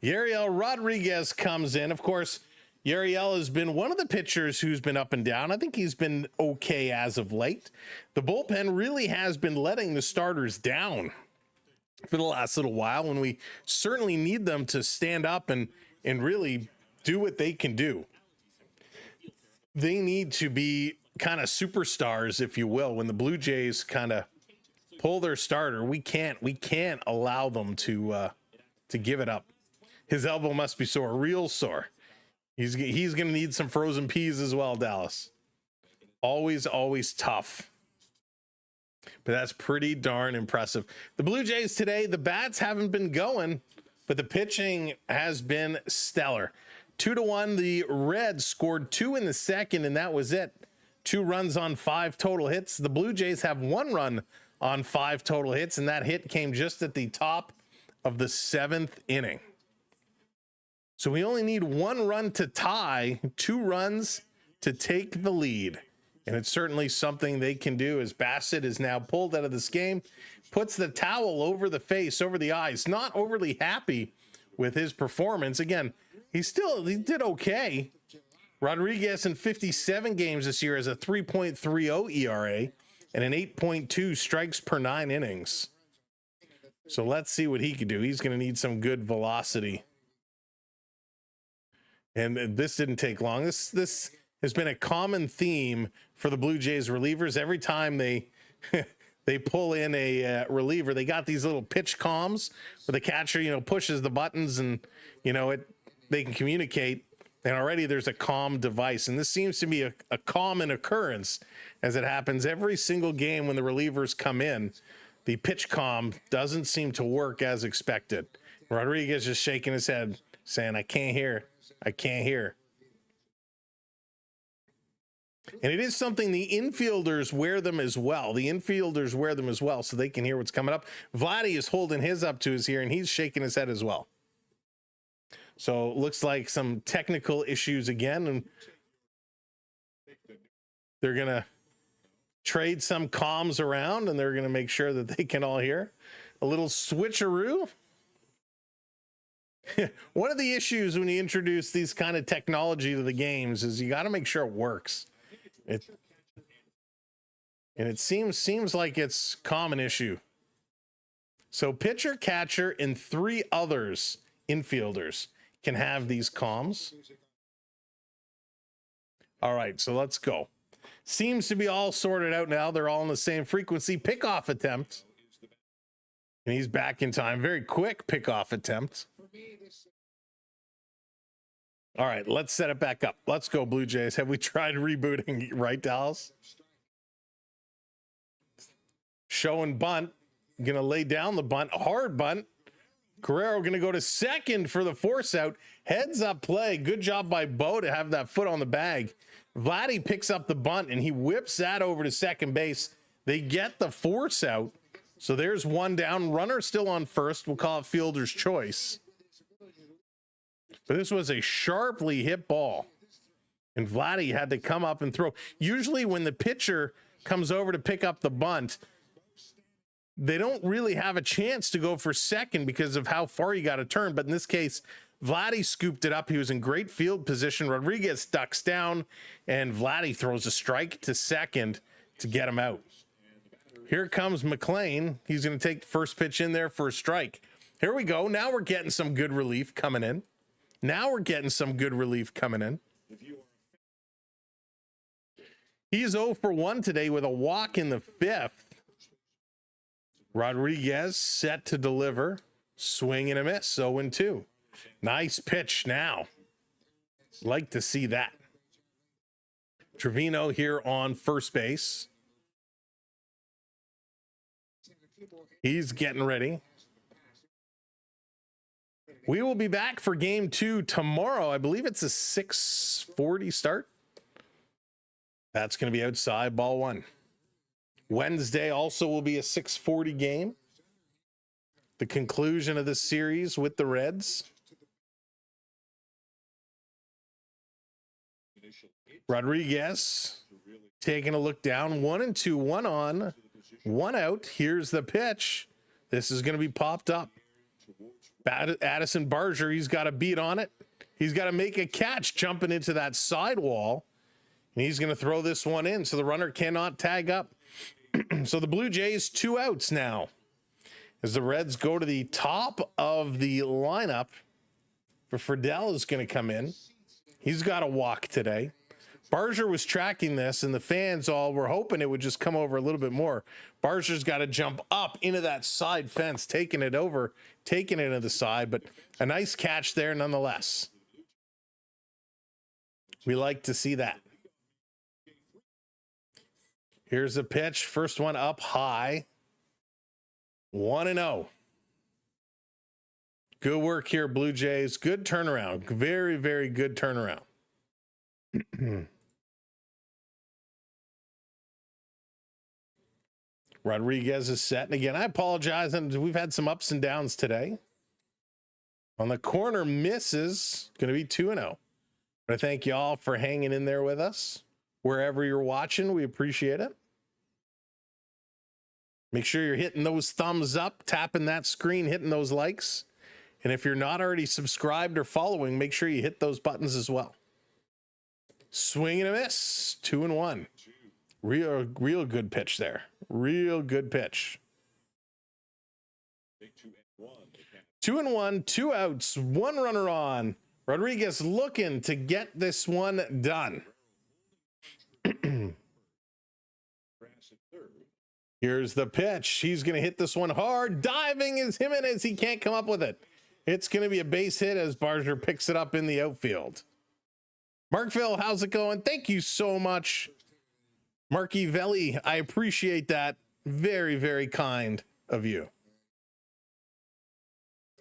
Speaker 2: Yariel Rodriguez comes in. Of course, Yariel has been one of the pitchers who's been up and down. I think he's been okay as of late. The bullpen really has been letting the starters down for the last little while, when we certainly need them to stand up and really do what they can do. They need to be kind of superstars, if you will. When the Blue Jays kind of pull their starter, we can't allow them to give it up. His elbow must be sore, real sore. He's going to need some frozen peas as well, Dallas. Always tough. But that's pretty darn impressive. The Blue Jays today, the bats haven't been going, but the pitching has been stellar. 2-1, the Reds scored 2 in the second, and that was it. 2 runs on 5 total hits. The Blue Jays have 1 run on 5 total hits, and that hit came just at the top of the 7th inning. So we only need 1 run to tie, 2 runs to take the lead. And it's certainly something they can do, as Bassitt is now pulled out of this game, puts the towel over the face, over the eyes, not overly happy with his performance. Again, he did okay. Rodriguez in 57 games this year has a 3.30 ERA and an 8.2 strikes per 9 innings. So let's see what he can do. He's going to need some good velocity. And this didn't take long. This has been a common theme for the Blue Jays relievers. Every time they pull in a reliever, they got these little pitch comms where the catcher, pushes the buttons and, they can communicate. And already there's a comm device. And this seems to be a common occurrence, as it happens every single game when the relievers come in. The pitch comm doesn't seem to work as expected. Rodriguez just shaking his head, saying, I can't hear. I can't hear. And it is something the infielders wear them as well. So they can hear what's coming up. Vladdy is holding his up to his ear, and he's shaking his head as well. So looks like some technical issues again, and they're going to trade some comms around, and they're going to make sure that they can all hear. A little switcheroo. One of the issues when you introduce these kind of technology to the games is you got to make sure it works. It seems like it's a common issue. So pitcher, catcher, and 3 others infielders can have these comms. All right, so let's go. Seems to be all sorted out now. They're all in the same frequency. Pickoff attempt. And he's back in time. Very quick pickoff attempt. All right, let's set it back up. Let's go, Blue Jays. Have we tried rebooting? Right, Dallas? Show and bunt. Going to lay down the bunt. Hard bunt. Guerrero going to go to second for the force out. Heads up play. Good job by Bo to have that foot on the bag. Vladdy picks up the bunt, and he whips that over to second base. They get the force out. So there's one down. Runner still on first. We'll call it fielder's choice. But this was a sharply hit ball. And Vladdy had to come up and throw. Usually when the pitcher comes over to pick up the bunt, they don't really have a chance to go for second because of how far you got to turn. But in this case, Vladdy scooped it up. He was in great field position. Rodriguez ducks down, and Vladdy throws a strike to second to get him out. Here comes McLean. He's going to take the first pitch in there for a strike. Here we go. Now we're getting some good relief coming in. He's 0 for 1 today with a walk in the fifth. Rodriguez set to deliver. Swing and a miss. 0-2. Nice pitch now. Like to see that. Trevino here on first base. He's getting ready. We will be back for game 2 tomorrow. I believe it's a 6:40 start. That's going to be outside, ball 1. Wednesday also will be a 6:40 game. The conclusion of the series with the Reds. Rodriguez taking a look down. 1-2, 1 on, 1 out. Here's the pitch. This is going to be popped up. Addison Barger, he's got a beat on it. He's got to make a catch jumping into that sidewall. And he's going to throw this one in so the runner cannot tag up. So the Blue Jays 2 outs now as the Reds go to the top of the lineup. For Friedel is going to come in. He's got a walk today. Barger was tracking this, and the fans all were hoping it would just come over a little bit more. Barger's got to jump up into that side fence, taking it into the side, but a nice catch there nonetheless. We like to see that. Here's the pitch. First one up high. 1-0. Good work here, Blue Jays. Good turnaround. Very, very good turnaround. Rodriguez is set. And again, I apologize. We've had some ups and downs today. On the corner, misses. Going to be 2-0. But I thank y'all for hanging in there with us. Wherever you're watching, we appreciate it. Make sure you're hitting those thumbs up, tapping that screen, hitting those likes. And if you're not already subscribed or following, make sure you hit those buttons as well. Swing and a miss. 2-1. Real good pitch there. Real good pitch. 2-1, 2 outs, 1 runner on. Rodriguez looking to get this one done. Here's the pitch. He's going to hit this one hard. Diving is Jimenez. He can't come up with it. It's going to be a base hit as Barger picks it up in the outfield. Markville, how's it going? Thank you so much. Marky Velli, I appreciate that. Very, very kind of you.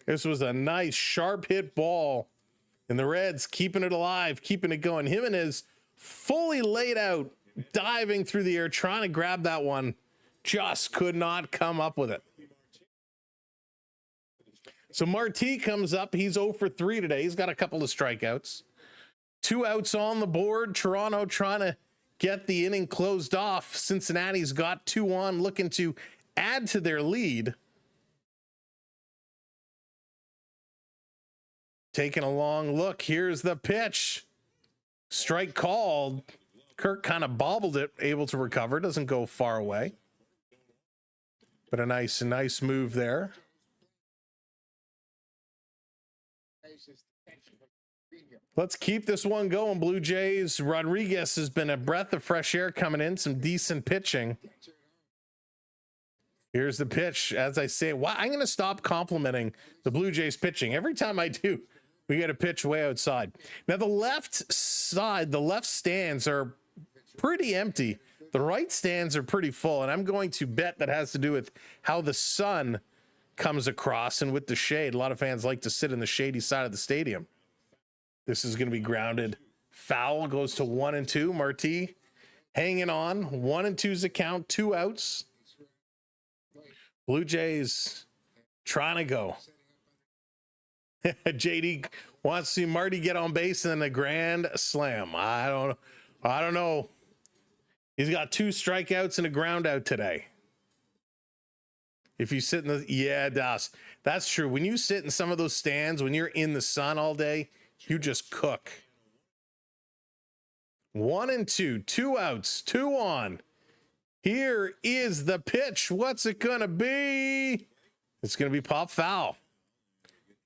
Speaker 2: This was a nice, sharp hit ball. And the Reds keeping it alive, keeping it going. Jimenez fully laid out, diving through the air, trying to grab that one. Just could not come up with it. So Marti comes up. He's 0 for 3 today. He's got a couple of strikeouts. 2 outs on the board. Toronto trying to get the inning closed off. Cincinnati's got 2 on, looking to add to their lead. Taking a long look. Here's the pitch. Strike called. Kirk kind of bobbled it, able to recover. Doesn't go far away. But a nice move there. Let's keep this one going, Blue Jays. Rodriguez has been a breath of fresh air coming in, some decent pitching. Here's the pitch. As I say, wow, I'm going to stop complimenting the Blue Jays pitching. Every time I do, we get a pitch way outside. Now, the left side, the left stands are pretty empty. The right stands are pretty full, and I'm going to bet that has to do with how the sun comes across and with the shade. A lot of fans like to sit in the shady side of the stadium. This is going to be grounded. Foul goes to 1-2. Marti hanging on. 1-2's the count. 2 outs. Blue Jays trying to go. JD wants to see Marty get on base and then a grand slam. I don't know. He's got 2 strikeouts and a ground out today. If you sit in the, yeah, Das, that's true. When you sit in some of those stands, when you're in the sun all day, you just cook. 1-2, 2 outs, 2 on. Here is the pitch. What's it gonna be? It's gonna be pop foul.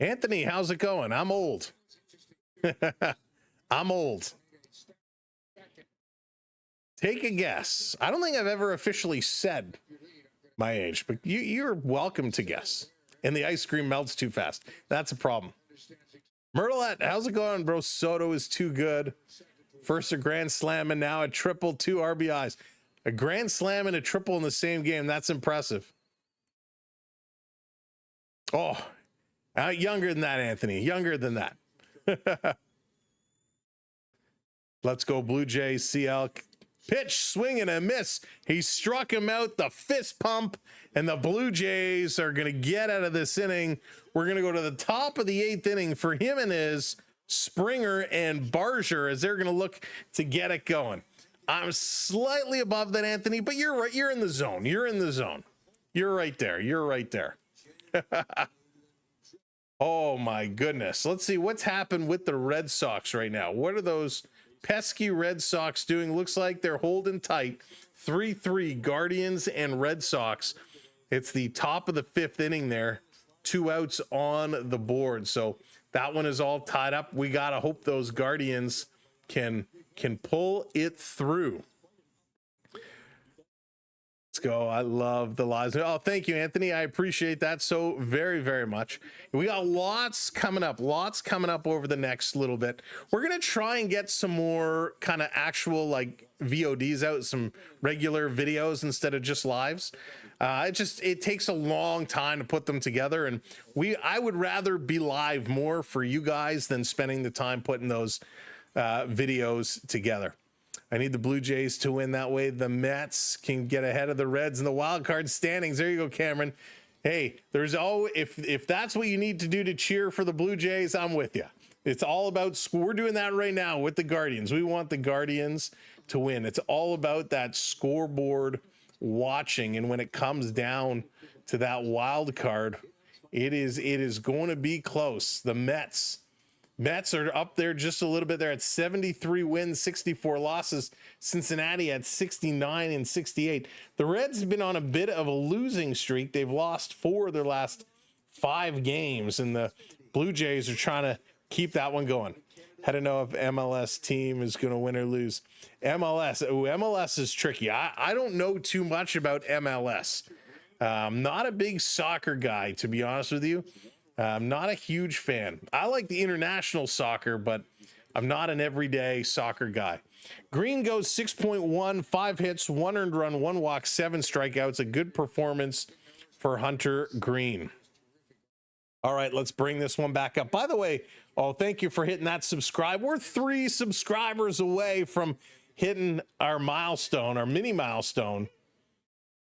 Speaker 2: Anthony, how's it going? I'm old. I'm old. Take a guess. I don't think I've ever officially said my age, but you're welcome to guess. And the ice cream melts too fast. That's a problem. Myrtlet, how's it going, bro? Soto is too good. First a grand slam and now a triple, 2 RBIs. A grand slam and a triple in the same game. That's impressive. Oh, younger than that, Anthony. Younger than that. Let's go, Blue Jays. CL. Pitch, swing and a miss. He struck him out, the fist pump, and the Blue Jays are going to get out of this inning. We're going to go to the top of the 8th inning for Jimenez, Springer, and Barger as they're going to look to get it going. I'm slightly above that, Anthony, but you're right. You're in the zone. You're in the zone. You're right there. You're right there. Oh, my goodness. Let's see what's happened with the Red Sox right now. What are those pesky Red Sox doing? Looks like they're holding tight. 3-3 Guardians and Red Sox. It's the top of the 5th inning there. 2 outs on the board. So that one is all tied up. We got to hope those Guardians can pull it through. Let's go. I love the lives. Oh, thank you, Anthony. I appreciate that so very, very much. We got lots coming up over the next little bit. We're going to try and get some more kind of actual like VODs out, some regular videos instead of just lives. It takes a long time to put them together, and I would rather be live more for you guys than spending the time putting those videos together. I need the Blue Jays to win. That way the Mets can get ahead of the Reds in the wild card standings. There you go, Cameron. Hey, there's if that's what you need to do to cheer for the Blue Jays, I'm with you. It's all about, we're doing that right now with the Guardians. We want the Guardians to win. It's all about that scoreboard watching, and when it comes down to that wild card, it is going to be close. The Mets are up there just a little bit. They're at 73 wins, 64 losses. Cincinnati at 69 and 68. The Reds have been on a bit of a losing streak. They've lost 4 of their last 5 games, and the Blue Jays are trying to keep that one going. I don't know if MLS team is going to win or lose. MLS is tricky. I don't know too much about MLS. I'm not a big soccer guy, to be honest with you. I'm not a huge fan. I like the international soccer, but I'm not an everyday soccer guy. Greene goes 6.1, 5 hits, 1 earned run, 1 walk, 7 strikeouts. A good performance for Hunter Greene. All right, let's bring this one back up. By the way, thank you for hitting that subscribe. We're 3 subscribers away from hitting our milestone, our mini milestone.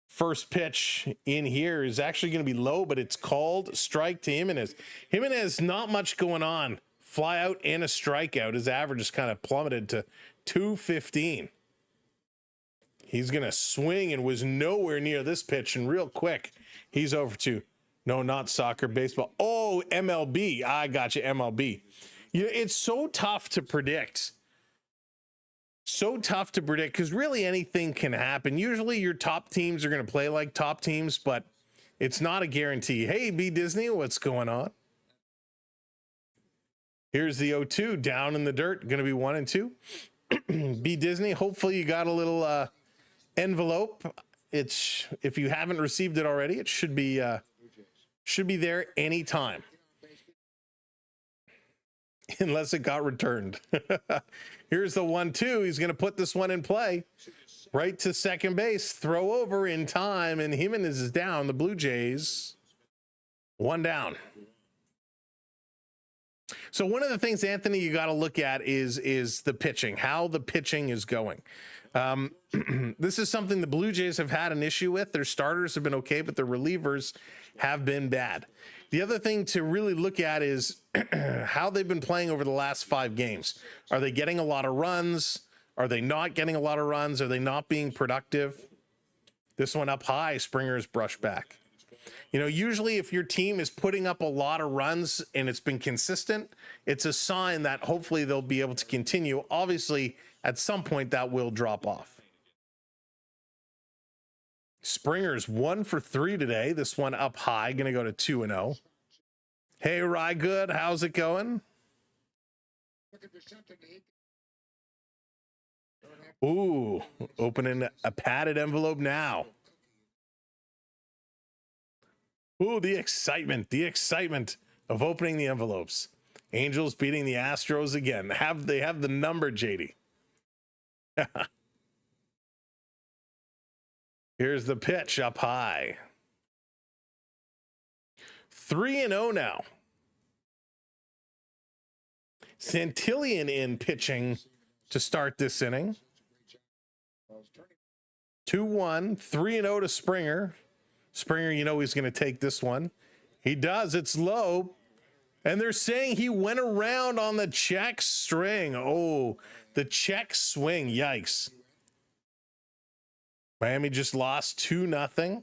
Speaker 2: First pitch in here is actually going to be low, but it's called strike to Jimenez. Jimenez, not much going on. Fly out and a strikeout. His average is kind of plummeted to 215. He's going to swing and was nowhere near this pitch. And real quick, he's over to, no, not soccer, baseball. Oh, MLB. I got you, MLB. It's so tough to predict. So tough to predict because really anything can happen. Usually your top teams are going to play like top teams, but it's not a guarantee. Hey, B Disney, what's going on? Here's the 0-2 down in the dirt. Going to be 1-2. B Disney. Hopefully you got a little envelope. It's, if you haven't received it already, it should be there anytime. Unless it got returned. Here's the 1-2. He's going to put this one in play. Right to second base. Throw over in time, and Jimenez is down. The Blue Jays, one down. So one of the things, Anthony, you got to look at is the pitching, how the pitching is going. This is something the Blue Jays have had an issue with. Their starters have been okay, but their relievers have been bad. The other thing to really look at is how they've been playing over the last 5 games. Are they getting a lot of runs? Are they not getting a lot of runs? Are they not being productive? This one up high, Springer's brushed back. You know, usually if your team is putting up a lot of runs and it's been consistent, it's a sign that hopefully they'll be able to continue. Obviously, at some point that will drop off. Springer's 1 for 3 today. This one up high, going to go to 2-0. Hey, Rye Good, how's it going? Ooh, opening a padded envelope now. Ooh, the excitement of opening the envelopes. Angels beating the Astros again. They have the number, JD. Here's the pitch up high. 3-0 now. Santillan in pitching to start this inning. 2-1, 3-0 to Springer. Springer, you know he's going to take this one. He does. It's low. And they're saying he went around on the check string. Oh, the check swing. Yikes. Miami just lost 2-0.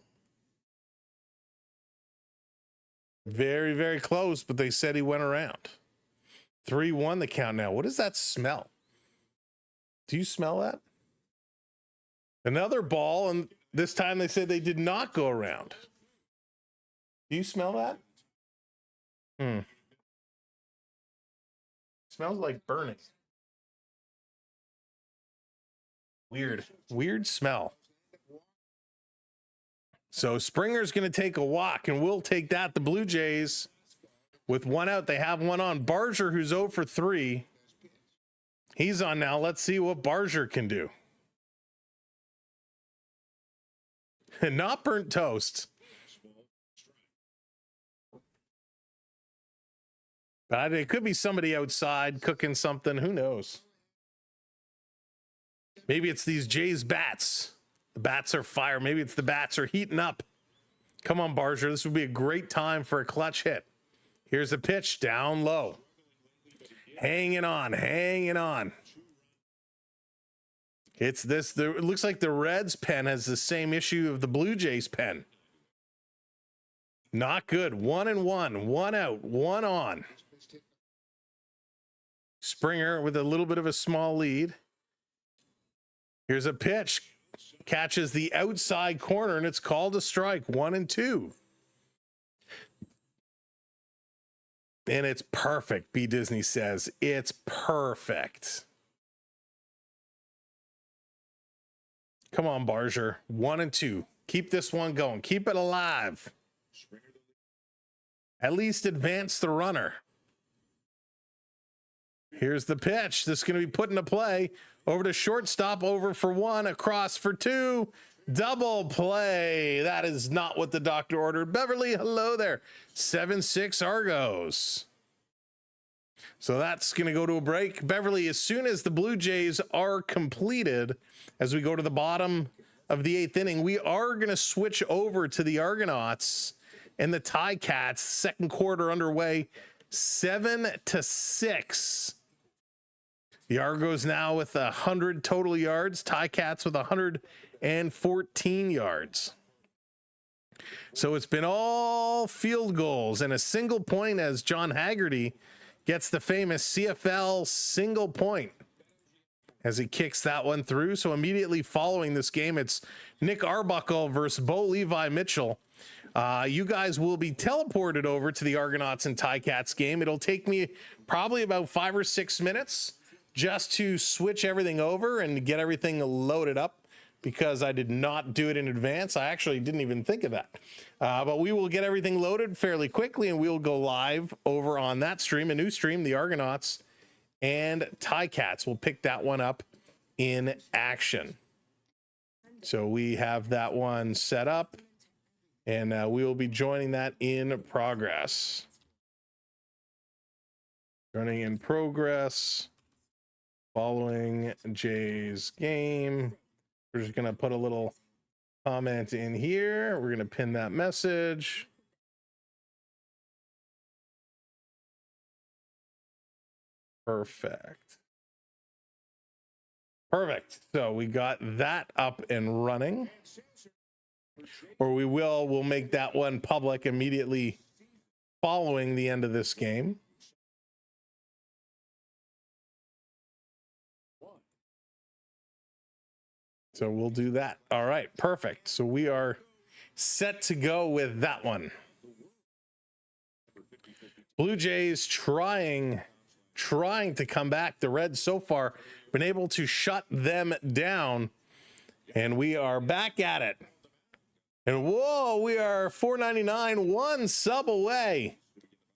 Speaker 2: Very, very close, but they said he went around. 3-1 the count now. What does that smell? Do you smell that? Another ball, and this time they said they did not go around. Do you smell that? Smells like burning. Weird smell. So Springer's going to take a walk, and we'll take that. The Blue Jays, with one out, they have one on. Barger, who's 0 for 3. He's on now. Let's see what Barger can do. Not burnt toast. But it could be somebody outside cooking something. Who knows? Maybe it's these Jays bats. The bats are fire. Maybe it's the bats are heating up. Come on, Barger. This would be a great time for a clutch hit. Here's a pitch down low. Hanging on. It's this. It looks like the Reds pen has the same issue of the Blue Jays pen. Not good. 1-1. 1 out. 1 on. Springer with a little bit of a small lead. Here's a pitch. Catches the outside corner, and it's called a strike. 1-2. And it's perfect, B. Disney says. It's perfect. Come on, Barger. 1-2. Keep this one going. Keep it alive. At least advance the runner. Here's the pitch. This is going to be put into play. Over to shortstop, over for 1, across for 2. Double play. That is not what the doctor ordered. Beverly, hello there. 7-6 Argos. So that's going to go to a break. Beverly, as soon as the Blue Jays are completed, as we go to the bottom of the 8th inning, we are going to switch over to the Argonauts and the Ticats. Second quarter underway, 7-6. The Argos now with 100 total yards. Ticats with 114 yards. So it's been all field goals and a single point as John Haggerty gets the famous CFL single point as he kicks that one through. So immediately following this game, it's Nick Arbuckle versus Bo Levi Mitchell. You guys will be teleported over to the Argonauts and Ticats game. It'll take me probably about 5 or 6 minutes just to switch everything over and get everything loaded up, because I did not do it in advance. I actually didn't even think of that. But we will get everything loaded fairly quickly, and we'll go live over on that stream, a new stream, the Argonauts and Ticats. We'll pick that one up in action. So we have that one set up, and we will be joining that in progress. Running in progress. Following Jay's game. We're just going to put a little comment in here. We're going to pin that message. Perfect. Perfect. So we got that up and running. Or we'll make that one public immediately following the end of this game. So we'll do that. All right, perfect. So we are set to go with that one. Blue Jays trying to come back. The Reds so far been able to shut them down, and we are back at it. And whoa, we are 499, one sub away.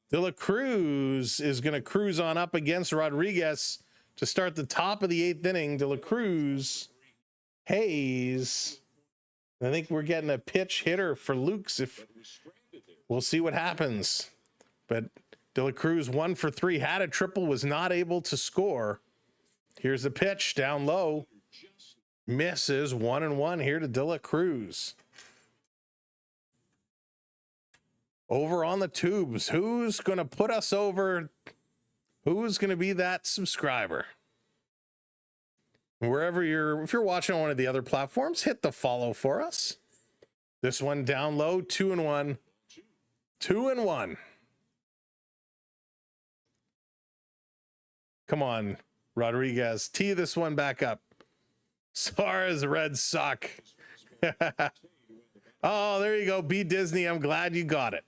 Speaker 2: De La Cruz is going to cruise on up against Rodriguez to start the top of the 8th inning. De La Cruz, Hayes. I think we're getting a pitch hitter for Lukes. If we'll see what happens. But De La Cruz 1 for 3, had a triple, was not able to score. Here's the pitch down low. Misses. 1-1 here to De La Cruz. Over on the tubes. Who's going to put us over? Who's going to be that subscriber? Wherever if you're watching on one of the other platforms, hit the follow for us. This one down low, 2-1. 2-1. Come on, Rodriguez. Tee this one back up. Suarez, Reds suck. Oh, there you go. B Disney, I'm glad you got it.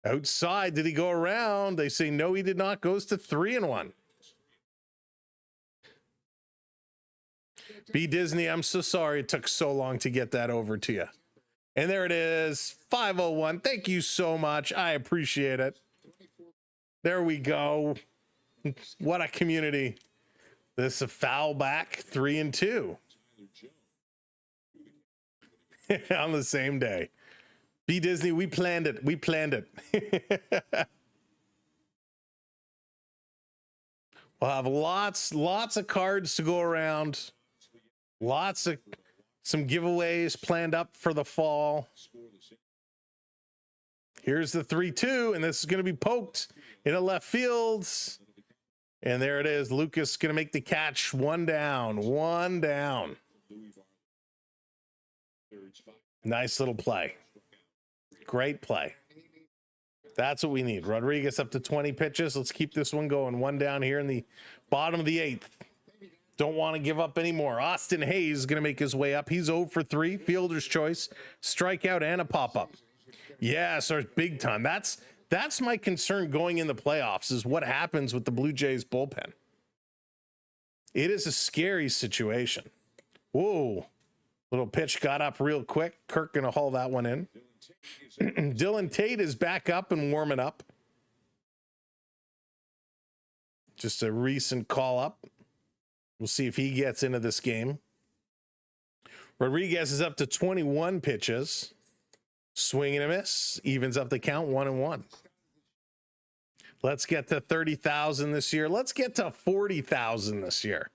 Speaker 2: Outside, did he go around? They say no, he did not. Goes to 3-1. B Disney, I'm so sorry it took so long to get that over to you. And there it is, 501. Thank you so much. I appreciate it. There we go. What a community. This is a foul back, 3-2. On the same day. B Disney, we planned it. We planned it. We'll have lots of cards to go around. Some giveaways planned up for the fall. Here's the 3-2, and this is going to be poked into left field. And there it is. Lucas going to make the catch. One down. Nice little play. Great play. That's what we need. Rodriguez up to 20 pitches. Let's keep this one going. One down here in the bottom of the 8th. Don't want to give up anymore. Austin Hayes is going to make his way up. He's 0 for 3. Fielder's choice. Strikeout and a pop-up. Yeah, so big time. That's my concern going in the playoffs, is what happens with the Blue Jays bullpen. It is a scary situation. Whoa. Little pitch got up real quick. Kirk going to haul that one in. Dylan Tate is back up and warming up. Just a recent call up. We'll see if he gets into this game. Rodriguez is up to 21 pitches. Swing and a miss. Evens up the count, 1-1. Let's get to 30,000 this year. Let's get to 40,000 this year.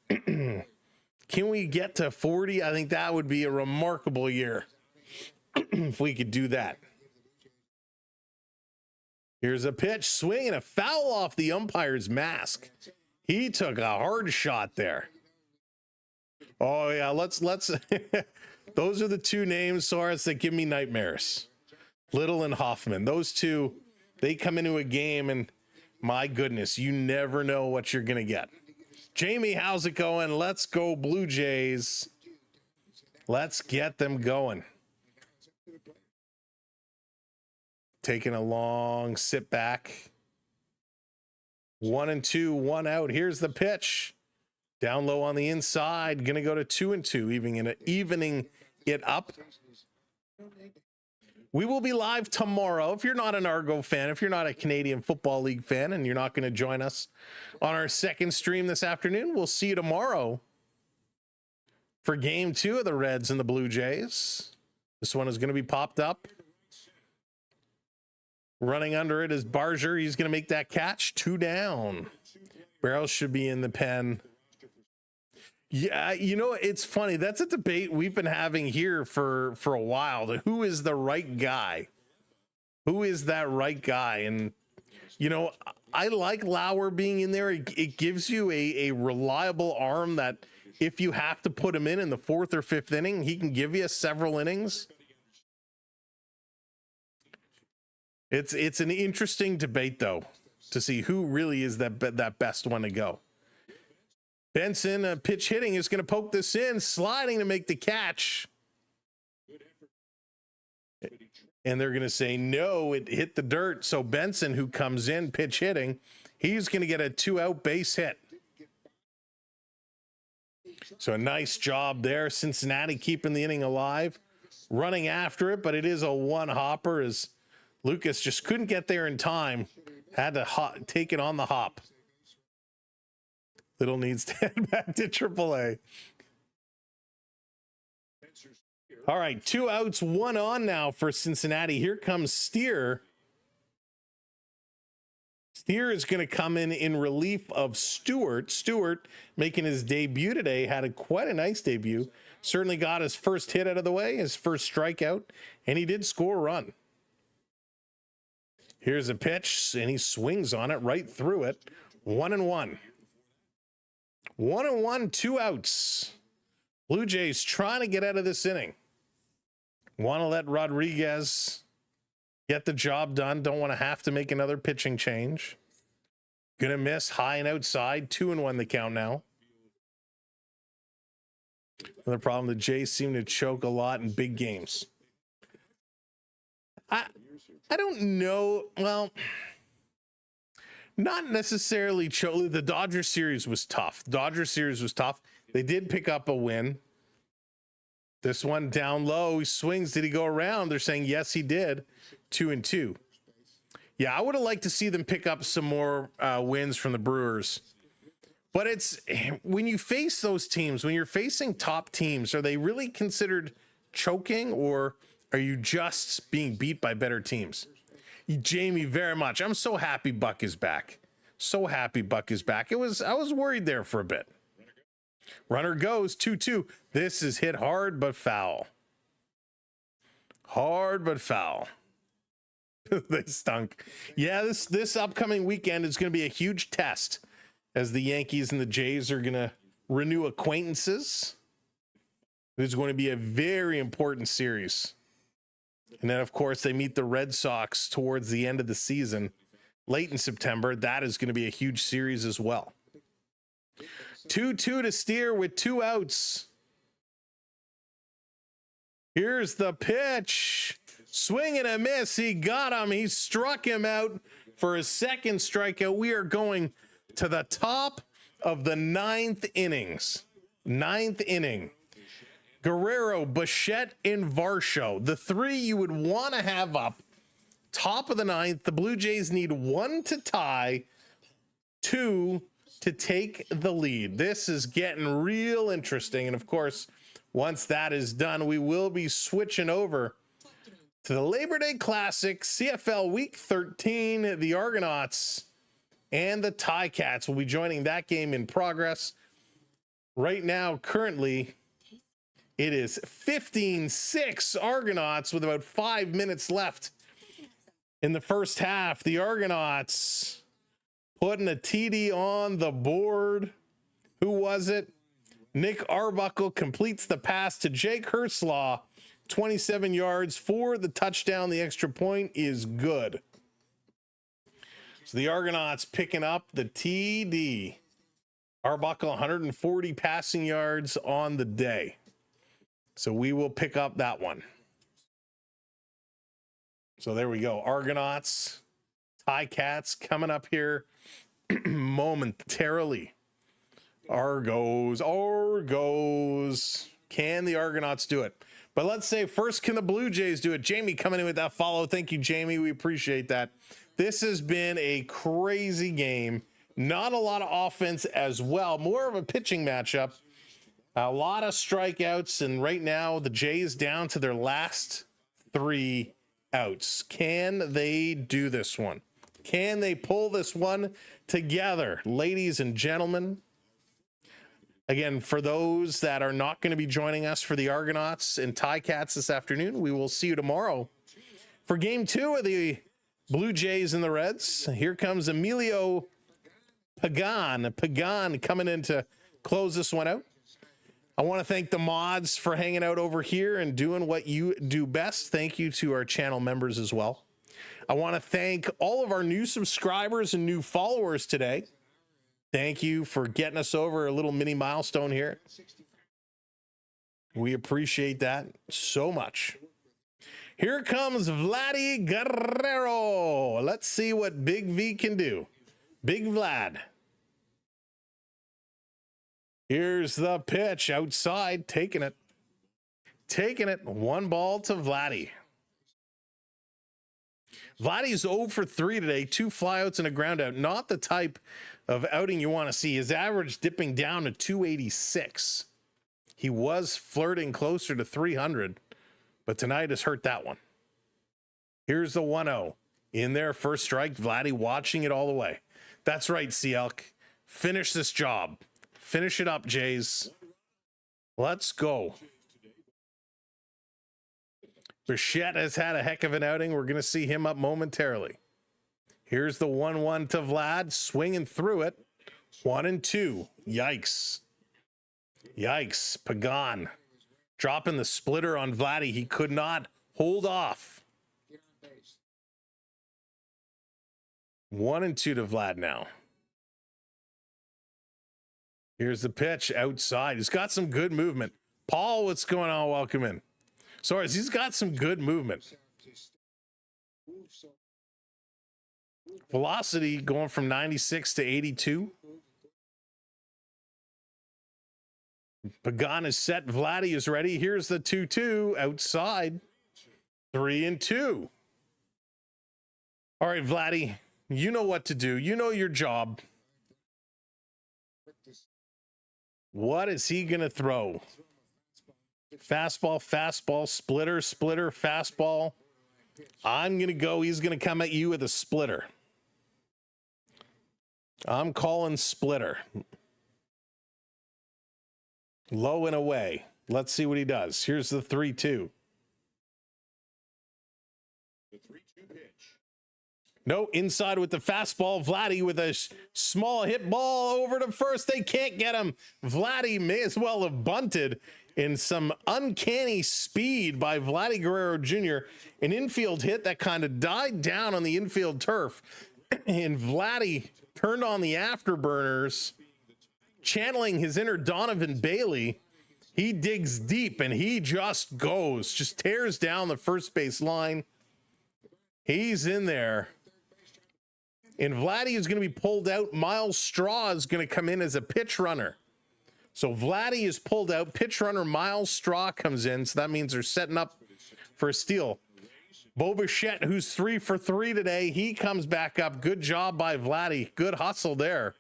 Speaker 2: Can we get to 40? I think that would be a remarkable year if we could do that. Here's a pitch, swing, and a foul off the umpire's mask. He took a hard shot there. Oh yeah, let's those are the two names, Soros, that give me nightmares. Little and Hoffman. Those two, they come into a game and my goodness, you never know what you're gonna get. Jamie, how's it going? Let's go Blue Jays. Let's get them going. taking a long sit back. 1-2, 1 out. Here's the pitch. Down low on the inside. Going to go to 2-2, evening it up. We will be live tomorrow. If you're not an Argo fan, if you're not a Canadian Football League fan, and you're not going to join us on our second stream this afternoon, we'll see you tomorrow for game 2 of the Reds and the Blue Jays. This one is going to be popped up. Running under it is Barger. He's going to make that catch. 2 down. Barrels should be in the pen. Yeah, you know, it's funny. That's a debate we've been having here for a while. Who is the right guy? Who is that right guy? And, you know, I like Lauer being in there. It gives you a reliable arm that if you have to put him in the 4th or 5th inning, he can give you several innings. It's an interesting debate, though, to see who really is that best one to go. Benson, pitch hitting, is going to poke this in, sliding to make the catch. And they're going to say, no, it hit the dirt. So Benson, who comes in pitch hitting, he's going to get a 2-out base hit. So a nice job there. Cincinnati keeping the inning alive, running after it, but it is a one-hopper as Lucas just couldn't get there in time. Had to take it on the hop. Little needs to head back to AAA. All right, 2 outs, 1 on now for Cincinnati. Here comes Steer. Steer is going to come in relief of Stewart. Stewart making his debut today, had quite a nice debut. Certainly got his first hit out of the way, his first strikeout, and he did score a run. Here's a pitch, and he swings on it right through it. 1-1. 1-1, 2 outs. Blue Jays trying to get out of this inning. Want to let Rodriguez get the job done. Don't want to have to make another pitching change. Gonna miss high and outside. 2-1 the count now. Another problem, the Jays seem to choke a lot in big games. I don't know. Well, not necessarily choke. The Dodger series was tough. They did pick up a win. This one down low, he swings. Did he go around? They're saying yes, he did. 2-2. Yeah, I would have liked to see them pick up some more wins from the Brewers. But it's when you face those teams, when you're facing top teams, are they really considered choking, or are you just being beat by better teams? Jamie, very much. I'm so happy Buck is back. So happy Buck is back. I was worried there for a bit. Runner goes 2-2. This is hit hard but foul. Hard but foul. They stunk. Yeah, this upcoming weekend is going to be a huge test as the Yankees and the Jays are going to renew acquaintances. It's going to be a very important series. And then, of course, they meet the Red Sox towards the end of the season, late in September. That is going to be a huge series as well. 2-2 to Steer with 2 outs. Here's the pitch. Swing and a miss. He got him. He struck him out for his second strikeout. We are going to the top of the 9th innings. 9th inning. Guerrero, Bassitt, and Varsho. The 3 you would want to have up. Top of the 9th. The Blue Jays need 1 to tie, 2 to take the lead. This is getting real interesting. And of course, once that is done, we will be switching over to the Labor Day Classic, CFL Week 13. The Argonauts and the Ticats will be joining that game in progress. Right now, currently, it is 15-6 Argonauts with about 5 minutes left in the first half. The Argonauts putting a TD on the board. Who was it? Nick Arbuckle completes the pass to Jake Herslaw. 27 yards for the touchdown. The extra point is good. So the Argonauts picking up the TD. Arbuckle 140 passing yards on the day. So we will pick up that one. So there we go. Argonauts, Ticats coming up here momentarily. Argos. Can the Argonauts do it? But let's say first, can the Blue Jays do it? Jamie coming in with that follow. Thank you, Jamie. We appreciate that. This has been a crazy game. Not a lot of offense as well. More of a pitching matchup. A lot of strikeouts. And right now, the Jays down to their last 3 outs. Can they do this one? Can they pull this one together? Ladies and gentlemen, again, for those that are not going to be joining us for the Argonauts and Ticats this afternoon, we will see you tomorrow for game 2 of the Blue Jays and the Reds. Here comes Emilio Pagan coming in to close this one out. I want to thank the mods for hanging out over here and doing what you do best. Thank you to our channel members as well. I want to thank all of our new subscribers and new followers today. Thank you for getting us over a little mini milestone here. We appreciate that so much. Here comes Vladdy Guerrero. Let's see what Big V can do. Big Vlad. Here's the pitch outside, taking it. 1 ball to Vladdy. Vladdy's 0 for 3 today, 2 flyouts and a ground out. Not the type of outing you want to see. His average dipping down to 286. He was flirting closer to 300, but tonight has hurt that one. Here's the 1-0. In there, first strike, Vladdy watching it all the way. That's right, Seelk. Finish this job. Finish it up, Jays. Let's go. Bassitt has had a heck of an outing. We're going to see him up momentarily. Here's the 1-1 to Vlad, swinging through it. 1-2. Yikes. Pagan dropping the splitter on Vladdy. He could not hold off. 1-2 to Vlad now. Here's the pitch outside. He's got some good movement. Paul, what's going on? Welcome in. Sorry, he's got some good movement. Velocity going from 96 to 82. Pagan is set. Vladdy is ready. Here's the 2-2 outside. 3-2. All right, Vladdy, you know what to do. You know your job. What is he going to throw? Fastball, splitter, fastball. I'm going to go. He's going to come at you with a splitter. I'm calling splitter. Low and away. Let's see what he does. Here's the 3-2. No, inside with the fastball. Vladdy with a small hit ball over to first. They can't get him. Vladdy may as well have bunted in some uncanny speed by Vladdy Guerrero Jr. An infield hit that kind of died down on the infield turf. And Vladdy turned on the afterburners, channeling his inner Donovan Bailey. He digs deep and he just goes, just tears down the first base line. He's in there. And Vladdy is going to be pulled out. Miles Straw is going to come in as a pitch runner. So Vladdy is pulled out. Pitch runner Miles Straw comes in. So that means they're setting up for a steal. Bo Bichette, who's 3 for 3 today, he comes back up. Good job by Vladdy. Good hustle there.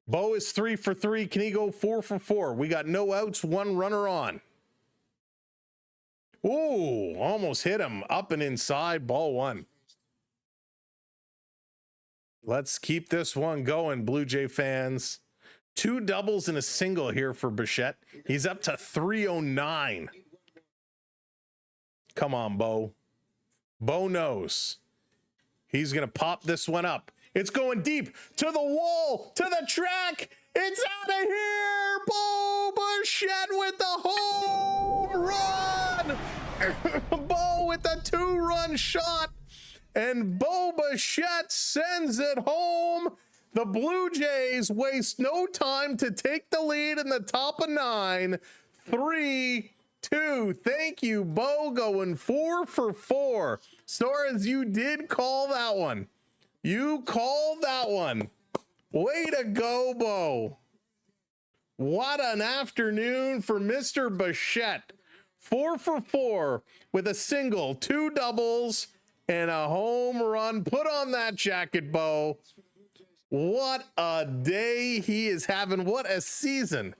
Speaker 2: Bo is 3 for 3. Can he go 4 for 4? We got no outs, 1 runner on. Ooh, almost hit him. Up and inside, ball 1. Let's keep this one going, Blue Jay fans. 2 doubles and a single here for Bichette. He's up to 309. Come on, Bo. Bo knows. He's going to pop this one up. It's going deep to the wall, to the track. It's out of here. Bo Bichette with the home run. Bo with the 2-run shot. And Bo Bichette sends it home. The Blue Jays waste no time to take the lead in the top of 9. 3-2. 2. Thank you, Bo, going 4 for 4. Soares, you did call that one. You called that one. Way to go, Bo. What an afternoon for Mr. Bassitt. 4 for 4 with a single, 2 doubles, and a home run. Put on that jacket, Bo. What a day he is having. What a season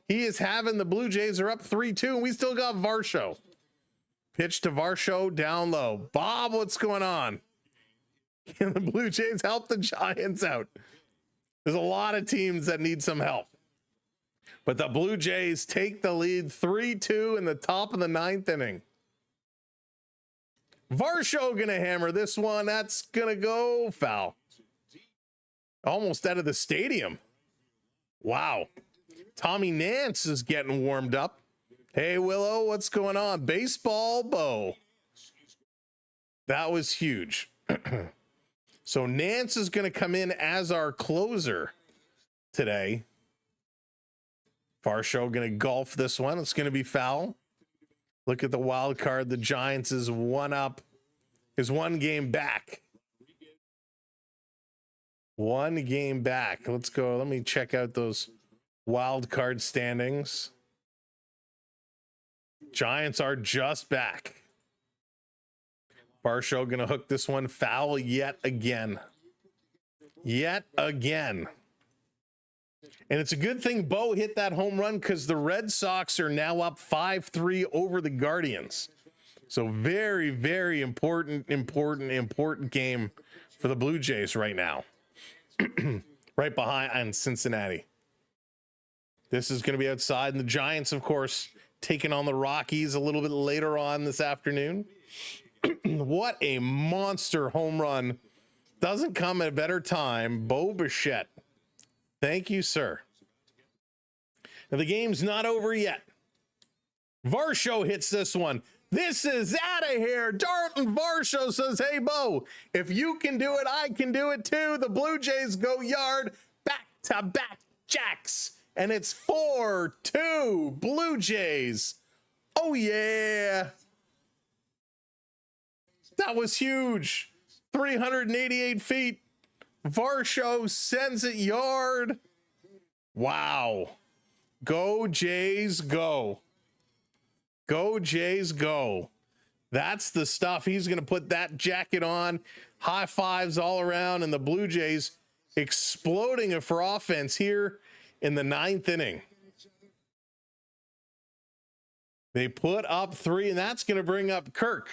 Speaker 2: he is having. The Blue Jays are up 3-2, and we still got Varsho. Pitch to Varsho down low. Bob, what's going on? Can the Blue Jays help the Giants out? There's a lot of teams that need some help. But the Blue Jays take the lead 3-2 in the top of the 9th inning. Varsho gonna hammer this one. That's gonna go foul. Almost out of the stadium. Wow. Tommy Nance is getting warmed up. Hey, Willow, what's going on? Baseball Bo. That was huge. So Nance is going to come in as our closer today. Varsho going to golf this one. It's going to be foul. Look at the wild card. The Giants is one game back. One game back. Let's go. Let me check out those wild card standings. Giants are just back. Varsho gonna hook this one foul yet again. Yet again. And it's a good thing Bo hit that home run because the Red Sox are now up 5-3 over the Guardians. So very, very important game for the Blue Jays right now. Right behind Cincinnati. This is going to be outside. And the Giants, of course, taking on the Rockies a little bit later on this afternoon. What a monster home run. Doesn't come at a better time. Bo Bichette. Thank you, sir. Now, the game's not over yet. Varsho hits this one. This is out of here. Darton Varsho says, hey, Bo, if you can do it, I can do it too. The Blue Jays go yard back-to-back jacks. And it's 4-2 Blue Jays. Oh, yeah. That was huge. 388 feet. Varsho sends it yard. Wow. Go Jays, go. Go Jays, go. That's the stuff. He's going to put that jacket on. High fives all around. And the Blue Jays exploding for offense here in the 9th inning. They put up 3, and that's going to bring up Kirk.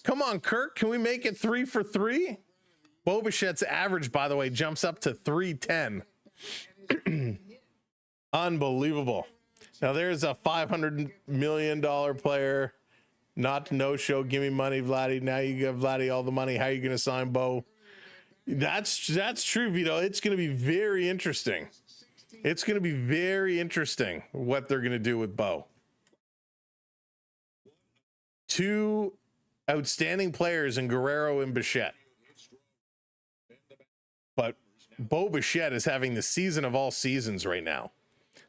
Speaker 2: Come on, Kirk. Can we make it 3 for 3? Bo Bichette's average, by the way, jumps up to 310. Unbelievable. Now, there's a $500 million player. Not to no-show. Give me money, Vladdy. Now you give Vladdy all the money. How are you going to sign Bo? That's true, Vito. It's going to be very interesting. It's going to be very interesting what they're going to do with Bo. 2 outstanding players in Guerrero and Bichette. But Bo Bichette is having the season of all seasons right now.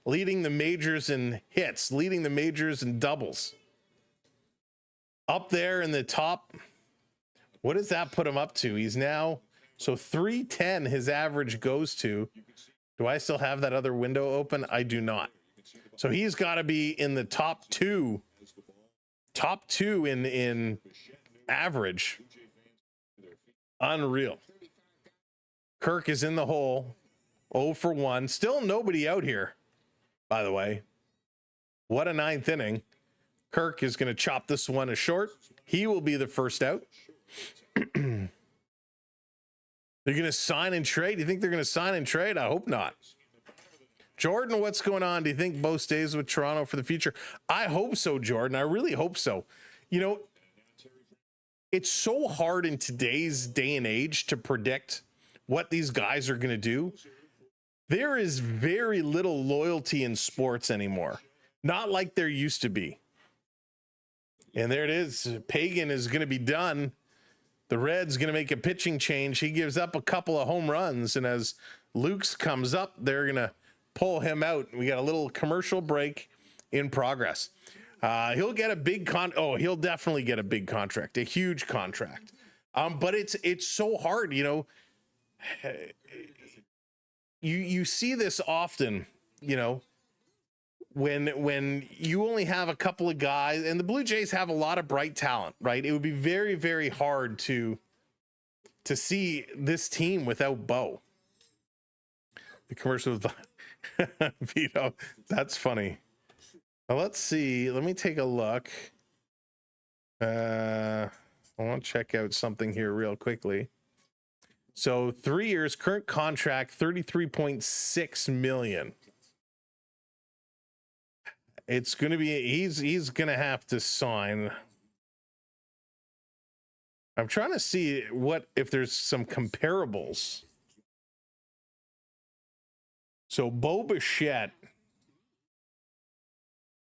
Speaker 2: Leading the majors in hits, leading the majors in doubles. Up there in the top. What does that put him up to? He's now, so 310 his average goes to. Do I still have that other window open? I do not. So he's got to be in the top two in average. Unreal. Kirk is in the hole. 0 for 1. Still nobody out here, by the way. What a 9th inning. Kirk is going to chop this one a short. He will be the first out. They're going to sign and trade. Do you think they're going to sign and trade? I hope not. Jordan, what's going on? Do you think Bo stays with Toronto for the future? I hope so, Jordan. I really hope so. You know, it's so hard in today's day and age to predict what these guys are going to do. There is very little loyalty in sports anymore. Not like there used to be. And there it is. Pagan is going to be done. The Reds going to make a pitching change. He gives up a couple of home runs. And as Luke's comes up, they're going to pull him out. We got a little commercial break in progress. He'll get a big he'll definitely get a big contract, a huge contract. But it's so hard, you know. You see this often, you know, when you only have a couple of guys, and the Blue Jays have a lot of bright talent, right? It would be very, very hard to see this team without Bo. The commercial with Vito. That's funny. Now let's see. Let me take a look. I want to check out something here real quickly. So 3 years, current contract, $33.6 million. It's going to be, he's going to have to sign. I'm trying to see if there's some comparables. So Bo Bassitt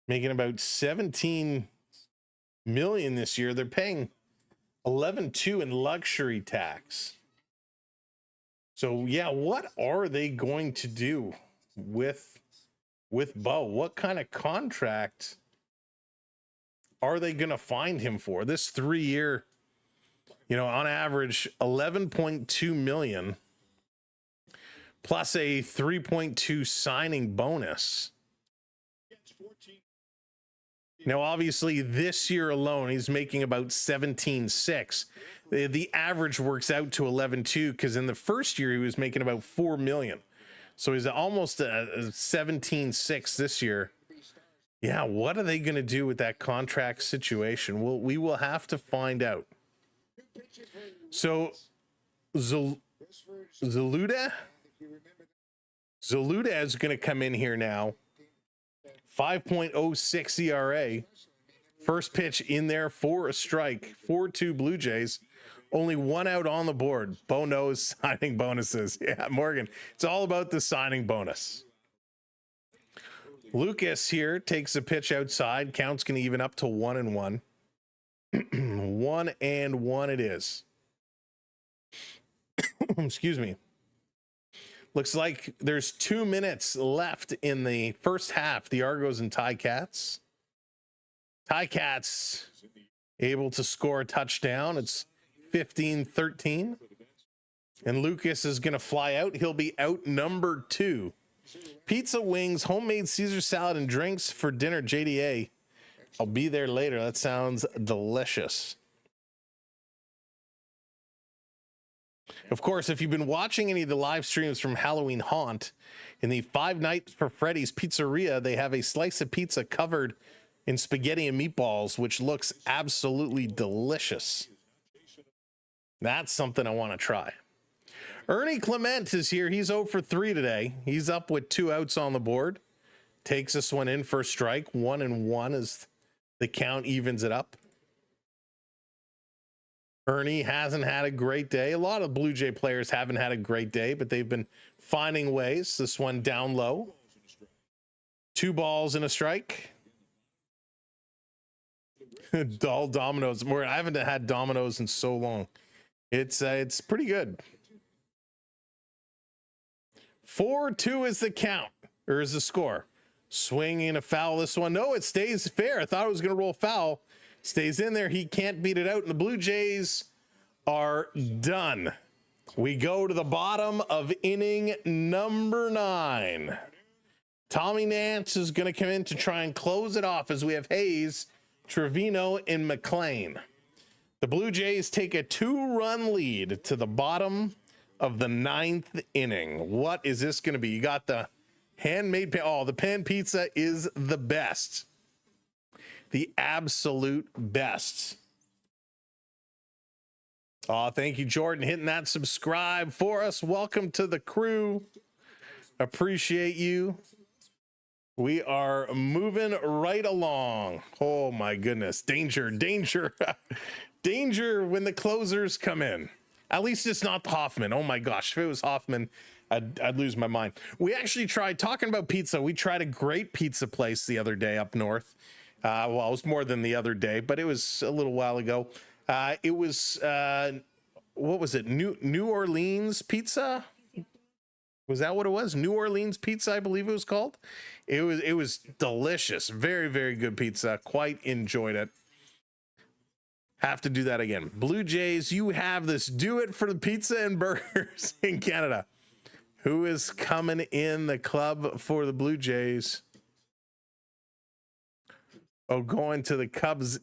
Speaker 2: making about 17 million this year. They're paying 11.2 in luxury tax. So yeah, what are they going to do with Bo? What kind of contract are they going to find him for? This 3 year, you know, on average 11.2 million plus a 3.2 signing bonus. Now, obviously, this year alone, he's making about 17.6. The average works out to 11.2 because in the first year he was making about 4 million. So he's almost a 17.6 this year. Yeah, what are they going to do with that contract situation? Well, we will have to find out. So Zaluda is going to come in here now. 5.06 ERA. First pitch in there for a strike. 4-2 Blue Jays. Only one out on the board. Bo knows signing bonuses. Yeah, Morgan. It's all about the signing bonus. Lucas here takes a pitch outside. Count's going to even up to 1-1. 1-1 it is. Excuse me. Looks like there's 2 minutes left in the first half. The Argos and Ticats. Ticats able to score a touchdown. It's 15-13. And Lucas is going to fly out. He'll be out number 2. Pizza, wings, homemade Caesar salad, and drinks for dinner. JDA. I'll be there later. That sounds delicious. Of course, if you've been watching any of the live streams from Halloween Haunt, in the Five Nights for Freddy's Pizzeria, they have a slice of pizza covered in spaghetti and meatballs, which looks absolutely delicious. That's something I want to try. Ernie Clement is here. He's 0 for 3 today. He's up with 2 outs on the board. Takes this one in for a strike. 1-1 as the count evens it up. Ernie hasn't had a great day. A lot of Blue Jay players haven't had a great day, but they've been finding ways. This one down low. 2 balls and a strike. All dominoes. I haven't had dominoes in so long. It's pretty good. 4-2 is the count, or is the score. Swing and a foul. This one, no, it stays fair. I thought it was going to roll foul. Stays in there. He can't beat it out. And the Blue Jays are done. We go to the bottom of inning number 9. Tommy Nance is going to come in to try and close it off as we have Hayes, Trevino, and McLean. The Blue Jays take a 2-run lead to the bottom of the 9th inning. What is this going to be? You got the handmade pan. Oh, the pan pizza is the best. The absolute best. Oh, thank you, Jordan, hitting that subscribe for us. Welcome to the crew. Appreciate you. We are moving right along. Oh, my goodness. Danger, danger, danger when the closers come in. At least it's not Hoffman. Oh, my gosh. If it was Hoffman, I'd lose my mind. We actually tried, talking about pizza, we tried a great pizza place the other day up north. Well, it was more than the other day, but it was a little while ago. It was, what was it? New Orleans pizza? Was that what it was? New Orleans pizza, I believe it was called. It was delicious. Very, very good pizza. Quite enjoyed it. Have to do that again. Blue Jays, you have this. Do it for the pizza and burgers in Canada. Who is coming in the club for the Blue Jays? Oh, going to the Cubs.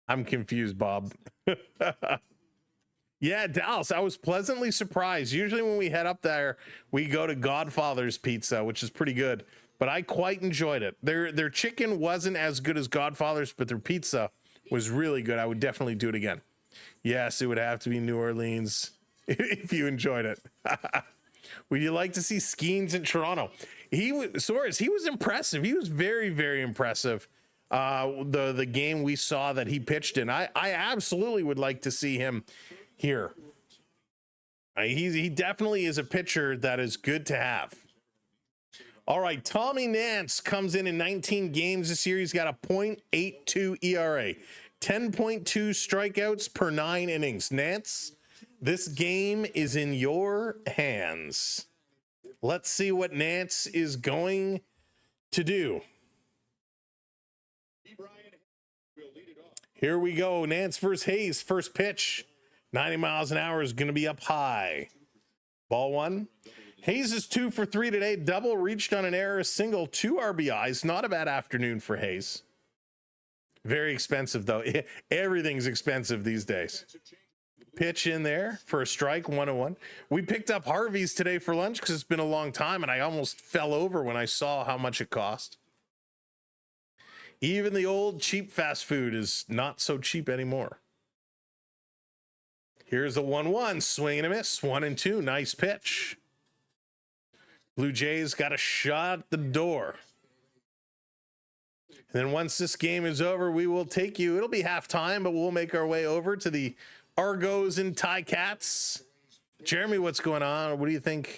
Speaker 2: I'm confused, Bob. Yeah, Dallas, I was pleasantly surprised. Usually when we head up there, we go to Godfather's Pizza, which is pretty good. But I quite enjoyed it. Their chicken wasn't as good as Godfather's, but their pizza was really good. I would definitely do it again. Yes, it would have to be New Orleans if you enjoyed it. Would you like to see Skeens in Toronto? He was impressive. He was very, very impressive. The game we saw that he pitched in, I absolutely would like to see him here. He definitely is a pitcher that is good to have. All right, Tommy Nance comes in 19 games this year. He's got a .82 ERA, 10.2 strikeouts per 9 innings. Nance, this game is in your hands. Let's see what Nance is going to do. Here we go. Nance versus Hayes. First pitch. 90 miles an hour is going to be up high. Ball one. Hayes is 2 for 3 today. Double, reached on an error, single, 2 RBIs. Not a bad afternoon for Hayes. Very expensive, though. Everything's expensive these days. Pitch in there for a strike, 1-1. We picked up Harvey's today for lunch because it's been a long time, and I almost fell over when I saw how much it cost. Even the old cheap fast food is not so cheap anymore. Here's the 1-1, swing and a miss, 1-2, nice pitch. Blue Jays got a shot at the door. And then once this game is over, we will take you. It'll be halftime, but we'll make our way over to the Argos and Ticats. Jeremy, what's going on? What do you think?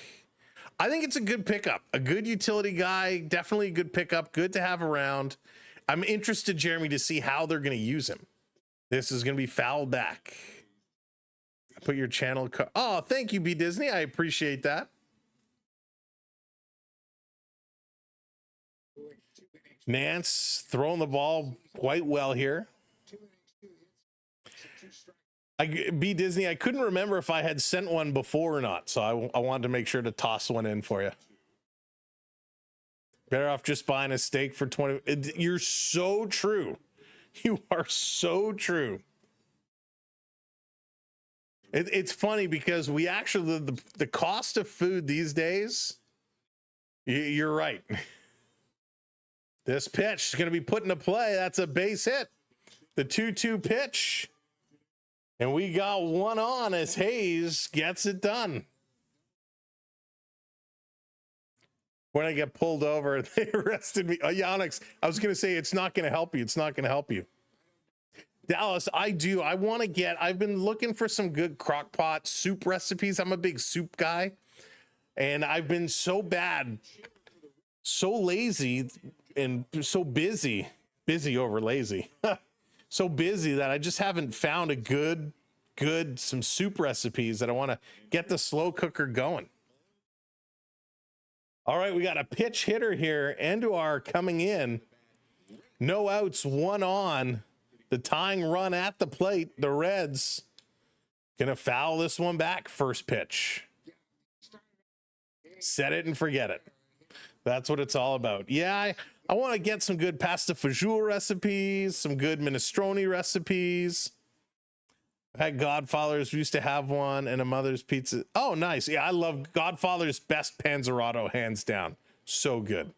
Speaker 2: I think it's a good pickup. A good utility guy, definitely a good pickup, good to have around. I'm interested, Jeremy, to see how they're going to use him. This is going to be foul back. Put your channel. Oh, thank you, B Disney. I appreciate that. Nance throwing the ball quite well here. B Disney, I couldn't remember if I had sent one before or not, so I wanted to make sure to toss one in for you. Better off just buying a steak for 20. You're so true. You are so true. It's funny because we actually, the cost of food these days, you're right. This pitch is going to be put into play. That's a base hit. The 2-2 pitch. And we got one on as Hayes gets it done. When I get pulled over, they arrested me. Yannick's, I was going to say, it's not going to help you. It's not going to help you. Dallas, I've been looking for some good crock pot soup recipes. I'm a big soup guy. And I've been so bad, so lazy, and so busy over lazy. So busy that I just haven't found a good some soup recipes that I want to get the slow cooker going. All right, we got a pitch hitter here. Andujar coming in. No outs, 1 on. The tying run at the plate. The Reds gonna foul this one back. First pitch. Set it and forget it. That's what it's all about. Yeah, I want to get some good pasta fajoule recipes, some good minestrone recipes. I had Godfather's, used to have one, and a Mother's Pizza. Oh, nice. Yeah, I love Godfather's best panzerotto, hands down. So good.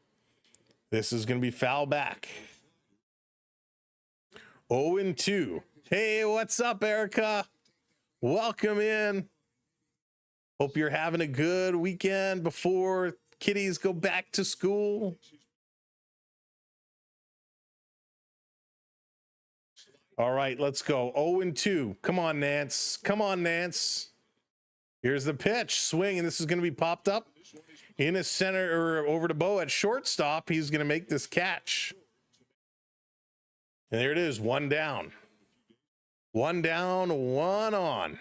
Speaker 2: This is going to be foul back. 0-2. Hey, what's up, Erica? Welcome in. Hope you're having a good weekend before kiddies go back to school. All right, let's go. 0-2. Come on, Nance. Come on, Nance. Here's the pitch. Swing, and this is going to be popped up in his center, or over to Bo at shortstop. He's going to make this catch. And there it is, 1 down. 1 down, 1 on.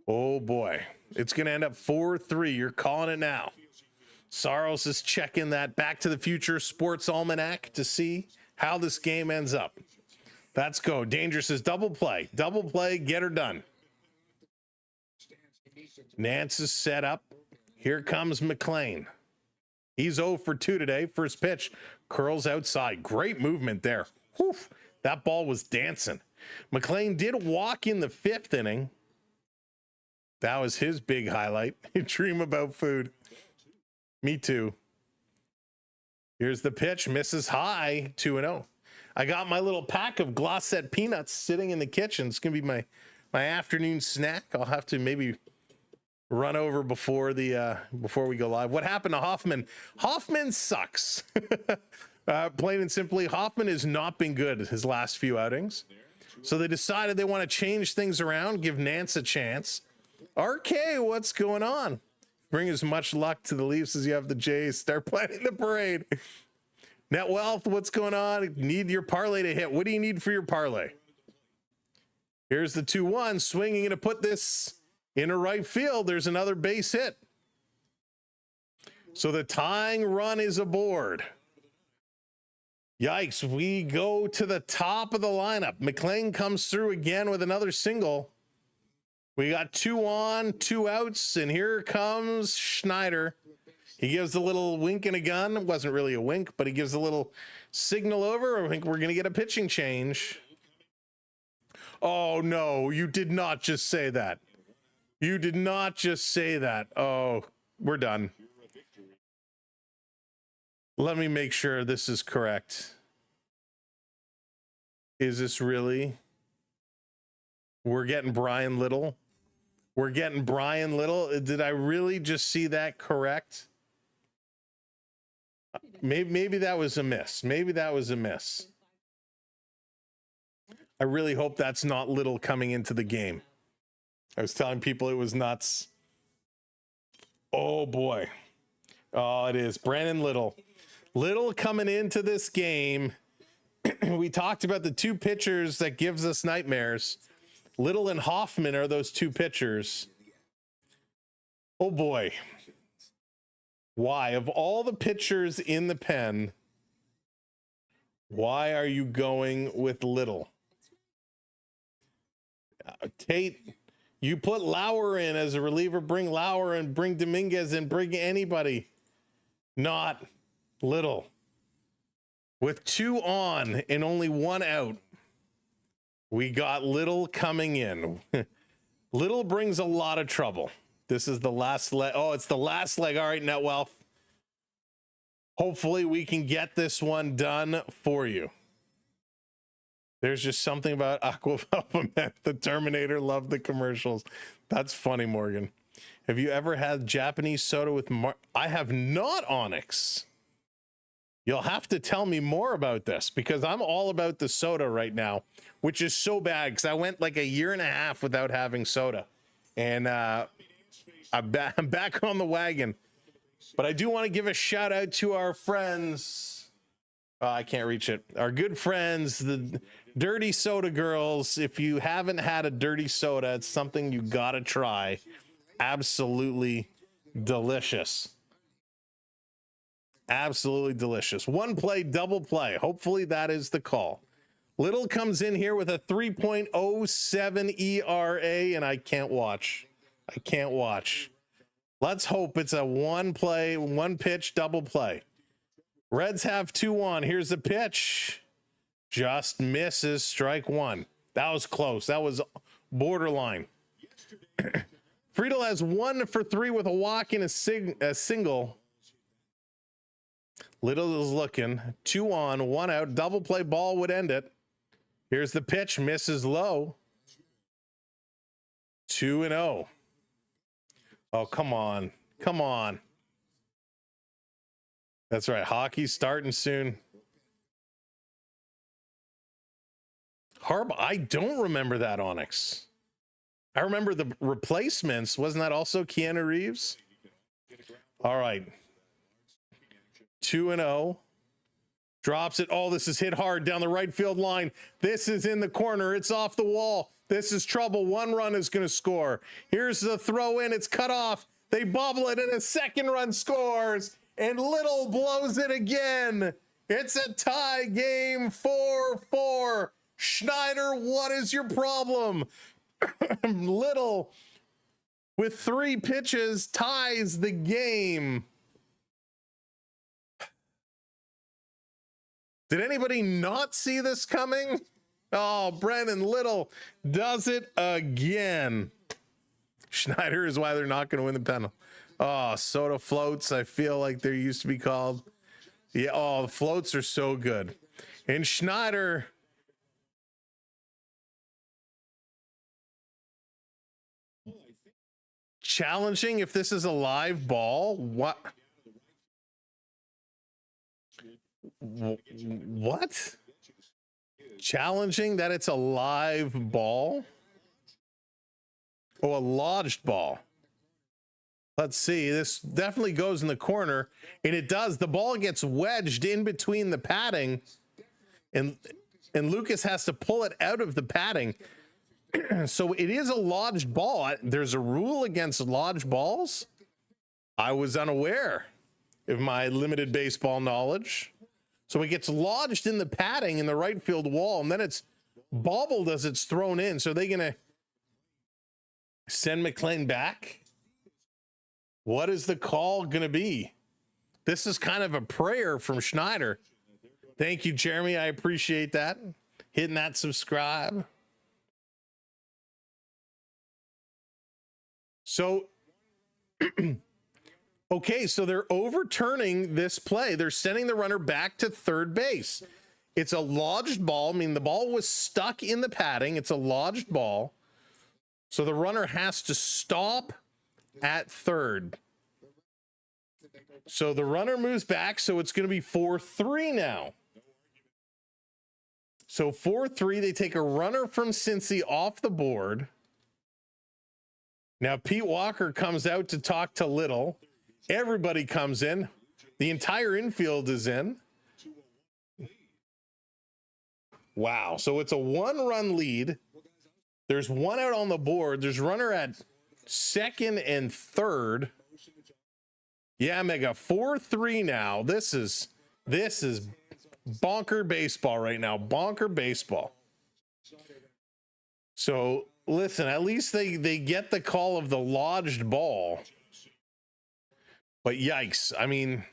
Speaker 2: Oh boy, it's going to end up 4-3. You're calling it now. Saros is checking that Back to the Future Sports Almanac to see how this game ends up. Let's go. Dangerous is double play, get her done. Nance is set up. Here comes McLean. He's 0 for 2 today. First pitch, curls outside. Great movement there. Whew, that ball was dancing. McLean did walk in the 5th inning. That was his big highlight. Dream about food. Me too. Here's the pitch. Misses high. 2-0. I got my little pack of Glosette peanuts sitting in the kitchen. It's going to be my afternoon snack. I'll have to maybe run over before we go live. What happened to Hoffman? Hoffman sucks. Plain and simply, Hoffman has not been good his last few outings. So they decided they want to change things around, give Nance a chance. RK, what's going on? Bring as much luck to the Leafs as you have the Jays. Start planning the parade. Net Wealth, what's going on? Need your parlay to hit. What do you need for your parlay? Here's the 2-1. Swinging to put this into right field. There's another base hit. So the tying run is aboard. Yikes. We go to the top of the lineup. McLean comes through again with another single. We got 2 on, 2 outs, and here comes Schneider. He gives a little wink and a gun. It wasn't really a wink, but he gives a little signal over. I think we're going to get a pitching change. Oh, no, you did not just say that. You did not just say that. Oh, we're done. Let me make sure this is correct. Is this really? We're getting Brian Little. We're getting Brian Little. Did I really just see that correct? Maybe that was a miss. Maybe that was a miss. I really hope that's not Little coming into the game. I was telling people it was nuts. Oh boy. Oh, it is. Brandon Little. Little coming into this game. We talked about the 2 pitchers that gives us nightmares. Little and Hoffman are those 2 pitchers. Oh boy. Why? Of all the pitchers in the pen, why are you going with Little? Tate, you put Lauer in as a reliever. Bring Lauer and bring Dominguez and bring anybody. Not Little. With 2 on and only 1 out, we got Little coming in. Little brings a lot of trouble. This is the last leg. Oh, it's the last leg. All right, Net Wealth. Hopefully we can get this one done for you. There's just something about Aquafaba. The Terminator loved the commercials. That's funny, Morgan. Have you ever had Japanese soda with I have not, Onyx. You'll have to tell me more about this because I'm all about the soda right now, which is so bad because I went like a year and a half without having soda. And I'm back on the wagon. But I do want to give a shout out to our friends. I can't reach it. Our good friends, the Dirty Soda Girls. If you haven't had a dirty soda, it's something you got to try. Absolutely delicious. Absolutely delicious. 1 play, double play. Hopefully that is the call. Little comes in here with a 3.07 ERA, and I can't watch. I can't watch. Let's hope it's a 1 play, 1 pitch, double play. Reds have 2 on. Here's the pitch. Just misses. Strike 1. That was close. That was borderline. Friedel has 1 for 3 with a walk and a single. Little is looking. 2 on, 1 out. Double play ball would end it. Here's the pitch. Misses low. 2-0. Oh, come on. Come on. That's right. Hockey's starting soon. I don't remember that, Onyx. I remember the replacements. Wasn't that also Keanu Reeves? All right. 2-0. Drops it. Oh, this is hit hard down the right field line. This is in the corner. It's off the wall. This is trouble. One run is going to score. Here's the throw in. It's cut off. They bobble it, and a second run scores. And Little blows it again. It's a tie game, 4-4. Schneider, what is your problem? Little, with 3 pitches, ties the game. Did anybody not see this coming? Oh, Brandon Little does it again. Schneider is why they're not going to win the pennant. Oh, soda floats, I feel like they used to be called. Yeah, oh, the floats are so good. And Schneider, challenging if this is a live ball. What? What? Challenging that it's a live ball? Oh, a lodged ball. Let's see. This definitely goes in the corner, and it does. The ball gets wedged in between the padding, and Lucas has to pull it out of the padding. So it is a lodged ball. There's a rule against lodged balls. I was unaware of my limited baseball knowledge. So it gets lodged in the padding in the right field wall, and then it's bobbled as it's thrown in. So they're going to send McLean back? What is the call going to be? This is kind of a prayer from Schneider. Thank you, Jeremy. I appreciate that. Hitting that subscribe. So, okay, so they're overturning this play. They're sending the runner back to third base. It's a lodged ball. I mean, the ball was stuck in the padding. It's a lodged ball. So the runner has to stop at third. So the runner moves back. So it's going to be 4-3 now. So 4-3, they take a runner from Cincy off the board. Now Pete Walker comes out to talk to Little. Everybody comes in. The entire infield is in. Wow. So it's a 1-run lead. There's 1 out on the board. There's runner at second and third. Yeah, Mega, 4-3 now. This is bonker baseball right now. Bonker baseball. So listen, at least they get the call of the lodged ball. But yikes. I mean,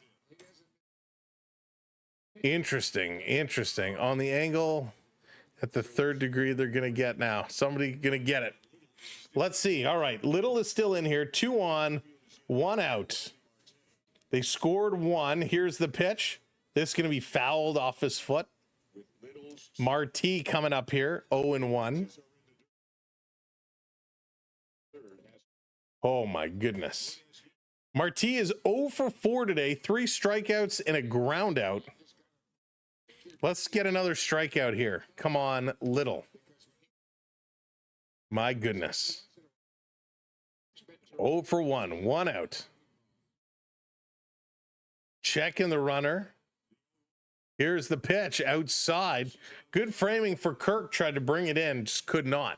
Speaker 2: interesting. On the angle at the third degree they're going to get now. Somebody going to get it. Let's see. All right. Little is still in here. 2 on, 1 out. They scored 1. Here's the pitch. This is going to be fouled off his foot. Marti coming up here. 0-1. Oh, my goodness. Marti is 0 for 4 today. 3 strikeouts and a ground out. Let's get another strikeout here. Come on, Little. My goodness. 0 for 1. 1 out. Checking the runner. Here's the pitch outside. Good framing for Kirk. Tried to bring it in. Just could not.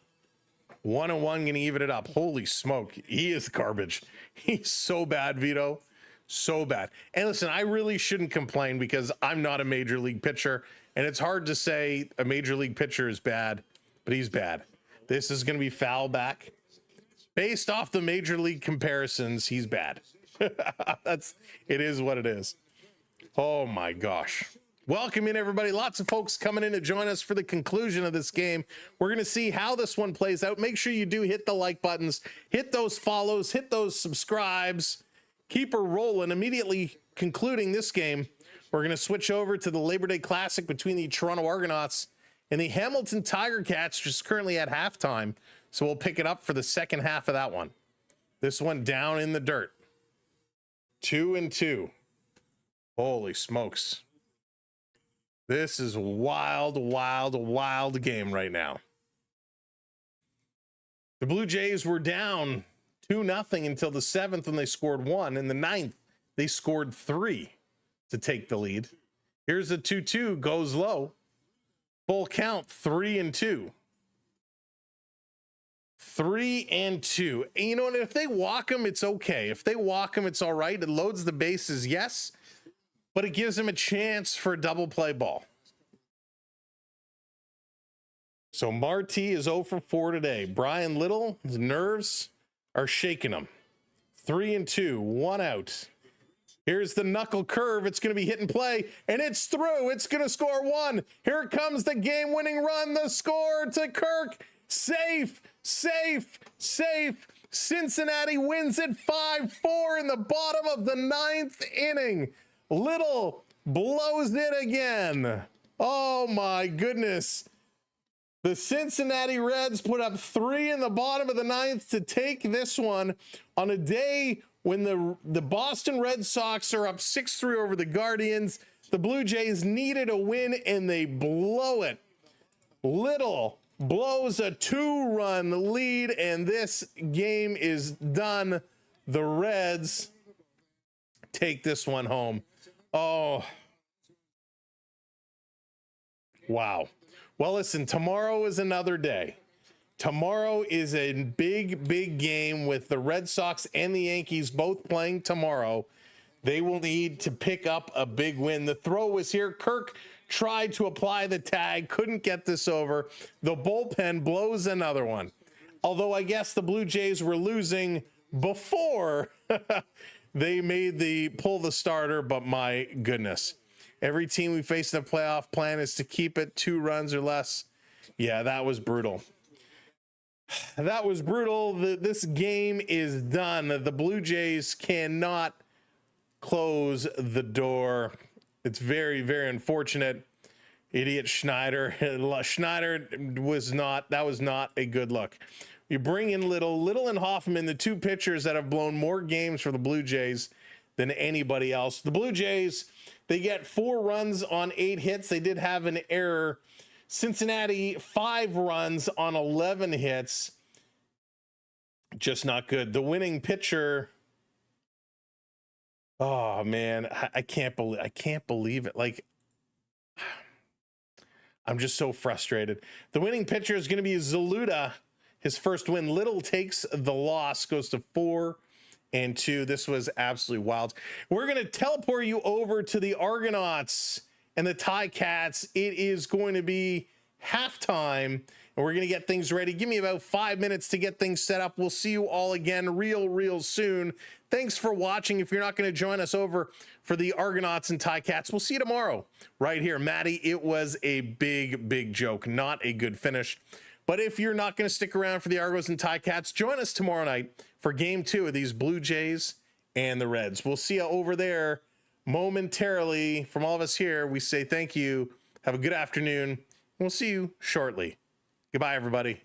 Speaker 2: 1-1, going to even it up. Holy smoke. He is garbage. He's so bad, Vito. So bad. And listen, I really shouldn't complain because I'm not a major league pitcher. And it's hard to say a major league pitcher is bad, but he's bad. This is going to be foul back. Based off the major league comparisons, he's bad. It is what it is. Oh my gosh. Welcome in, everybody. Lots of folks coming in to join us for the conclusion of this game. We're going to see how this one plays out. Make sure you do hit the like buttons, hit those follows, hit those subscribes. Keep her rolling. Immediately concluding this game, we're going to switch over to the Labor Day Classic between the Toronto Argonauts and the Hamilton Tiger Cats, just currently at halftime. So we'll pick it up for the second half of that one. This one down in the dirt. 2-2. Holy smokes. This is wild game right now. The Blue Jays were down 2-0 until the 7th when they scored 1. In the 9th, they scored 3 to take the lead. Here's a 2-2, goes low. Full count, 3-2. 3-2. And you know, and if they walk him, it's okay. If they walk him, it's all right. It loads the bases, yes, but it gives him a chance for a double play ball. So Marti is 0 for 4 today. Brian Little, his nerves are shaking him. 3-2, 1 out. Here's the knuckle curve. It's going to be hit and play, and it's through. It's going to score 1. Here comes the game-winning run. The score to Kirk. Safe, safe, safe. Cincinnati wins it 5-4 in the bottom of the 9th inning. Little blows it again. Oh, my goodness. The Cincinnati Reds put up 3 in the bottom of the 9th to take this one on a day when the Boston Red Sox are up 6-3 over the Guardians. The Blue Jays needed a win, and they blow it. Little blows a 2-run lead, and this game is done. The Reds take this one home. Oh, wow. Well, listen, tomorrow is another day. Tomorrow is a big, big game with the Red Sox and the Yankees both playing tomorrow. They will need to pick up a big win. The throw was here. Kirk tried to apply the tag, couldn't get this over. The bullpen blows another one. Although I guess the Blue Jays were losing before they made the pull the starter, but my goodness. Every team we face in the playoff plan is to keep it 2 runs or less. Yeah, that was brutal. That was brutal. This game is done. The Blue Jays cannot close the door. It's very, very unfortunate. Idiot Schneider. Schneider was not a good look. You bring in Little and Hoffman, the 2 pitchers that have blown more games for the Blue Jays than anybody else. The Blue Jays, they get 4 runs on 8 hits. They did have an error. Cincinnati, 5 runs on 11 hits. Just not good. The winning pitcher. Oh man, I can't believe it. Like, I'm just so frustrated. The winning pitcher is going to be Zaluda. His first win. Little takes the loss, goes to 4-2. This was absolutely wild. We're going to teleport you over to the Argonauts and the Ticats. It is going to be halftime, and we're going to get things ready. Give me about 5 minutes to get things set up. We'll see you all again real soon. Thanks for watching. If you're not going to join us over for the Argonauts and Ticats, we'll see you tomorrow right here. Maddie, it was a big joke. Not a good finish. But if you're not going to stick around for the Argos and Ticats, join us tomorrow night for game 2 of these Blue Jays and the Reds. We'll see you over there momentarily. From all of us here, we say thank you. Have a good afternoon. We'll see you shortly. Goodbye, everybody.